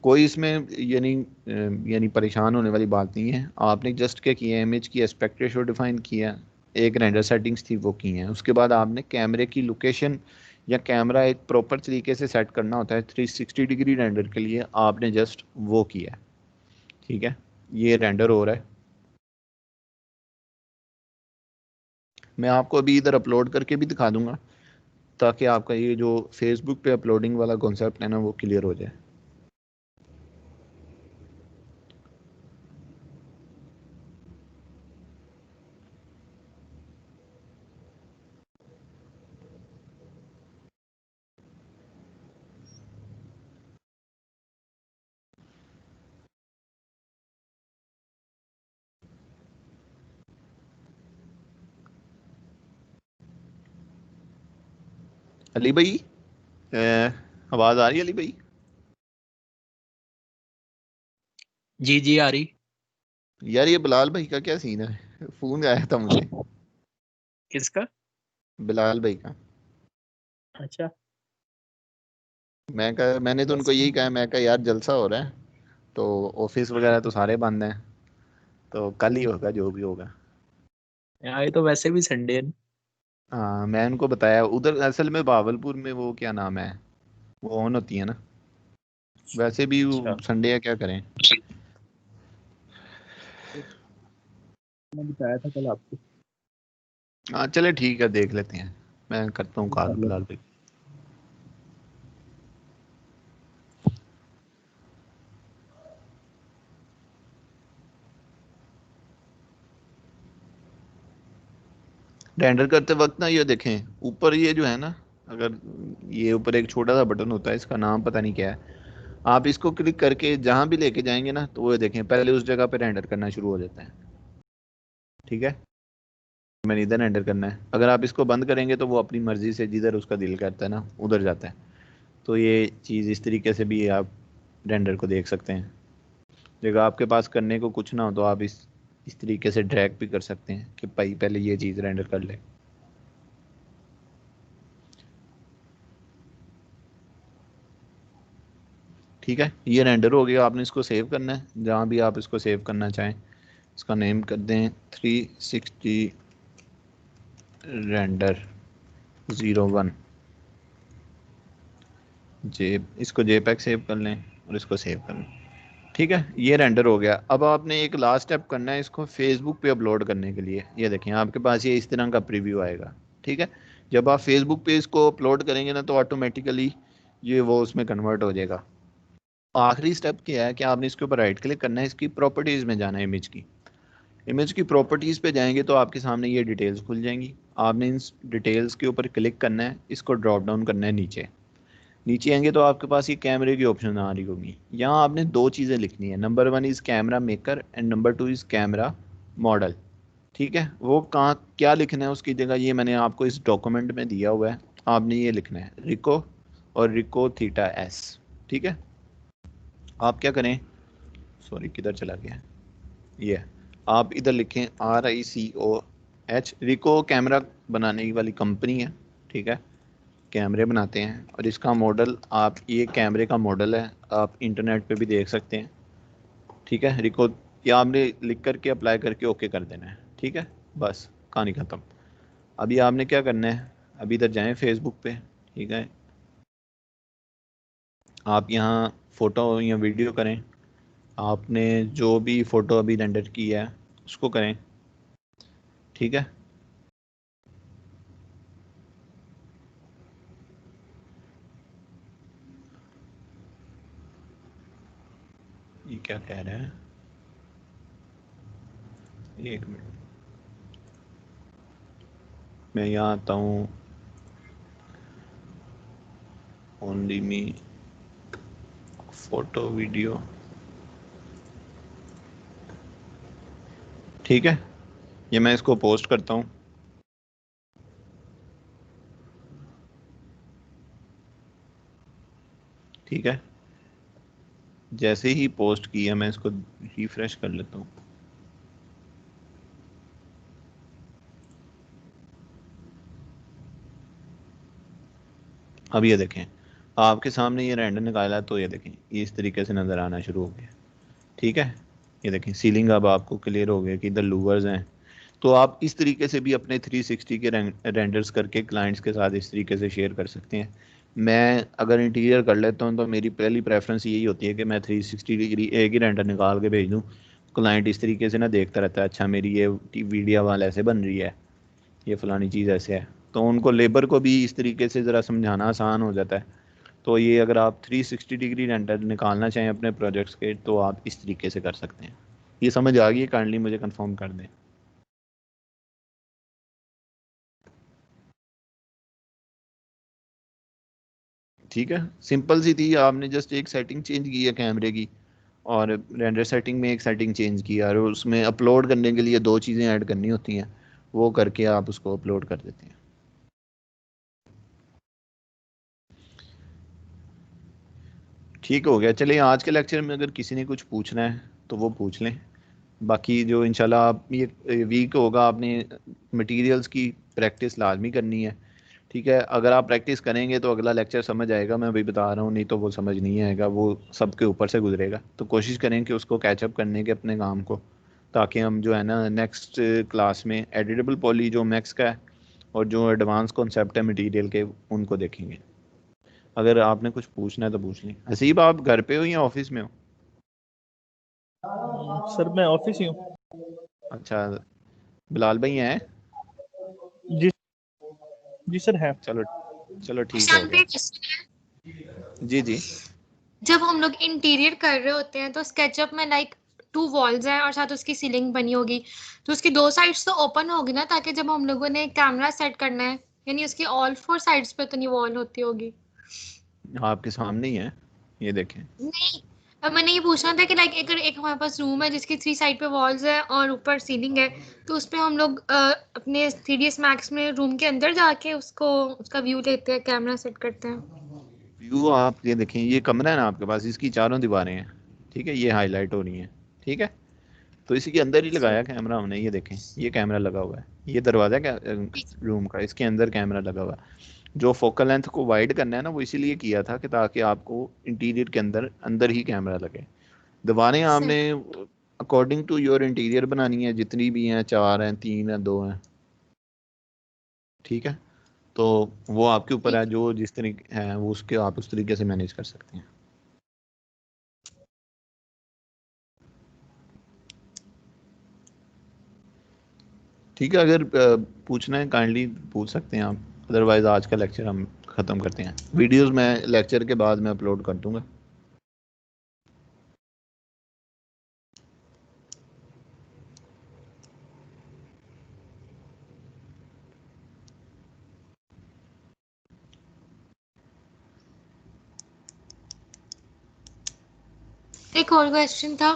कोई इसमें यानी परेशान होने वाली बात नहीं है, आपने जस्ट क्या किया, इमेज की एस्पेक्ट रेशियो डिफाइन किया, एक रेंडर सेटिंग्स थी वो की हैं, उसके बाद आपने कैमरे की लोकेशन या कैमरा एक प्रॉपर तरीके से सेट करना होता है 360 डिग्री रेंडर के लिए, आपने जस्ट वो किया। ठीक है, ये रेंडर हो रहा है, मैं आपको अभी इधर अपलोड करके भी दिखा दूंगा ताकि आपका ये जो फेसबुक पे अपलोडिंग वाला कॉन्सेप्ट है ना वो क्लियर हो जाए। अली भाई आवाज आ रही है अली भाई? जी जी आ रही। यार ये बिलाल भाई का क्या सीन है, फोन आया था मुझे किसका? बिलाल भाई का। अच्छा, मैंने तो उनको यही कहा, मैं कहा यार जलसा हो रहा है, तो ऑफिस वगैरह तो सारे बंद हैं, तो कल ही होगा जो भी होगा। ये तो वैसे भी संडे है ना। हाँ मैं उनको बताया, उधर असल में भावलपुर में वो क्या नाम है, वो ऑन होती है ना, वैसे भी अच्छा, संडे है, क्या करें। मैं बताया था कल आपको। हाँ चले ठीक है, देख लेते हैं, मैं करता हूँ कॉल कर लो। फिलहाल पे। रेंडर करते वक्त ना ये देखें ऊपर ये जो है ना, अगर ये ऊपर एक छोटा सा बटन होता है, इसका नाम पता नहीं क्या है, आप इसको क्लिक करके जहां भी लेके जाएंगे ना, तो वो ये देखें पहले उस जगह पे रेंडर करना शुरू हो जाता है। ठीक है, मैंने इधर रेंडर करना है, अगर आप इसको बंद करेंगे तो वो अपनी मर्जी से जिधर उसका दिल करता है ना उधर जाता है। तो ये चीज़ इस तरीके से भी आप रेंडर को देख सकते हैं। जगह आपके पास करने को कुछ ना हो तो आप इस तरीके से ड्रैग भी कर सकते हैं कि भाई पहले ये चीज़ रेंडर कर ले। ठीक है, ये रेंडर हो गया, आपने इसको सेव करना है जहाँ भी आप इसको सेव करना चाहें। इसका नेम कर दें 360 रेंडर 01 जे, इसको जेपैक सेव कर लें और इसको सेव कर लें। ठीक है, ये रेंडर हो गया। अब आपने एक लास्ट स्टेप करना है इसको फेसबुक पे अपलोड करने के लिए। ये देखें आपके पास ये इस तरह का प्रीव्यू आएगा। ठीक है, जब आप फेसबुक पे इसको अपलोड करेंगे ना, तो ऑटोमेटिकली ये वो उसमें कन्वर्ट हो जाएगा। आखिरी स्टेप क्या है कि आपने इसके ऊपर राइट क्लिक करना है, इसकी प्रॉपर्टीज़ में जाना है, इमेज की प्रॉपर्टीज़ पे जाएंगे तो आपके सामने ये डिटेल्स खुल जाएंगी। आपने इन डिटेल्स के ऊपर क्लिक करना है, इसको ड्रॉप डाउन करना है नीचे। नीचे आएंगे तो आपके पास ये कैमरे की ऑप्शन आ रही होगी। यहाँ आपने दो चीज़ें लिखनी है, number 1 is camera maker and number 2 is camera model. ठीक है, वो कहाँ क्या लिखना है उसकी जगह ये मैंने आपको इस डॉक्यूमेंट में दिया हुआ है। आपने ये लिखना है रिको और रिको थीटा एस। ठीक है, आप क्या करें, सॉरी किधर चला गया, ये आप इधर लिखें RICO H। रिको कैमरा बनाने की वाली कंपनी है। ठीक है, कैमरे बनाते हैं, और इसका मॉडल आप, ये कैमरे का मॉडल है, आप इंटरनेट पे भी देख सकते हैं। ठीक है, रिको या आपने लिख करके अप्लाई करके ओके कर देना है। ठीक है, बस कहानी ख़त्म। अभी आपने क्या करना है, अभी इधर जाएं फेसबुक पे। ठीक है, आप यहाँ फ़ोटो या वीडियो करें, आपने जो भी फ़ोटो अभी रेंडर की है उसको करें। ठीक है, ये क्या कह रहा है, एक मिनट, मैं यहाँ आता हूँ, ओनली मी फोटो वीडियो। ठीक है, ये मैं इसको पोस्ट करता हूँ। ठीक है, जैसे ही पोस्ट किया मैं इसको रिफ्रेश कर लेता हूँ। अब ये देखें आपके सामने ये रेंडर निकाला है, तो ये देखें ये इस तरीके से नज़र आना शुरू हो गया। ठीक है, ये देखें सीलिंग अब आपको क्लियर हो गया कि इधर लूवर्स हैं। तो आप इस तरीके से भी अपने 360 के रेंडर्स करके क्लाइंट्स के साथ इस तरीके से शेयर कर सकते हैं। मैं अगर इंटीरियर कर लेता हूँ तो मेरी पहली प्रेफरेंस यही होती है कि मैं 360 डिग्री एक ही रेंडर निकाल के भेज दूँ। क्लाइंट इस तरीके से ना देखता रहता है, अच्छा मेरी ये वीडियो वाल ऐसे बन रही है, ये फलानी चीज़ ऐसे है, तो उनको लेबर को भी इस तरीके से ज़रा समझाना आसान हो जाता है। तो ये अगर आप 360 डिग्री रेंडर निकालना चाहें अपने प्रोजेक्ट्स के, तो आप इस तरीके से कर सकते हैं। ये समझ आ गई है, काइंडली मुझे कंफर्म कर दें। ठीक है, सिंपल सी थी, आपने जस्ट एक सेटिंग चेंज की है कैमरे की, और रेंडर सेटिंग में एक सेटिंग चेंज की है, और उसमें अपलोड करने के लिए दो चीज़ें ऐड करनी होती हैं, वो करके आप उसको अपलोड कर देते हैं। ठीक हो गया, चलिए आज के लेक्चर में अगर किसी ने कुछ पूछना है तो वो पूछ लें। बाकी जो इंशाल्लाह आप ये वीक होगा, आपने मटेरियल्स की प्रैक्टिस लाजमी करनी है। ठीक है, अगर आप प्रैक्टिस करेंगे तो अगला लेक्चर समझ आएगा, मैं अभी बता रहा हूँ, नहीं तो वो समझ नहीं आएगा, वो सबके ऊपर से गुजरेगा। तो कोशिश करें कि उसको कैचअप करने के अपने काम को, ताकि हम जो है ना नेक्स्ट क्लास में एडिटेबल पॉली जो मैक्स का है और जो एडवांस कॉन्सेप्ट है मटेरियल के उनको देखेंगे। अगर आपने कुछ पूछना है तो पूछ लें। हसीब, आप घर पे हो या ऑफिस में हो? सर मैं ऑफिस ही हूँ। अच्छा, बिलाल भाई हैं? जी जी सर है। चलो चलो ठीक हो ईशान गया। पे question है। जी जी। जब हम लोग इंटीरियर कर रहे होते हैं तो स्केचअप में लाइक 2 वॉल्स हैं और साथ उसकी सीलिंग बनी होगी, तो उसकी 2 साइड्स तो ओपन होगी ना, ताकि जब हम लोगों ने कैमरा सेट करना है, यानी उसकी ऑल 4 साइड्स पे तो नहीं वॉल होती होगी? आपके सामने ही है, ये देखें। नहीं, अब मैंने ये पूछना था कि लाइक एक एक हमारे पास रूम है जिसकी 3 साइड पे वॉल्स है और ऊपर सीलिंग है, तो उस पे हम लोग अपने 3ds मैक्स में रूम के अंदर जाके उसको उसका व्यू लेते हैं, कैमरा सेट करते हैं। व्यू आप ये देखें, ये कमरा है ना आपके पास, इसकी चारों दीवारें हैं, ठीक है, ये हाईलाइट हो रही हैं, ठीक है। तो इसी के अंदर ही लगाया कैमरा हमने, ये देखें, ये कैमरा लगा हुआ है, ये दरवाजा क्या रूम का, इसके अंदर कैमरा लगा हुआ है। जो फोकल लेंथ को वाइड करना है ना, वो इसीलिए किया था कि ताकि आपको इंटीरियर के अंदर अंदर ही कैमरा लगे। दीवारें आपने अकॉर्डिंग टू योर इंटीरियर बनानी है, जितनी भी हैं, 4 हैं, 3 हैं, 2 हैं, ठीक है। तो वो आपके ऊपर है, जो जिस तरीके है वो उसके आप उस तरीके से मैनेज कर सकते हैं। ठीक है, अगर पूछना है काइंडली पूछ सकते हैं आप, अदरवाइज आज का लेक्चर हम ख़त्म करते हैं। वीडियोस मैं लेक्चर के बाद में अपलोड कर दूंगा। एक और क्वेश्चन था,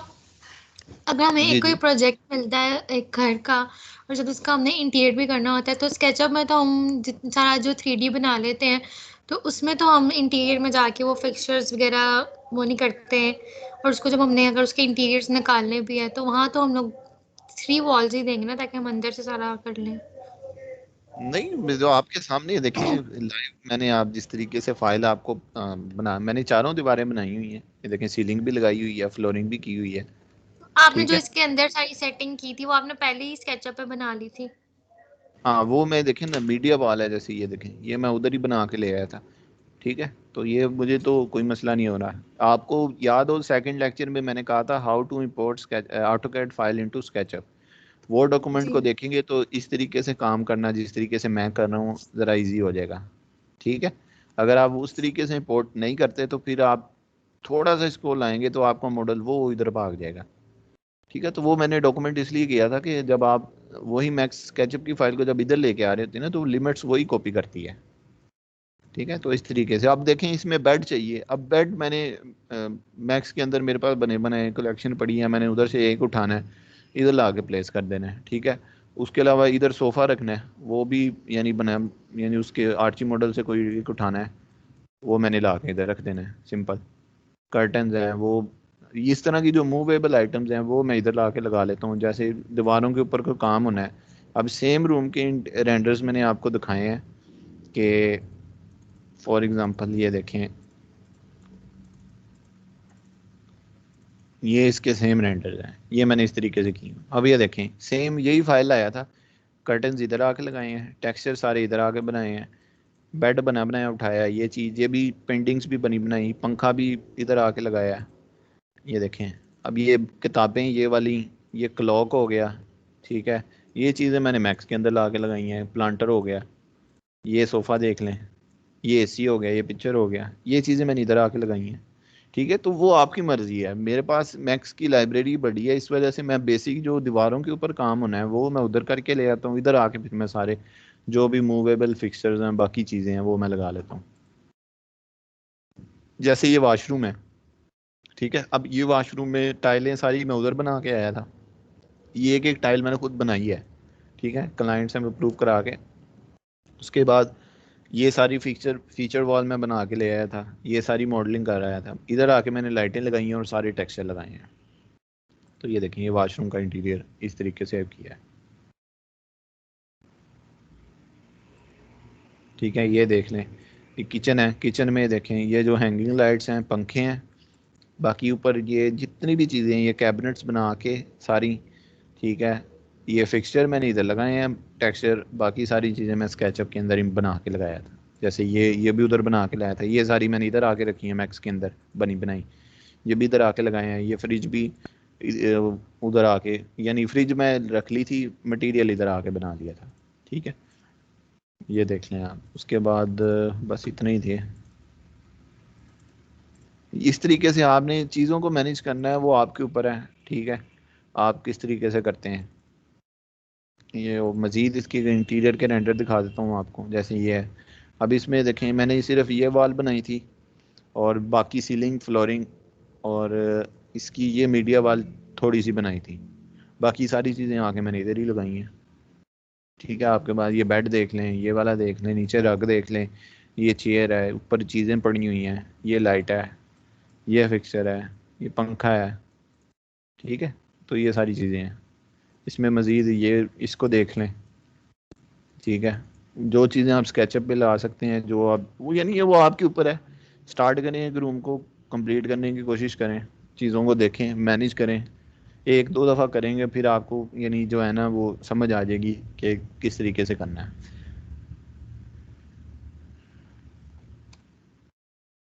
अगर हमें जी एक कोई जी। प्रोजेक्ट मिलता है एक घर का, और जब उसका हमने इंटीरियर भी करना होता है, तो स्केचअप में तो हम जितना सारा जो 3D बना लेते हैं, तो उसमें तो हम इंटीरियर में जाके वो फिक्सचर्स वगैरह वो नहीं करते हैं, और उसको जब हमने अगर उसके इंटीरियर्स निकालने भी है तो वहाँ तो हम लोग 3 वॉल्स ही देंगे ना, ताकि हम अंदर से सारा कर लें। नहीं, जो आपके सामने है, देखें लाइव मैंने आप जिस तरीके से फाइल आपको बना, मैंने चारों दीवारें बनाई हुई हैं, ये देखें, सीलिंग भी लगाई हुई है, फ्लोरिंग भी की हुई है, आपने ठीक जो है। इसके अंदर सारी सेटिंग की थी वो आपने पहले ही स्केचअप पे बना ली थी? हाँ, वो मैं देखें ना, मीडिया वाल है, जैसे ये देखें, ये मैं उधर ही बना के ले आया था, ठीक है। तो ये मुझे तो कोई मसला नहीं हो रहा है। आपको याद हो सेकंड लेक्चर में मैंने कहा था how to import AutoCAD file into SketchUp, वो डॉक्यूमेंट जी को देखेंगे तो इस तरीके से काम करना जिस तरीके से मैं कर रहा हूँ ज़रा इजी हो जाएगा, ठीक है। अगर आप उस तरीके से इंपोर्ट नहीं करते तो फिर आप थोड़ा सा इसको लाएंगे तो आपका मॉडल वो इधर भाग जाएगा, ठीक है। तो वो मैंने डॉक्यूमेंट इसलिए किया था कि जब आप वही मैक्स स्केचअप की फाइल को जब इधर लेके आ रहे होते हैं ना, तो लिमिट्स वही कॉपी करती है, ठीक है। तो इस तरीके से आप देखें, इसमें बेड चाहिए, अब बेड मैंने मैक्स के अंदर मेरे पास बने बनाए कलेक्शन पड़ी है, मैंने उधर से एक उठाना है, इधर ला के प्लेस कर देना है, ठीक है। उसके अलावा इधर सोफ़ा रखना है, वो भी यानी बना, यानी उसके आर्ची मॉडल से कोई एक उठाना है, वो मैंने ला के इधर रख देना है, सिंपल। कर्टन्स हैं वो, इस तरह की जो मूवेबल आइटम्स हैं वो मैं इधर ला के लगा लेता हूँ, जैसे दीवारों के ऊपर कोई काम होना है। अब सेम रूम के रेंडर्स मैंने आपको दिखाए हैं कि फॉर एग्जांपल ये देखें, ये इसके सेम रेंडर्स हैं, ये मैंने इस तरीके से की। अब ये देखें, सेम यही फाइल आया था, कर्टन्स इधर आके लगाए हैं, टेक्सचर सारे इधर आके बनाए हैं, बेड बना बनाया उठाया, ये चीज़, ये भी पेंटिंग्स भी बनी बनाई, पंखा भी इधर आके लगाया है, ये देखें। अब ये किताबें ये वाली, ये क्लॉक हो गया, ठीक है, ये चीज़ें मैंने मैक्स के अंदर ला के लगाई हैं, प्लांटर हो गया, ये सोफ़ा देख लें, ये एसी हो गया, ये पिक्चर हो गया, ये चीज़ें मैंने इधर आके लगाई हैं, ठीक है। तो वो आपकी मर्जी है, मेरे पास मैक्स की लाइब्रेरी बड़ी है, इस वजह से मैं बेसिक जो दीवारों के ऊपर काम होना है वो मैं उधर करके ले आता हूँ, इधर आके फिर मैं सारे जो भी मूवेबल फिक्सचर्स हैं, बाकी चीज़ें हैं, वो मैं लगा लेता हूँ। जैसे ये वाशरूम है, ठीक है, अब ये वाशरूम में टाइलें सारी मैं उधर बना के आया था, ये एक एक टाइल मैंने खुद बनाई है, ठीक है, क्लाइंट से अप्रूव करा के। उसके बाद ये सारी फीचर वॉल में बना के ले आया था, ये सारी मॉडलिंग कर आया था, इधर आके मैंने लाइटें लगाई हैं और सारे टेक्सचर लगाए हैं। तो ये देखें, ये वाशरूम का इंटीरियर इस तरीके से किया है। ठीक है, ये देख लें, ये किचन है, किचन में देखें ये जो हैंगिंग लाइट्स हैं, पंखे हैं, बाकी ऊपर ये जितनी भी चीज़ें हैं, ये कैबिनेट्स बना के सारी, ठीक है, ये फिक्सचर मैंने इधर लगाए हैं, टेक्सचर बाकी सारी चीज़ें मैं स्केचअप के अंदर ही बना के लगाया था। जैसे ये भी उधर बना के लाया था, ये सारी मैंने इधर आके रखी है मैक्स के अंदर बनी बनाई, ये भी इधर आके लगाए हैं, ये फ्रिज भी उधर आके, यानी फ्रिज में रख ली थी, मटेरियल इधर आके बना लिया था। ठीक है, ये देख लें आप। उसके बाद बस इतने ही थे। इस तरीके से आपने चीज़ों को मैनेज करना है, वो आपके ऊपर है। ठीक है, आप किस तरीके से करते हैं। ये मज़ीद इसकी इंटीरियर के रेंडर दिखा देता हूँ आपको। जैसे ये है, अब इसमें देखें मैंने सिर्फ ये वॉल बनाई थी और बाकी सीलिंग, फ्लोरिंग और इसकी ये मीडिया वॉल थोड़ी सी बनाई थी, बाकी सारी चीज़ें आके मैंने इधर ही लगाई हैं। ठीक है, आपके पास ये बेड देख लें, ये वाला देख लें, नीचे रग देख लें, ये चेयर है, ऊपर चीज़ें पड़ी हुई हैं, ये लाइट है, ये फिक्सर है, ये पंखा है। ठीक है, तो ये सारी चीज़ें हैं। इसमें मज़ीद ये इसको देख लें। ठीक है, जो चीज़ें आप स्केचअप पे ला सकते हैं, जो आप वो यानी ये वो आपके ऊपर है। स्टार्ट करें एक रूम को कंप्लीट करने की कोशिश करें, चीज़ों को देखें, मैनेज करें, एक दो दफ़ा करेंगे फिर आपको यानी जो है ना वो समझ आ जाएगी कि किस तरीके से करना है।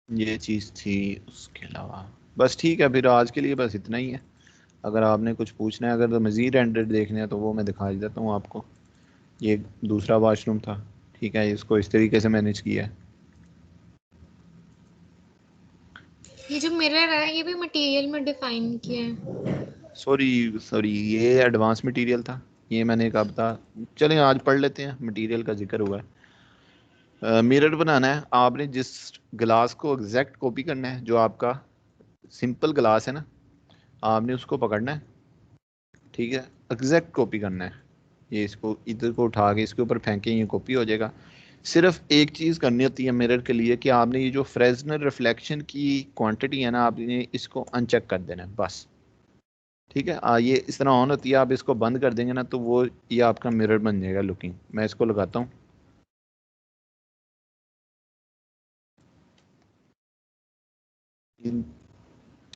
ये चीज़ थी। उसके अलावा बस ठीक है, फिर आज के लिए बस इतना ही है। अगर आपने कुछ पूछना है, अगर तो मज़ीद रेंडर देखने हैं तो वो मैं दिखा देता हूँ आपको। ये दूसरा वाशरूम था। ठीक है, इसको इस तरीके से मैनेज किया है। ये जो मिरर है ये भी मटेरियल में डिफाइन किया है। सॉरी ये एडवांस मटेरियल था, ये मैंने कहा था। चलें आज पढ़ लेते हैं, मटेरियल का जिक्र हुआ है। मिरर बनाना है आपने, जिस ग्लास को एग्जैक्ट कॉपी करना है, जो आपका सिंपल ग्लास है ना, आपने उसको पकड़ना है। ठीक है, एग्जैक्ट कॉपी करना है। ये इसको इधर को उठा के इसके ऊपर फेंकें, ये कॉपी हो जाएगा। सिर्फ एक चीज़ करनी होती है मिरर के लिए कि आपने ये जो फ्रेजनल रिफ्लेक्शन की क्वांटिटी है ना, आपने इसको अनचेक कर देना है बस। ठीक है, ये इस तरह ऑन होती है, आप इसको बंद कर देंगे ना तो वो ये आपका मिरर बन जाएगा लुकिंग। मैं इसको लगाता हूँ।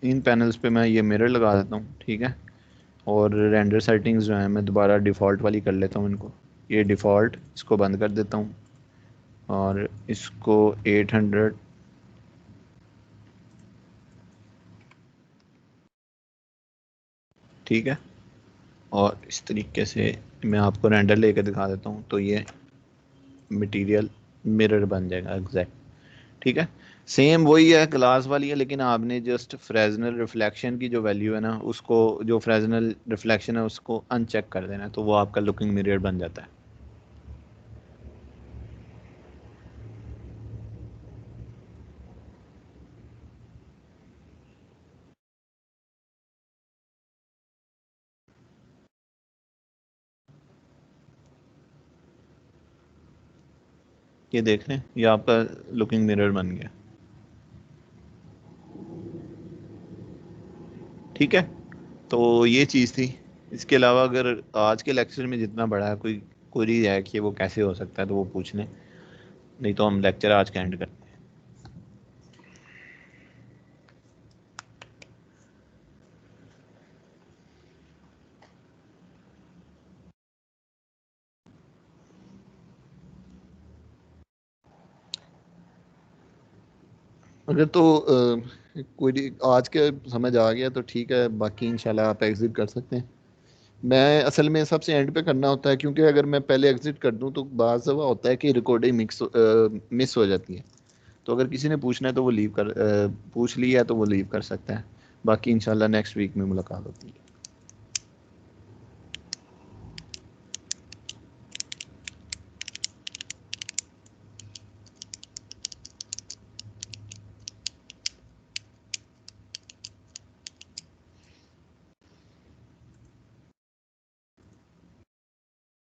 इन पैनल्स पे मैं ये मिरर लगा देता हूँ। ठीक है, और रेंडर सेटिंग्स जो है मैं दोबारा डिफ़ॉल्ट वाली कर लेता हूँ इनको। ये डिफ़ॉल्ट, इसको बंद कर देता हूँ और इसको 800 ठीक है, और इस तरीके से मैं आपको रेंडर लेकर दिखा देता हूँ। तो ये मटेरियल मिरर बन जाएगा एग्जैक्ट। ठीक है, सेम वही है, ग्लास वाली है, लेकिन आपने जस्ट फ्रेजनल रिफ्लेक्शन की जो वैल्यू है ना, उसको जो फ्रेजनल रिफ्लेक्शन है उसको अनचेक कर देना, तो वो आपका लुकिंग मिरर बन जाता है। ये देख लें, ये आपका लुकिंग मिरर बन गया। ठीक है, तो ये चीज़ थी। इसके अलावा अगर आज के लेक्चर में जितना बड़ा है कोई क्वेरी है कि वो कैसे हो सकता है तो वो पूछ लें, नहीं तो हम लेक्चर आज का एंड करते हैं। अगर तो कोई आज के समझ आ गया तो ठीक है, बाकी इंशाल्लाह आप एग्जिट कर सकते हैं। मैं असल में सबसे एंड पे करना होता है, क्योंकि अगर मैं पहले एग्जिट कर दूं तो बाज़ दफ़ा होता है कि रिकॉर्डिंग मिस हो जाती है। तो अगर किसी ने पूछना है तो वो पूछ लिया है तो वो लीव कर सकता है। बाकी इंशाल्लाह नेक्स्ट वीक में मुलाकात होती है।